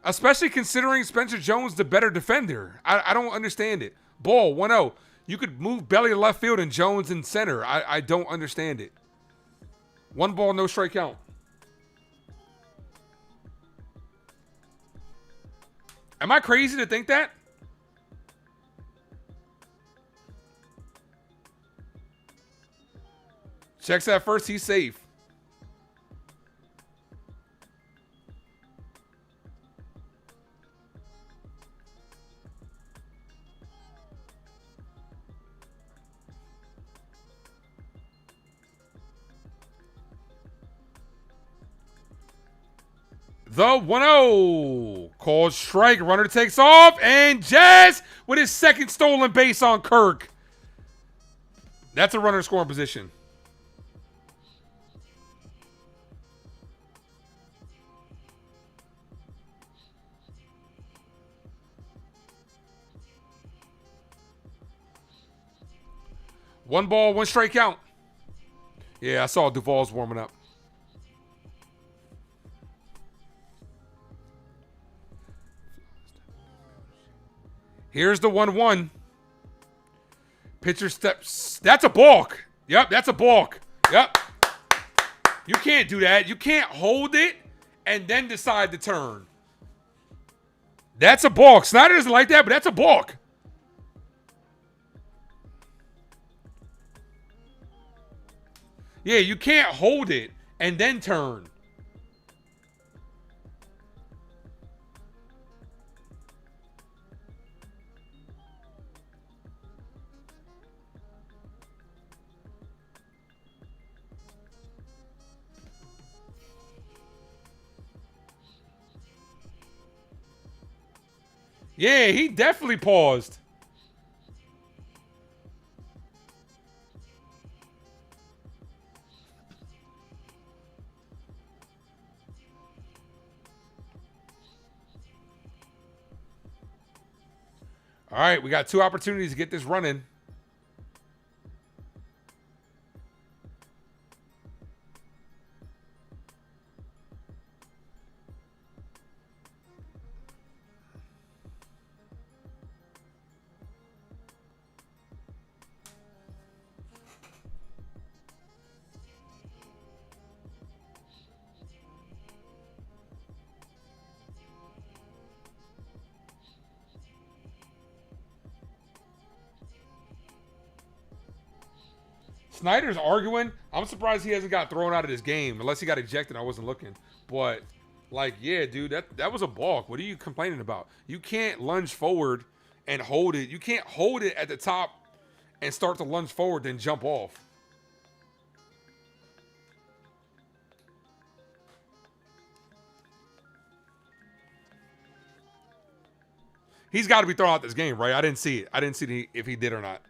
Especially considering Spencer Jones the better defender. I don't understand it. Ball 1-0. You could move belly to left field and Jones in center. I don't understand it. 1 ball, no strike count. Am I crazy to think that? Checks that first, he's safe. The 1-0. Called strike. Runner takes off. And Jazz with his second stolen base on Kirk. That's a runner scoring position. One ball, one strike count. Yeah, I saw Duvall's warming up. Here's the 1-1. Pitcher steps. That's a balk. Yep, that's a balk. Yep. You can't do that. You can't hold it and then decide to turn. That's a balk. Snyder doesn't like that, but that's a balk. Yeah, you can't hold it and then turn. Yeah, he definitely paused. All right, we got 2 opportunities to get this running. Snyder's arguing. I'm surprised he hasn't got thrown out of this game. Unless he got ejected, I wasn't looking. But, like, yeah, dude, that was a balk. What are you complaining about? You can't lunge forward and hold it. You can't hold it at the top and start to lunge forward, then jump off. He's got to be thrown out this game, right? I didn't see it. I didn't see if he did or not.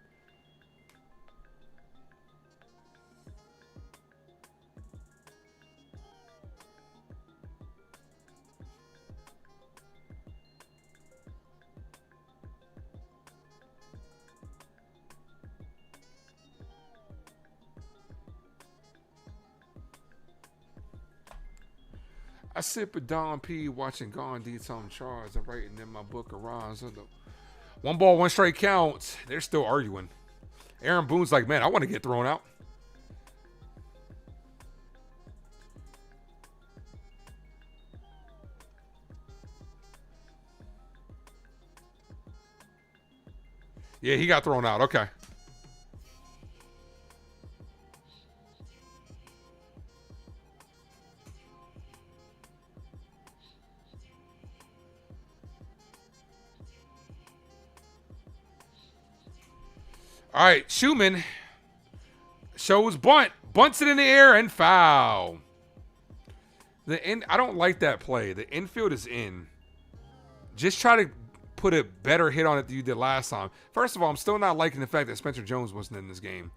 I sip a Don P watching Gandhi Tom Charles. I'm writing in my book of rhymes. 1 ball, 1 strike counts. They're still arguing. Aaron Boone's like, man, I want to get thrown out. Yeah, he got thrown out. Okay. All right, Schumann shows bunt. Bunts it in the air and foul. I don't like that play. The infield is in. Just try to put a better hit on it than you did last time. First of all, I'm still not liking the fact that Spencer Jones wasn't in this game.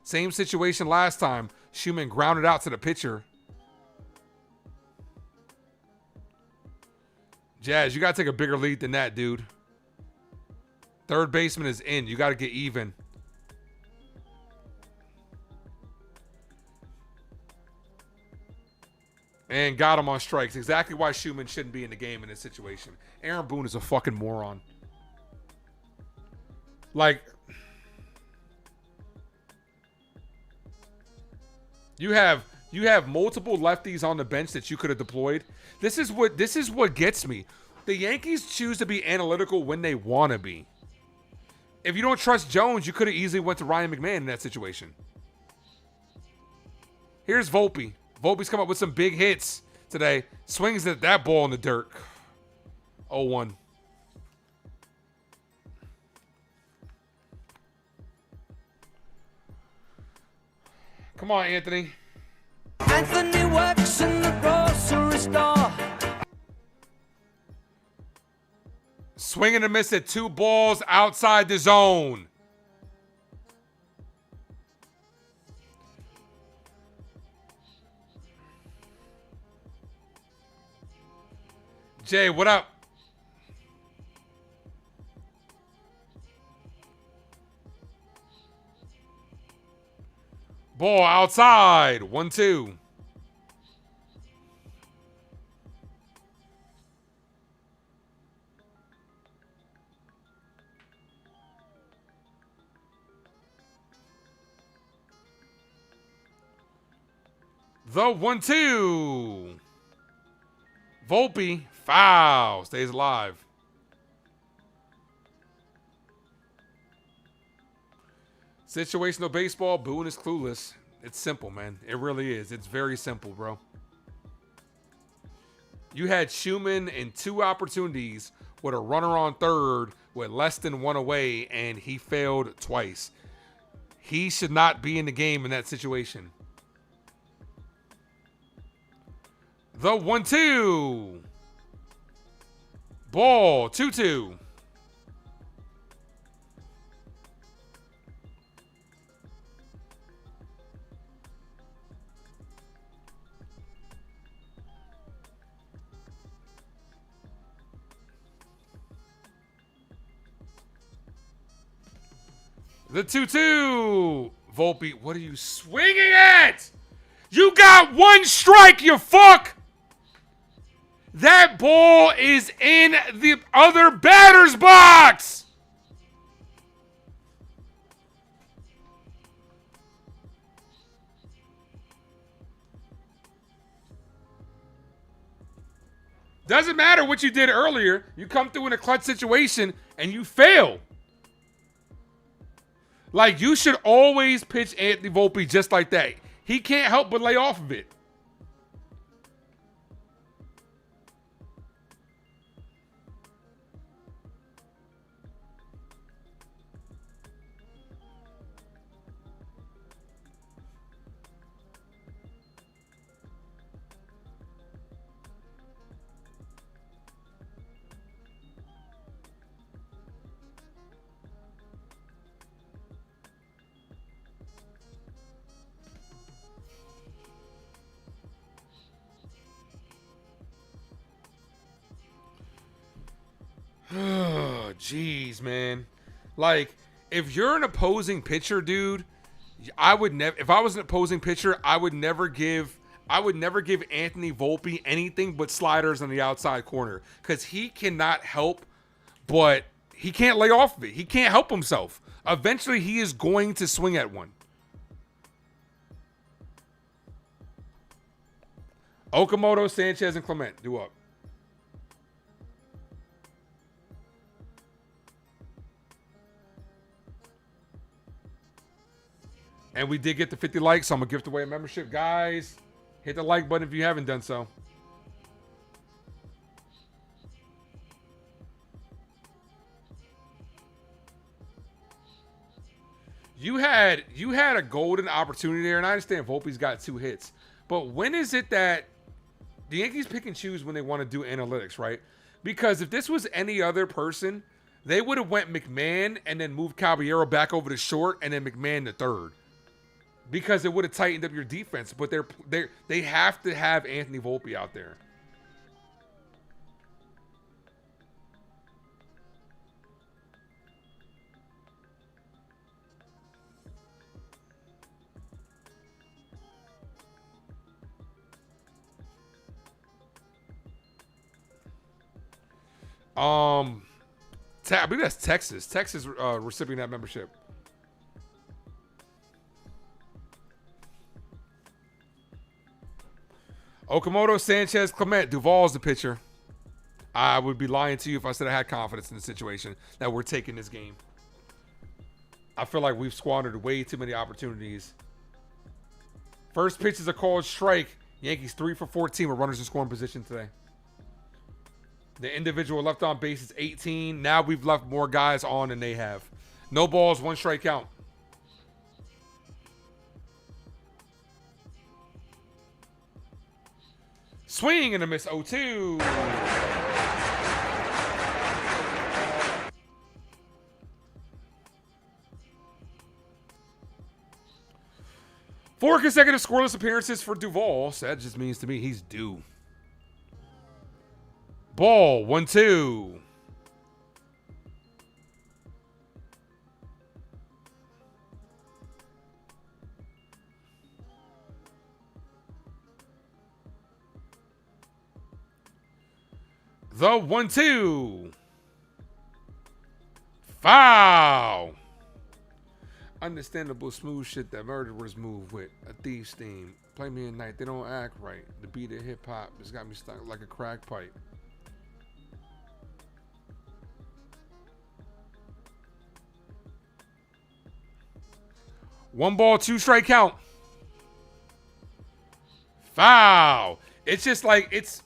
Same situation last time. Schumann grounded out to the pitcher. Jazz, you got to take a bigger lead than that, dude. Third baseman is in. You got to get even. And got him on strikes. Exactly why Schumann shouldn't be in the game in this situation. Aaron Boone is a fucking moron. Like, you have multiple lefties on the bench that you could have deployed. This is what gets me. The Yankees choose to be analytical when they want to be. If you don't trust Jones, you could have easily went to Ryan McMahon in that situation. Here's Volpe. Volpe's come up with some big hits today. Swings at that ball in the dirt. 0-1. Come on, Anthony. Anthony works in the grocery store. Swing and a miss at 2 balls outside the zone. Jay, what up? Ball outside. 1-2. The 1-2. Volpe, foul, stays alive. Situational baseball, Boone is clueless. It's simple, man. It really is. It's very simple, bro. You had Schumann in 2 opportunities with a runner on third with less than 1 away, and he failed twice. He should not be in the game in that situation. The 1-2. Ball, 2-2. The 2-2. Volpe, what are you swinging at? You got 1 strike, you fuck. That ball is in the other batter's box. Doesn't matter what you did earlier. You come through in a clutch situation and you fail. Like, you should always pitch Anthony Volpe just like that. He can't help but lay off of it. Oh, jeez, man. Like, if you're an opposing pitcher, dude, I would never. If I was an opposing pitcher, I would never give Anthony Volpe anything but sliders on the outside corner, because he cannot help, but he can't lay off of it. He can't help himself. Eventually, he is going to swing at one. Okamoto, Sanchez, and Clement, do up. And we did get the 50 likes, so I'm going to gift away a membership. Guys, hit the like button if you haven't done so. You had a golden opportunity there, and I understand Volpe's got 2 hits. But when is it that the Yankees pick and choose when they want to do analytics, right? Because if this was any other person, they would have went McMahon and then moved Caballero back over to short and then McMahon to third. Because it would have tightened up your defense. But they have to have Anthony Volpe out there. I believe that's Texas. Texas recipient that membership. Okamoto, Sanchez, Clement, Duvall's the pitcher. I would be lying to you if I said I had confidence in the situation that we're taking this game. I feel like we've squandered way too many opportunities. First pitch is a called strike. Yankees 3 for 14 with runners in scoring position today. The individual left on base is 18. Now we've left more guys on than they have. No balls, 1 strike count. Swing and a miss, 0-2. Four consecutive scoreless appearances for Duvall. So that just means to me he's due. Ball, 1-2. The 1-2. Foul. Understandable smooth shit that murderers move with. A thief's theme. Play me at night. They don't act right. The beat of hip hop has got me stuck like a crack pipe. One ball, 2 strike count. Foul. It's just like it's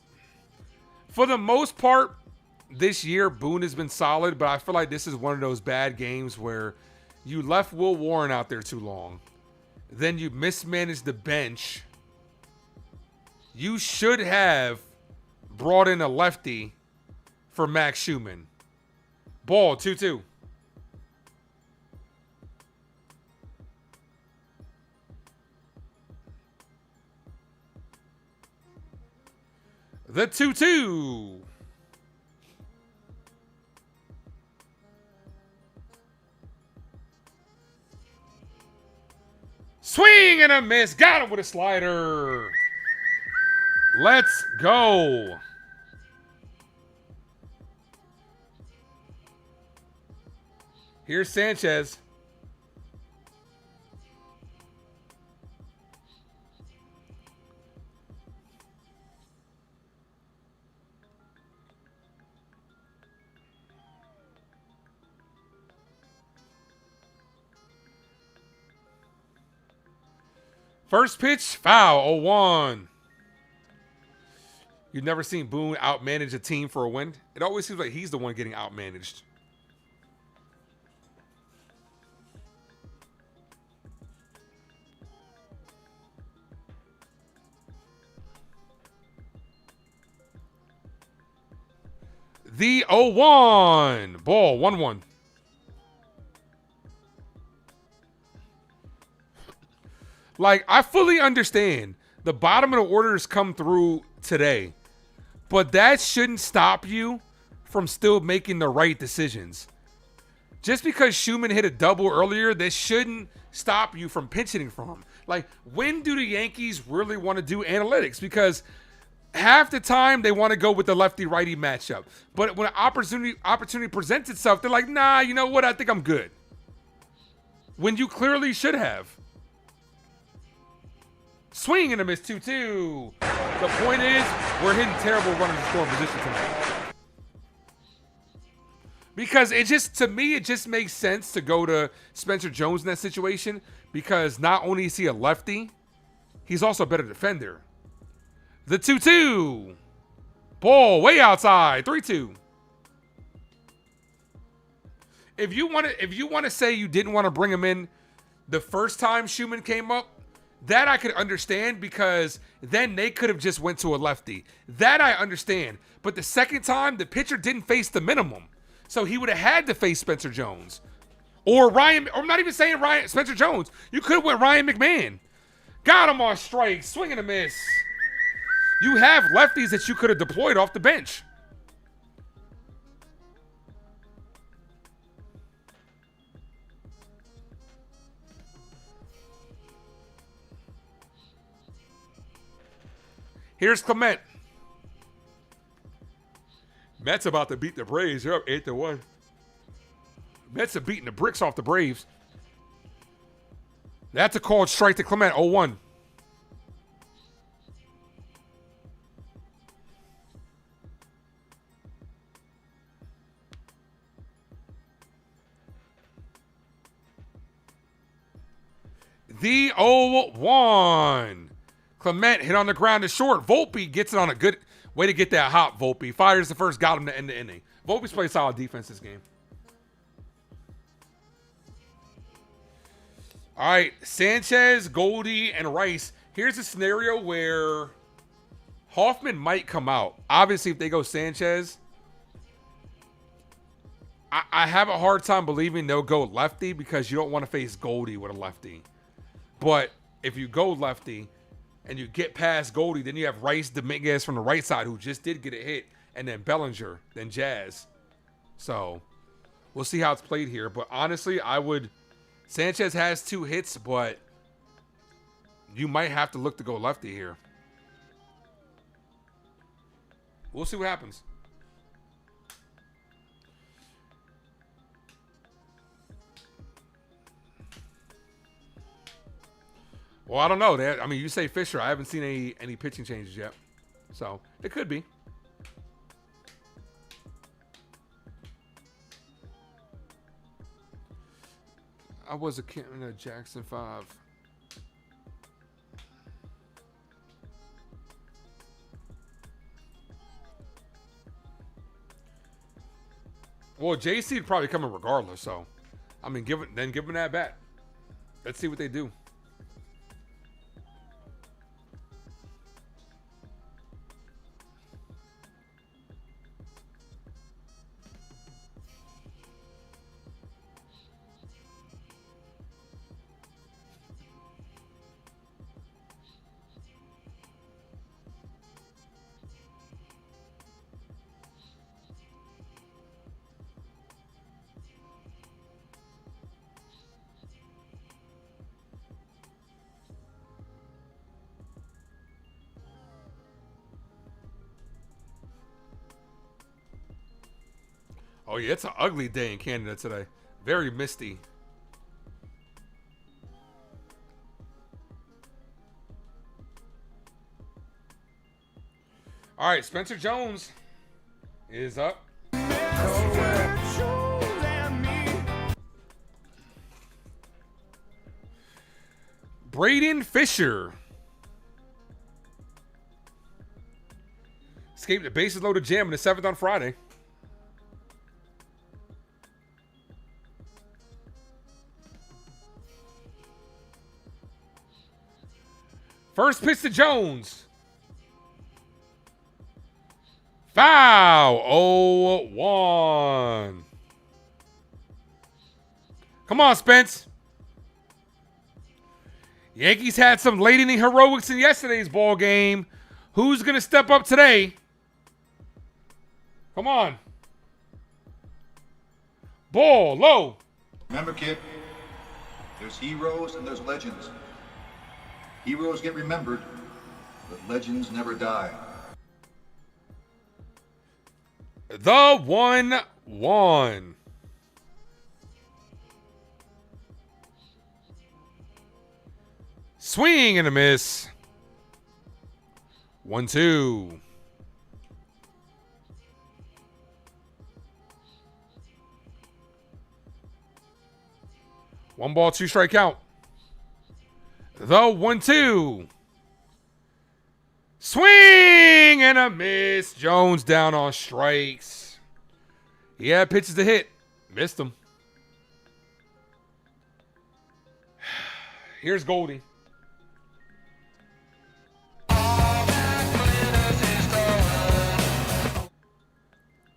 for the most part this year. Boone has been solid, but I feel like this is one of those bad games where you left Will Warren out there too long. Then you mismanaged the bench. You should have brought in a lefty for Max Schumann. Ball, 2-2. The 2-2. Swing and a miss. Got him with a slider. Let's go. Here's Sanchez. First pitch, foul, 0-1. You've never seen Boone outmanage a team for a win? It always seems like he's the one getting outmanaged. The 0-1. Ball, 1-1. Like, I fully understand the bottom of the orders come through today, but that shouldn't stop you from still making the right decisions. Just because Schumann hit a double earlier, that shouldn't stop you from pinch hitting from him. Like, when do the Yankees really want to do analytics? Because half the time they want to go with the lefty-righty matchup. But when an opportunity presents itself, they're like, nah, you know what? I think I'm good. When you clearly should have. Swing and a miss, 2-2. The point is, we're hitting terrible runners in scoring position tonight. Because it just, to me, it just makes sense to go to Spencer Jones in that situation, because not only is he a lefty, he's also a better defender. The 2-2. Ball way outside, 3-2. If you want to say you didn't want to bring him in The first time Schumann came up, that I could understand because then they could have just went to a lefty. That I understand. But the second time, the pitcher didn't face the minimum. So he would have had to face Spencer Jones. Or Ryan, or I'm not even saying Spencer Jones. You could have went Ryan McMahon. Got him on strike, swing and a miss. You have lefties that you could have deployed off the bench. Here's Clement. Mets about to beat the Braves. They're up 8-1. Mets are beating the bricks off the Braves. That's a called strike to Clement, 0-1. The 0-1. Clement hit on the ground to short. Volpe gets it on a good way to get that hop. Volpe fires the first, got him to end the inning. Volpe's played solid defense this game. All right, Sanchez, Goldie, and Rice. Here's a scenario where Hoffman might come out. Obviously, if they go Sanchez, I have a hard time believing they'll go lefty because you don't want to face Goldie with a lefty. But if you go lefty and you get past Goldie, then you have Rice, Dominguez from the right side who just did get a hit, and then Bellinger, then Jazz. So we'll see how it's played here. But honestly, Sanchez has 2 hits, but you might have to look to go lefty here. We'll see what happens. Well, I don't know. I mean, you say Fisher. I haven't seen any pitching changes yet. So, it could be. I was a kid in a Jackson 5. Well, JC would probably come in regardless. So, I mean, give him that bat. Let's see what they do. Oh, yeah, it's an ugly day in Canada today. Very misty. All right, Spencer Jones is up. Braden Fisher. Escaped the bases loaded jam in the 7th on Friday. First pitch to Jones. Foul. 0-1. Come on, Spence. Yankees had some late inning heroics in yesterday's ball game. Who's going to step up today? Come on. Ball low. Remember, kid, there's heroes and there's legends. Heroes get remembered, but legends never die. The 1-1. Swing and a miss. 1-2. One ball, 2 strike count. The 1-2. Swing and a miss. Jones down on strikes. Yeah, pitches to hit. Missed him. Here's Goldie.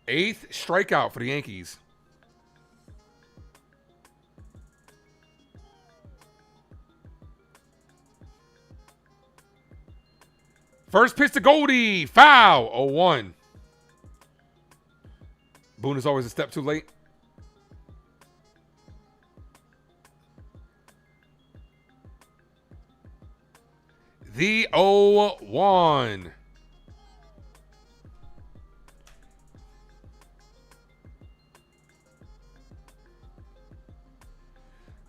Eighth strikeout for the Yankees. First pitch to Goldie. Foul. 0-1. Boone is always a step too late. The 0-1.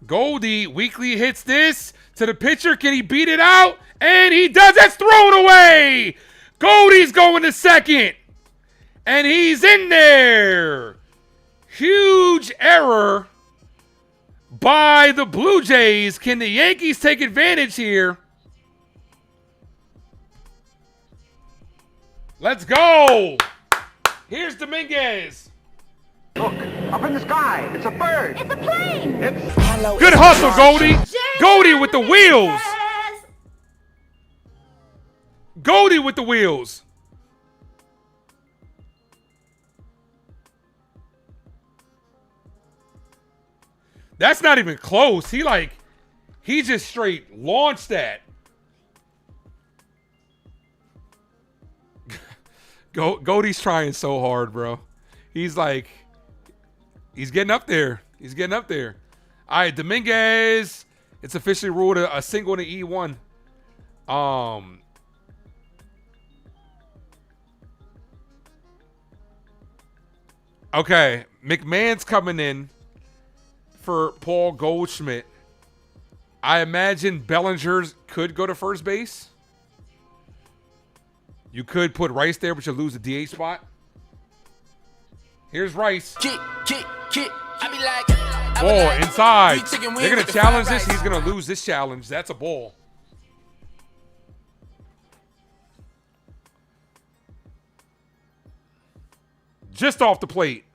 Goldie weakly hits this to the pitcher. Can he beat it out? And he does. It's thrown away. Goldie's going to second. And he's in there. Huge error by the Blue Jays. Can the Yankees take advantage here? Let's go. Here's Dominguez. Look, up in the sky. It's a bird. It's a plane. Good hustle, Goldie. Goldie with the wheels. Goldie with the wheels. That's not even close. He just straight launched that. Goldie's trying so hard, bro. He's getting up there. He's getting up there. All right, Dominguez. It's officially ruled a single in the E1. Okay, McMahon's coming in for Paul Goldschmidt. I imagine Bellinger's could go to first base. You could put Rice there, but you'll lose the DH spot. Here's Rice. Ball inside. They're going to challenge this. He's going to lose this challenge. That's a ball. Just off the plate.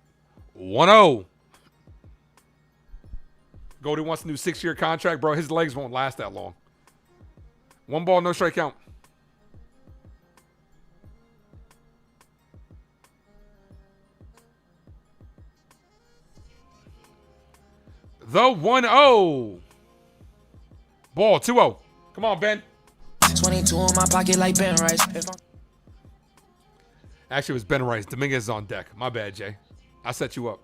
1-0. Goldie wants a new 6-year contract. Bro, his legs won't last that long. 1 ball, no strike count. The 1-0. Ball, 2-0. Come on, Ben. 22 in my pocket like Ben Rice. Actually, it was Ben Rice. Dominguez is on deck. My bad, Jay. I set you up.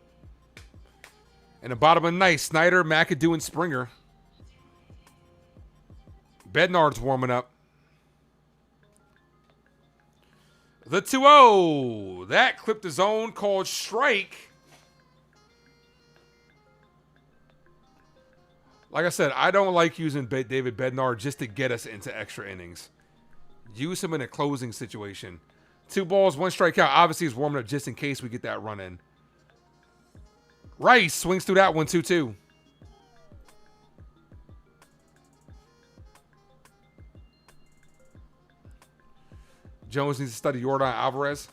In the bottom of the ninth, Snyder, McAdoo, and Springer. Bednard's warming up. The 2-0. That clipped the zone, called strike. Like I said, I don't like using David Bednard just to get us into extra innings. Use him in a closing situation. 2 balls, 1 strikeout. Obviously, he's warming up just in case we get that run in. Rice swings through that one, 2-2. Jones needs to study Yordan Alvarez.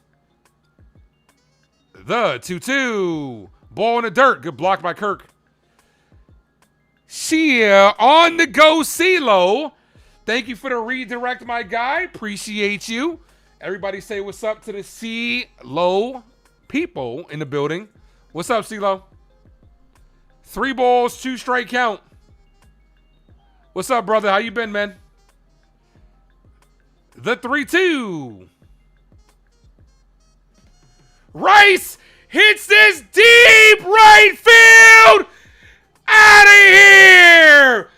The 2-2. Ball in the dirt. Good block by Kirk. Shia on the go, CeeLo. Thank you for the redirect, my guy. Appreciate you. Everybody say what's up to the CeeLo people in the building. What's up, CeeLo? 3 balls, 2 strike count. What's up, brother? How you been, man? The 3-2. Rice hits this deep right field. Out of here.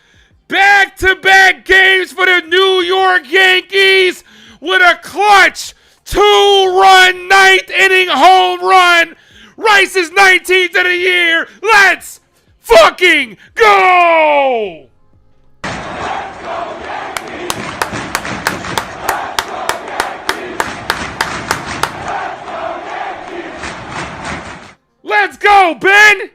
Back-to-back games for the New York Yankees with a clutch 2-run 9th inning home run. Rice's 19th of the year. Let's fucking go! Let's go, Yankees! Let's go, Yankees! Let's go, Yankees! Let's go, Ben!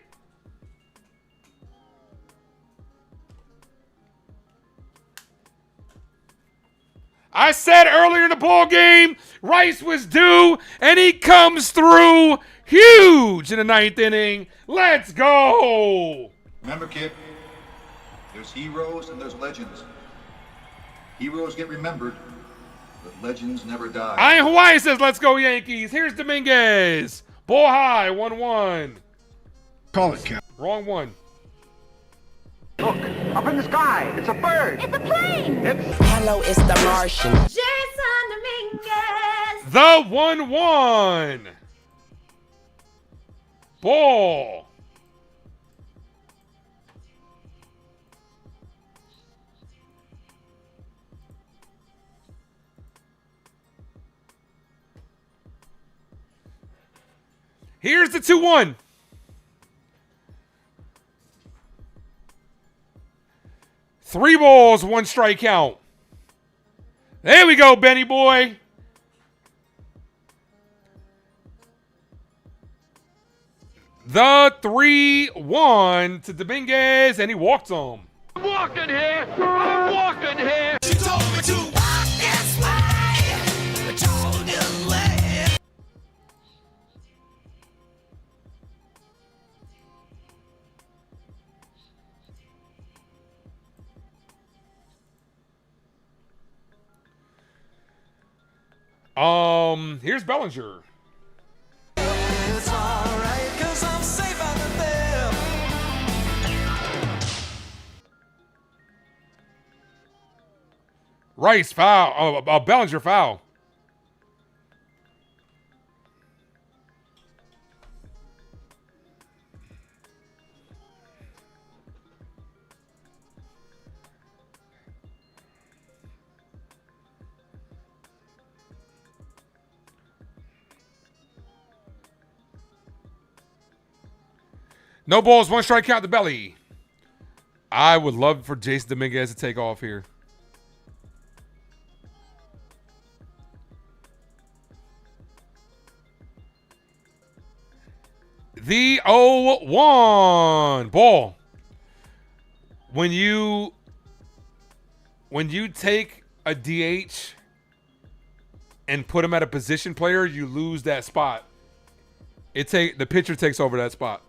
I said earlier in the ball game, Rice was due, and he comes through huge in the 9th inning. Let's go. Remember, kid, There's heroes and there's legends. Heroes get remembered, but legends never die. Iron Hawaii says, let's go Yankees. Here's Dominguez. Ball high, 1-1. Call it, Cap. Wrong one. Look, up in the sky. It's a bird. It's a plane. Hello, it's the Martian. Jason Dominguez. The 1-1. Ball. Here's the 2-1. Three balls, one strike count. There we go, Benny boy. The 3-1 to Dominguez, and he walked him. I'm walking here. I'm walking here. She told me to walk this way. I told you way. Here's Bellinger. It's alright, 'cause I'm safe out there. Rice foul. Bellinger foul. No balls, one strike count to Belly. I would love for Jason Dominguez to take off here. The 0-1 ball. When you take a DH and put him at a position player, you lose that spot. The pitcher takes over that spot.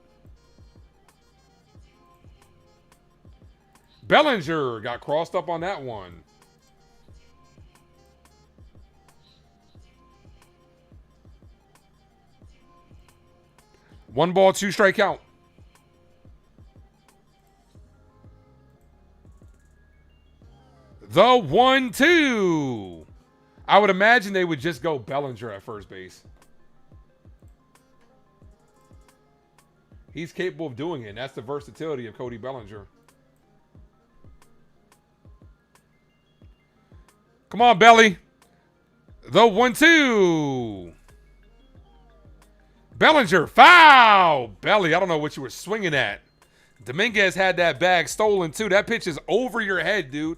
Bellinger got crossed up on that one. One ball, two strike count. The 1-2. I would imagine they would just go Bellinger at first base. He's capable of doing it, and that's the versatility of Cody Bellinger. Come on, Belly. The 1-2. Bellinger, foul. Belly, I don't know what you were swinging at. Dominguez had that bag stolen, too. That pitch is over your head, dude.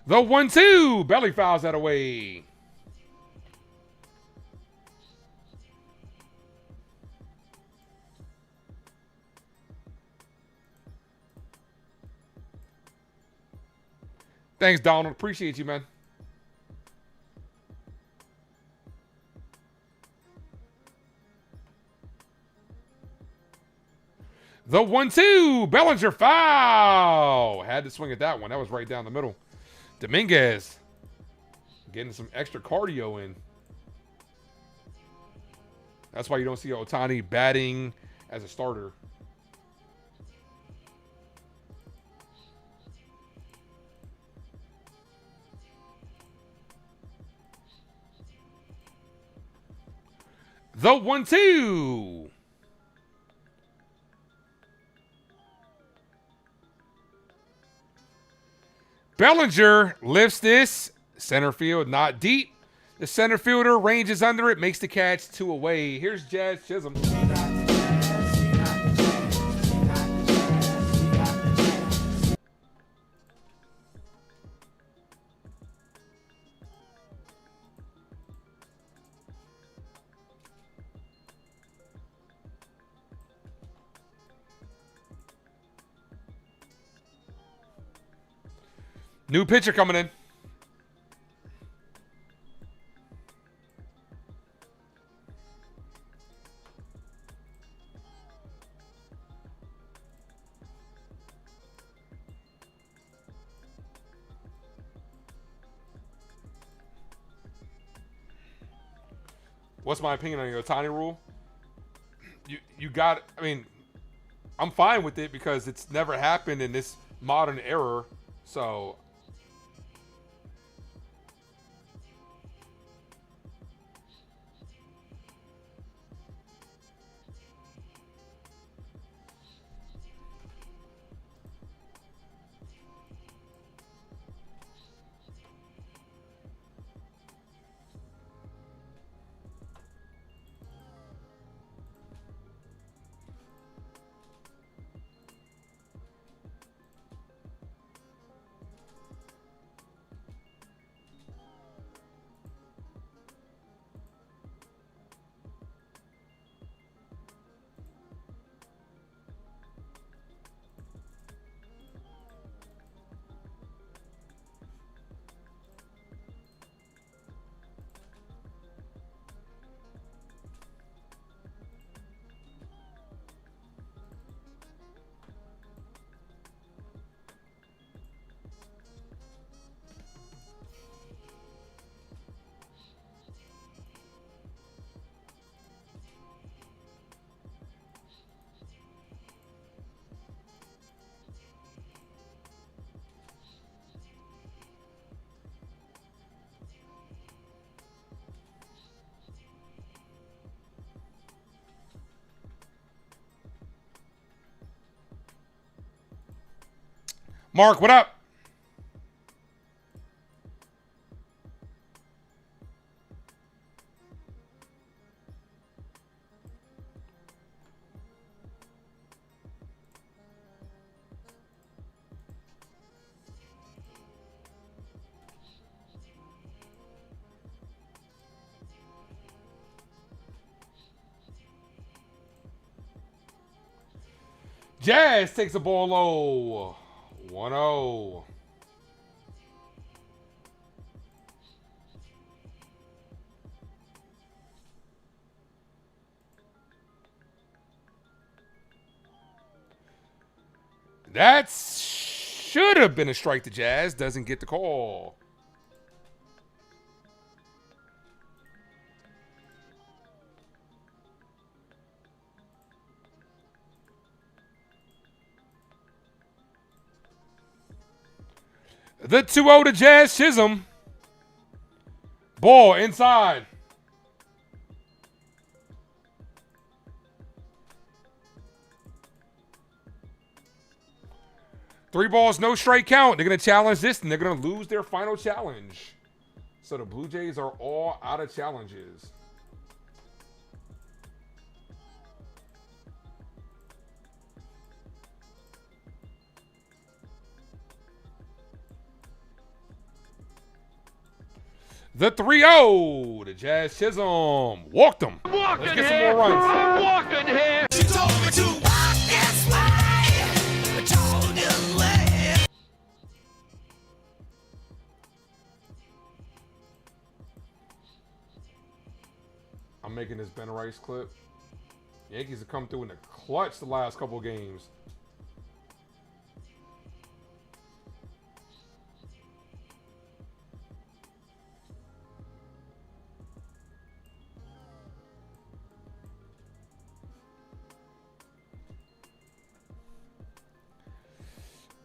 The 1-2. Belly fouls that away. Thanks, Donald. Appreciate you, man. The 1-2. Bellinger foul. Had to swing at that one. That was right down the middle. Dominguez getting some extra cardio in. That's why you don't see Ohtani batting as a starter. The 1-2. Bellinger lifts this. Center field not deep. The center fielder ranges under it, makes the catch, 2 away. Here's Jazz Chisholm. New pitcher coming in. What's my opinion on the Ohtani rule? You got, I mean, I'm fine with it because it's never happened in this modern era. So Mark, what up? Jazz takes the ball low. 1-0. That should have been a strike to Jazz. Doesn't get the call. The 2-0 to Jazz Chisholm. Ball inside. Three balls, no strike count. They're going to challenge this, and they're going to lose their final challenge. So the Blue Jays are all out of challenges. The 3-0 to Jazz Chisholm. Walked him. Let's get some more runs. Walking here. She told me to walk this way. Told you late. I'm making this Ben Rice clip. Yankees have come through in the clutch the last couple of games.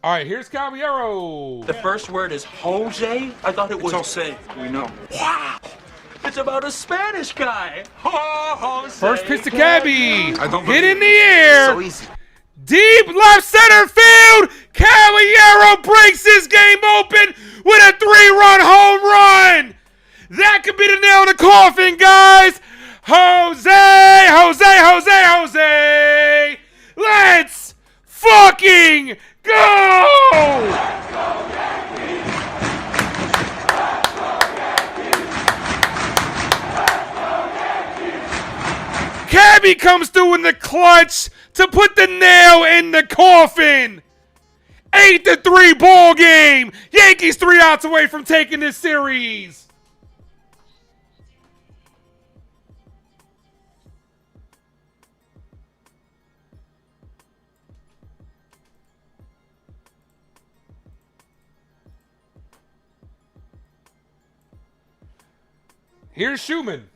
All right, here's Caballero. The first word is Jose? I thought it was Jose. We know. Wow! It's about a Spanish guy. Jose. First pitch to Cabby. Hit in the air. So easy. Deep left center field. Caballero breaks this game open with a 3-run home run. That could be the nail in the coffin, guys. Jose, Jose, Jose, Jose. Let's fucking go! Cabby comes through in the clutch to put the nail in the coffin. 8-3 ball game. Yankees 3 outs away from taking this series. Here's Schumann.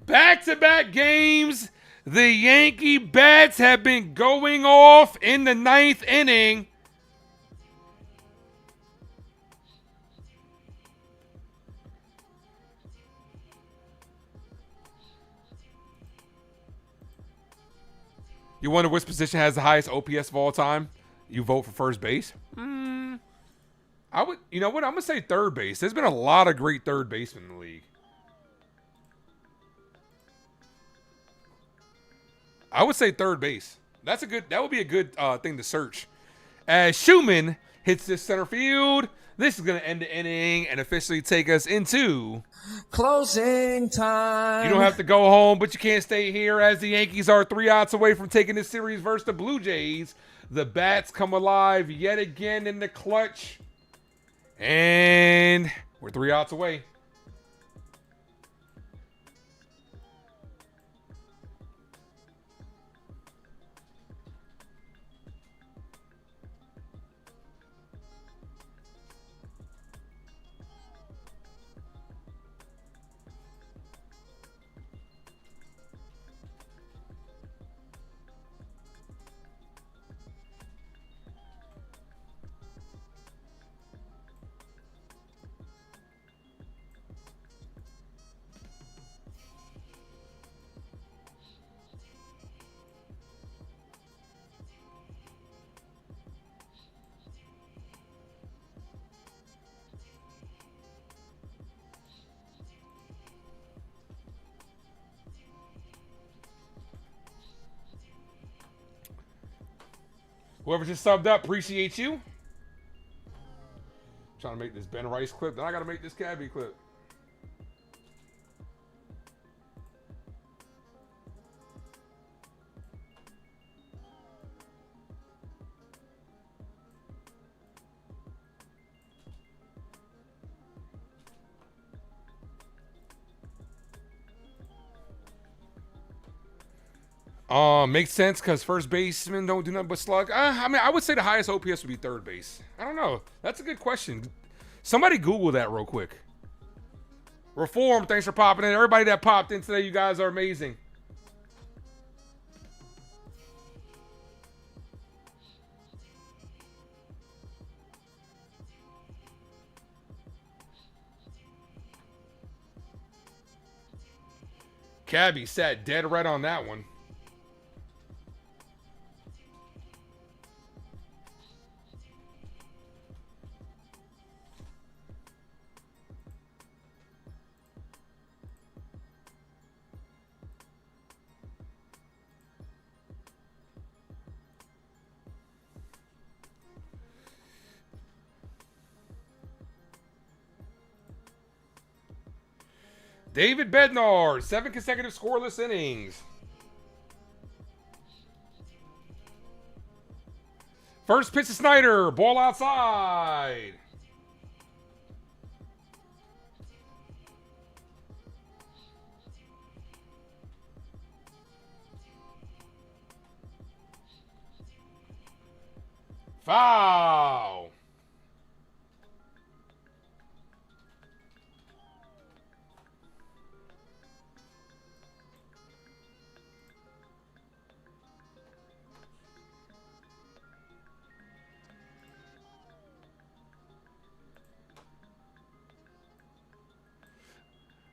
Back-to-back games, the Yankee bats have been going off in the 9th inning. You wonder which position has the highest OPS of all time? You vote for first base? I would, you know what? I'm going to say third base. There's been a lot of great third basemen in the league. I would say third base. That would be a good thing to search. As Schumann hits this center field, this is going to end the inning and officially take us into closing time. You don't have to go home, but you can't stay here as the Yankees are 3 outs away from taking this series versus the Blue Jays. The bats come alive yet again in the clutch. And we're 3 outs away. Whoever just subbed up, appreciate you. Trying to make this Ben Rice clip, then I got to make this Cabby clip. Makes sense because first basemen don't do nothing but slug. I mean, I would say the highest OPS would be third base. I don't know. That's a good question. Somebody Google that real quick. Reform, thanks for popping in. Everybody that popped in today, you guys are amazing. Cabby sat dead red on that one. David Bednar, 7 consecutive scoreless innings. First pitch to Snyder, ball outside. Foul.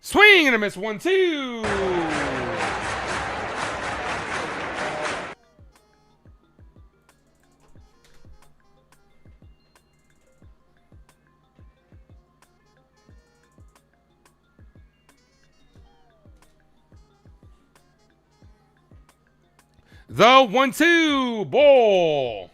Swing and a miss, 1-2. The 1-2 ball.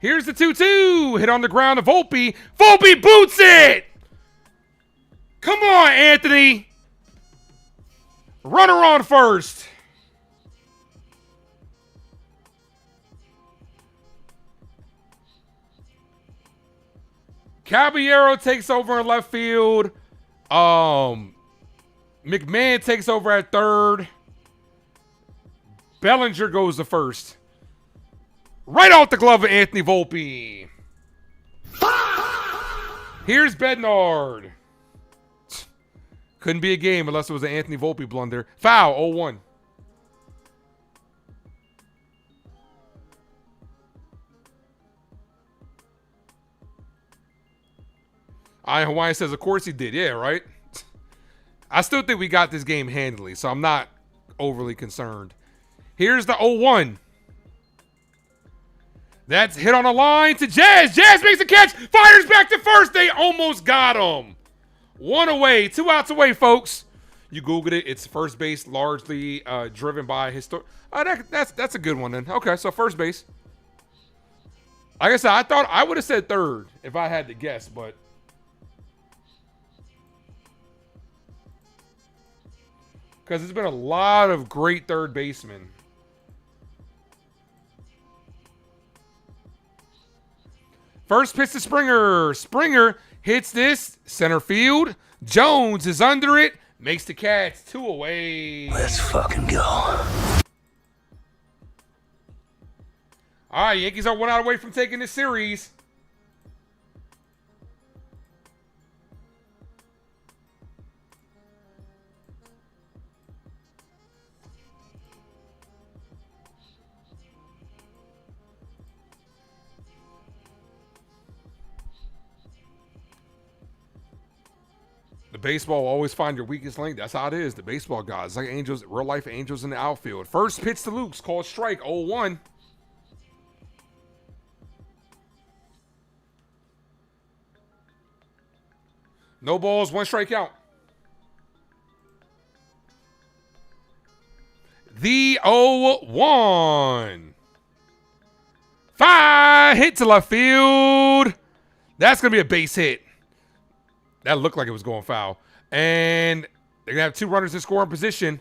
Here's the 2-2. Hit on the ground to Volpe. Volpe boots it. Come on, Anthony. Runner on first. Caballero takes over in left field. McMahon takes over at third. Bellinger goes to first. Right off the glove of Anthony Volpe. Here's Bednard. Couldn't be a game unless it was an Anthony Volpe blunder. Foul, 0-1. Hawaiian says, of course he did. Yeah, right? I still think we got this game handily, so I'm not overly concerned. Here's the 0-1. That's hit on the line to Jazz. Jazz makes a catch. Fires back to first. They almost got him. 1 away. 2 outs away, folks. You Googled it. It's first base largely driven by historic. Oh, that's a good one then. Okay, so first base. Like I said, I thought I would have said third if I had to guess, but because there's been a lot of great third basemen. First pitch to Springer. Springer hits this center field. Jones is under it. Makes the catch. 2 away. Let's fucking go. All right, Yankees are 1 out away from taking this series. The baseball will always find your weakest link. That's how it is. The baseball gods, like angels, real life angels in the outfield. First pitch to Luke's called strike, 0-1. No balls, 1 strikeout. The 0-1. 5 hit to left field. That's going to be a base hit. That looked like it was going foul. And they're going to have 2 runners in scoring position.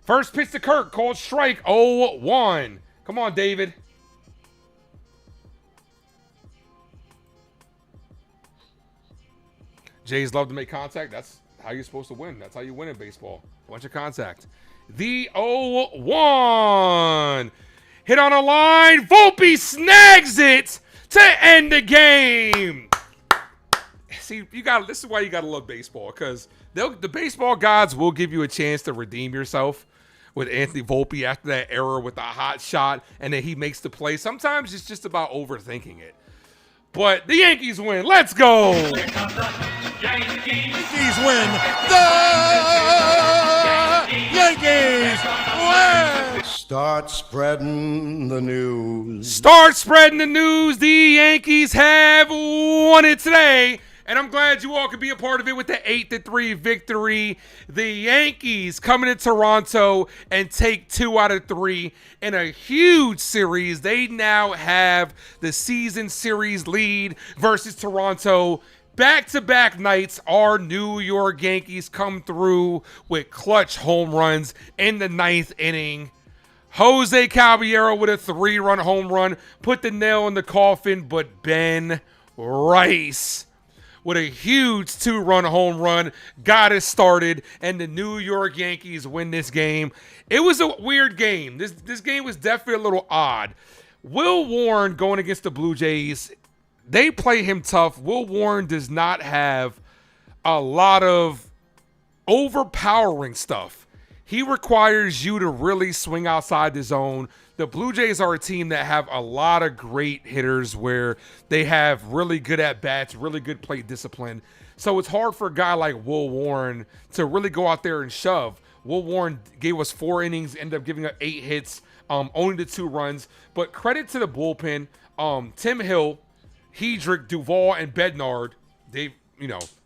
First pitch to Kirk, called strike, 0-1. Come on, David. Jays love to make contact. That's how you're supposed to win. That's how you win in baseball. Bunch of contact. The 0-1. Hit on a line. Volpe snags it to end the game. See, this is why you got to love baseball, because the baseball gods will give you a chance to redeem yourself with Anthony Volpe after that error with a hot shot, and then he makes the play. Sometimes it's just about overthinking it. But the Yankees win. Let's go. Yankees win. The Yankees win. Start spreading the news. Start spreading the news. The Yankees have won it today. And I'm glad you all could be a part of it with the 8-3 victory. The Yankees coming to Toronto and take 2 out of 3 in a huge series. They now have the season series lead versus Toronto. Back-to-back nights, our New York Yankees come through with clutch home runs in the 9th inning. Jose Caballero with a 3-run home run put the nail in the coffin, but Ben Rice with a huge 2-run home run got it started, and the New York Yankees win this game. It was a weird game. This game was definitely a little odd. Will Warren going against the Blue Jays, they play him tough. Will Warren does not have a lot of overpowering stuff. He requires you to really swing outside the zone. The Blue Jays are a team that have a lot of great hitters where they have really good at-bats, really good plate discipline. So it's hard for a guy like Will Warren to really go out there and shove. Will Warren gave us 4 innings, ended up giving up 8 hits, only the 2 runs. But credit to the bullpen. Tim Hill, Hedrick, Duvall, and Bednard, they've,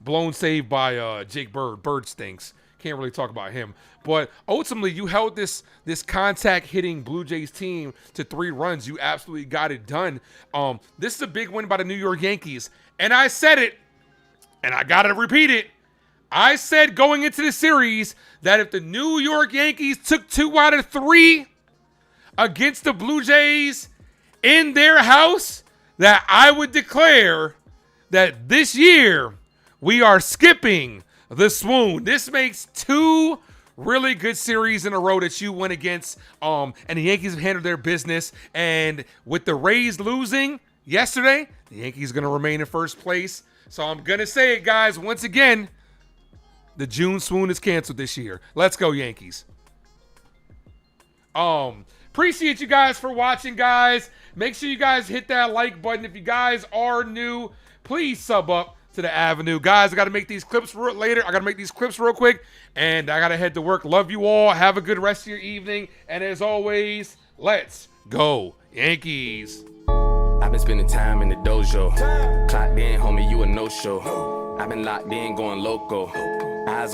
blown save by Jake Bird. Bird stinks. Can't really talk about him. But ultimately, you held this contact hitting Blue Jays team to 3 runs. You absolutely got it done. This is a big win by the New York Yankees. And I said it, and I got to repeat it. I said going into the series that if the New York Yankees took 2 out of 3 against the Blue Jays in their house, that I would declare that this year we are skipping the swoon. This makes 2 really good series in a row that you went against, and the Yankees have handled their business. And with the Rays losing yesterday, the Yankees are going to remain in first place. So I'm going to say it, guys, once again, the June swoon is canceled this year. Let's go, Yankees. Appreciate you guys for watching, guys. Make sure you guys hit that like button. If you guys are new, please sub up to the Avenue. Guys, I got to make these clips later. I got to make these clips real quick, and I got to head to work. Love you all. Have a good rest of your evening. And as always, let's go, Yankees. I've been spending time in the dojo. Clocked in, homie, you a no-show. I've been locked in, going loco. Eyes on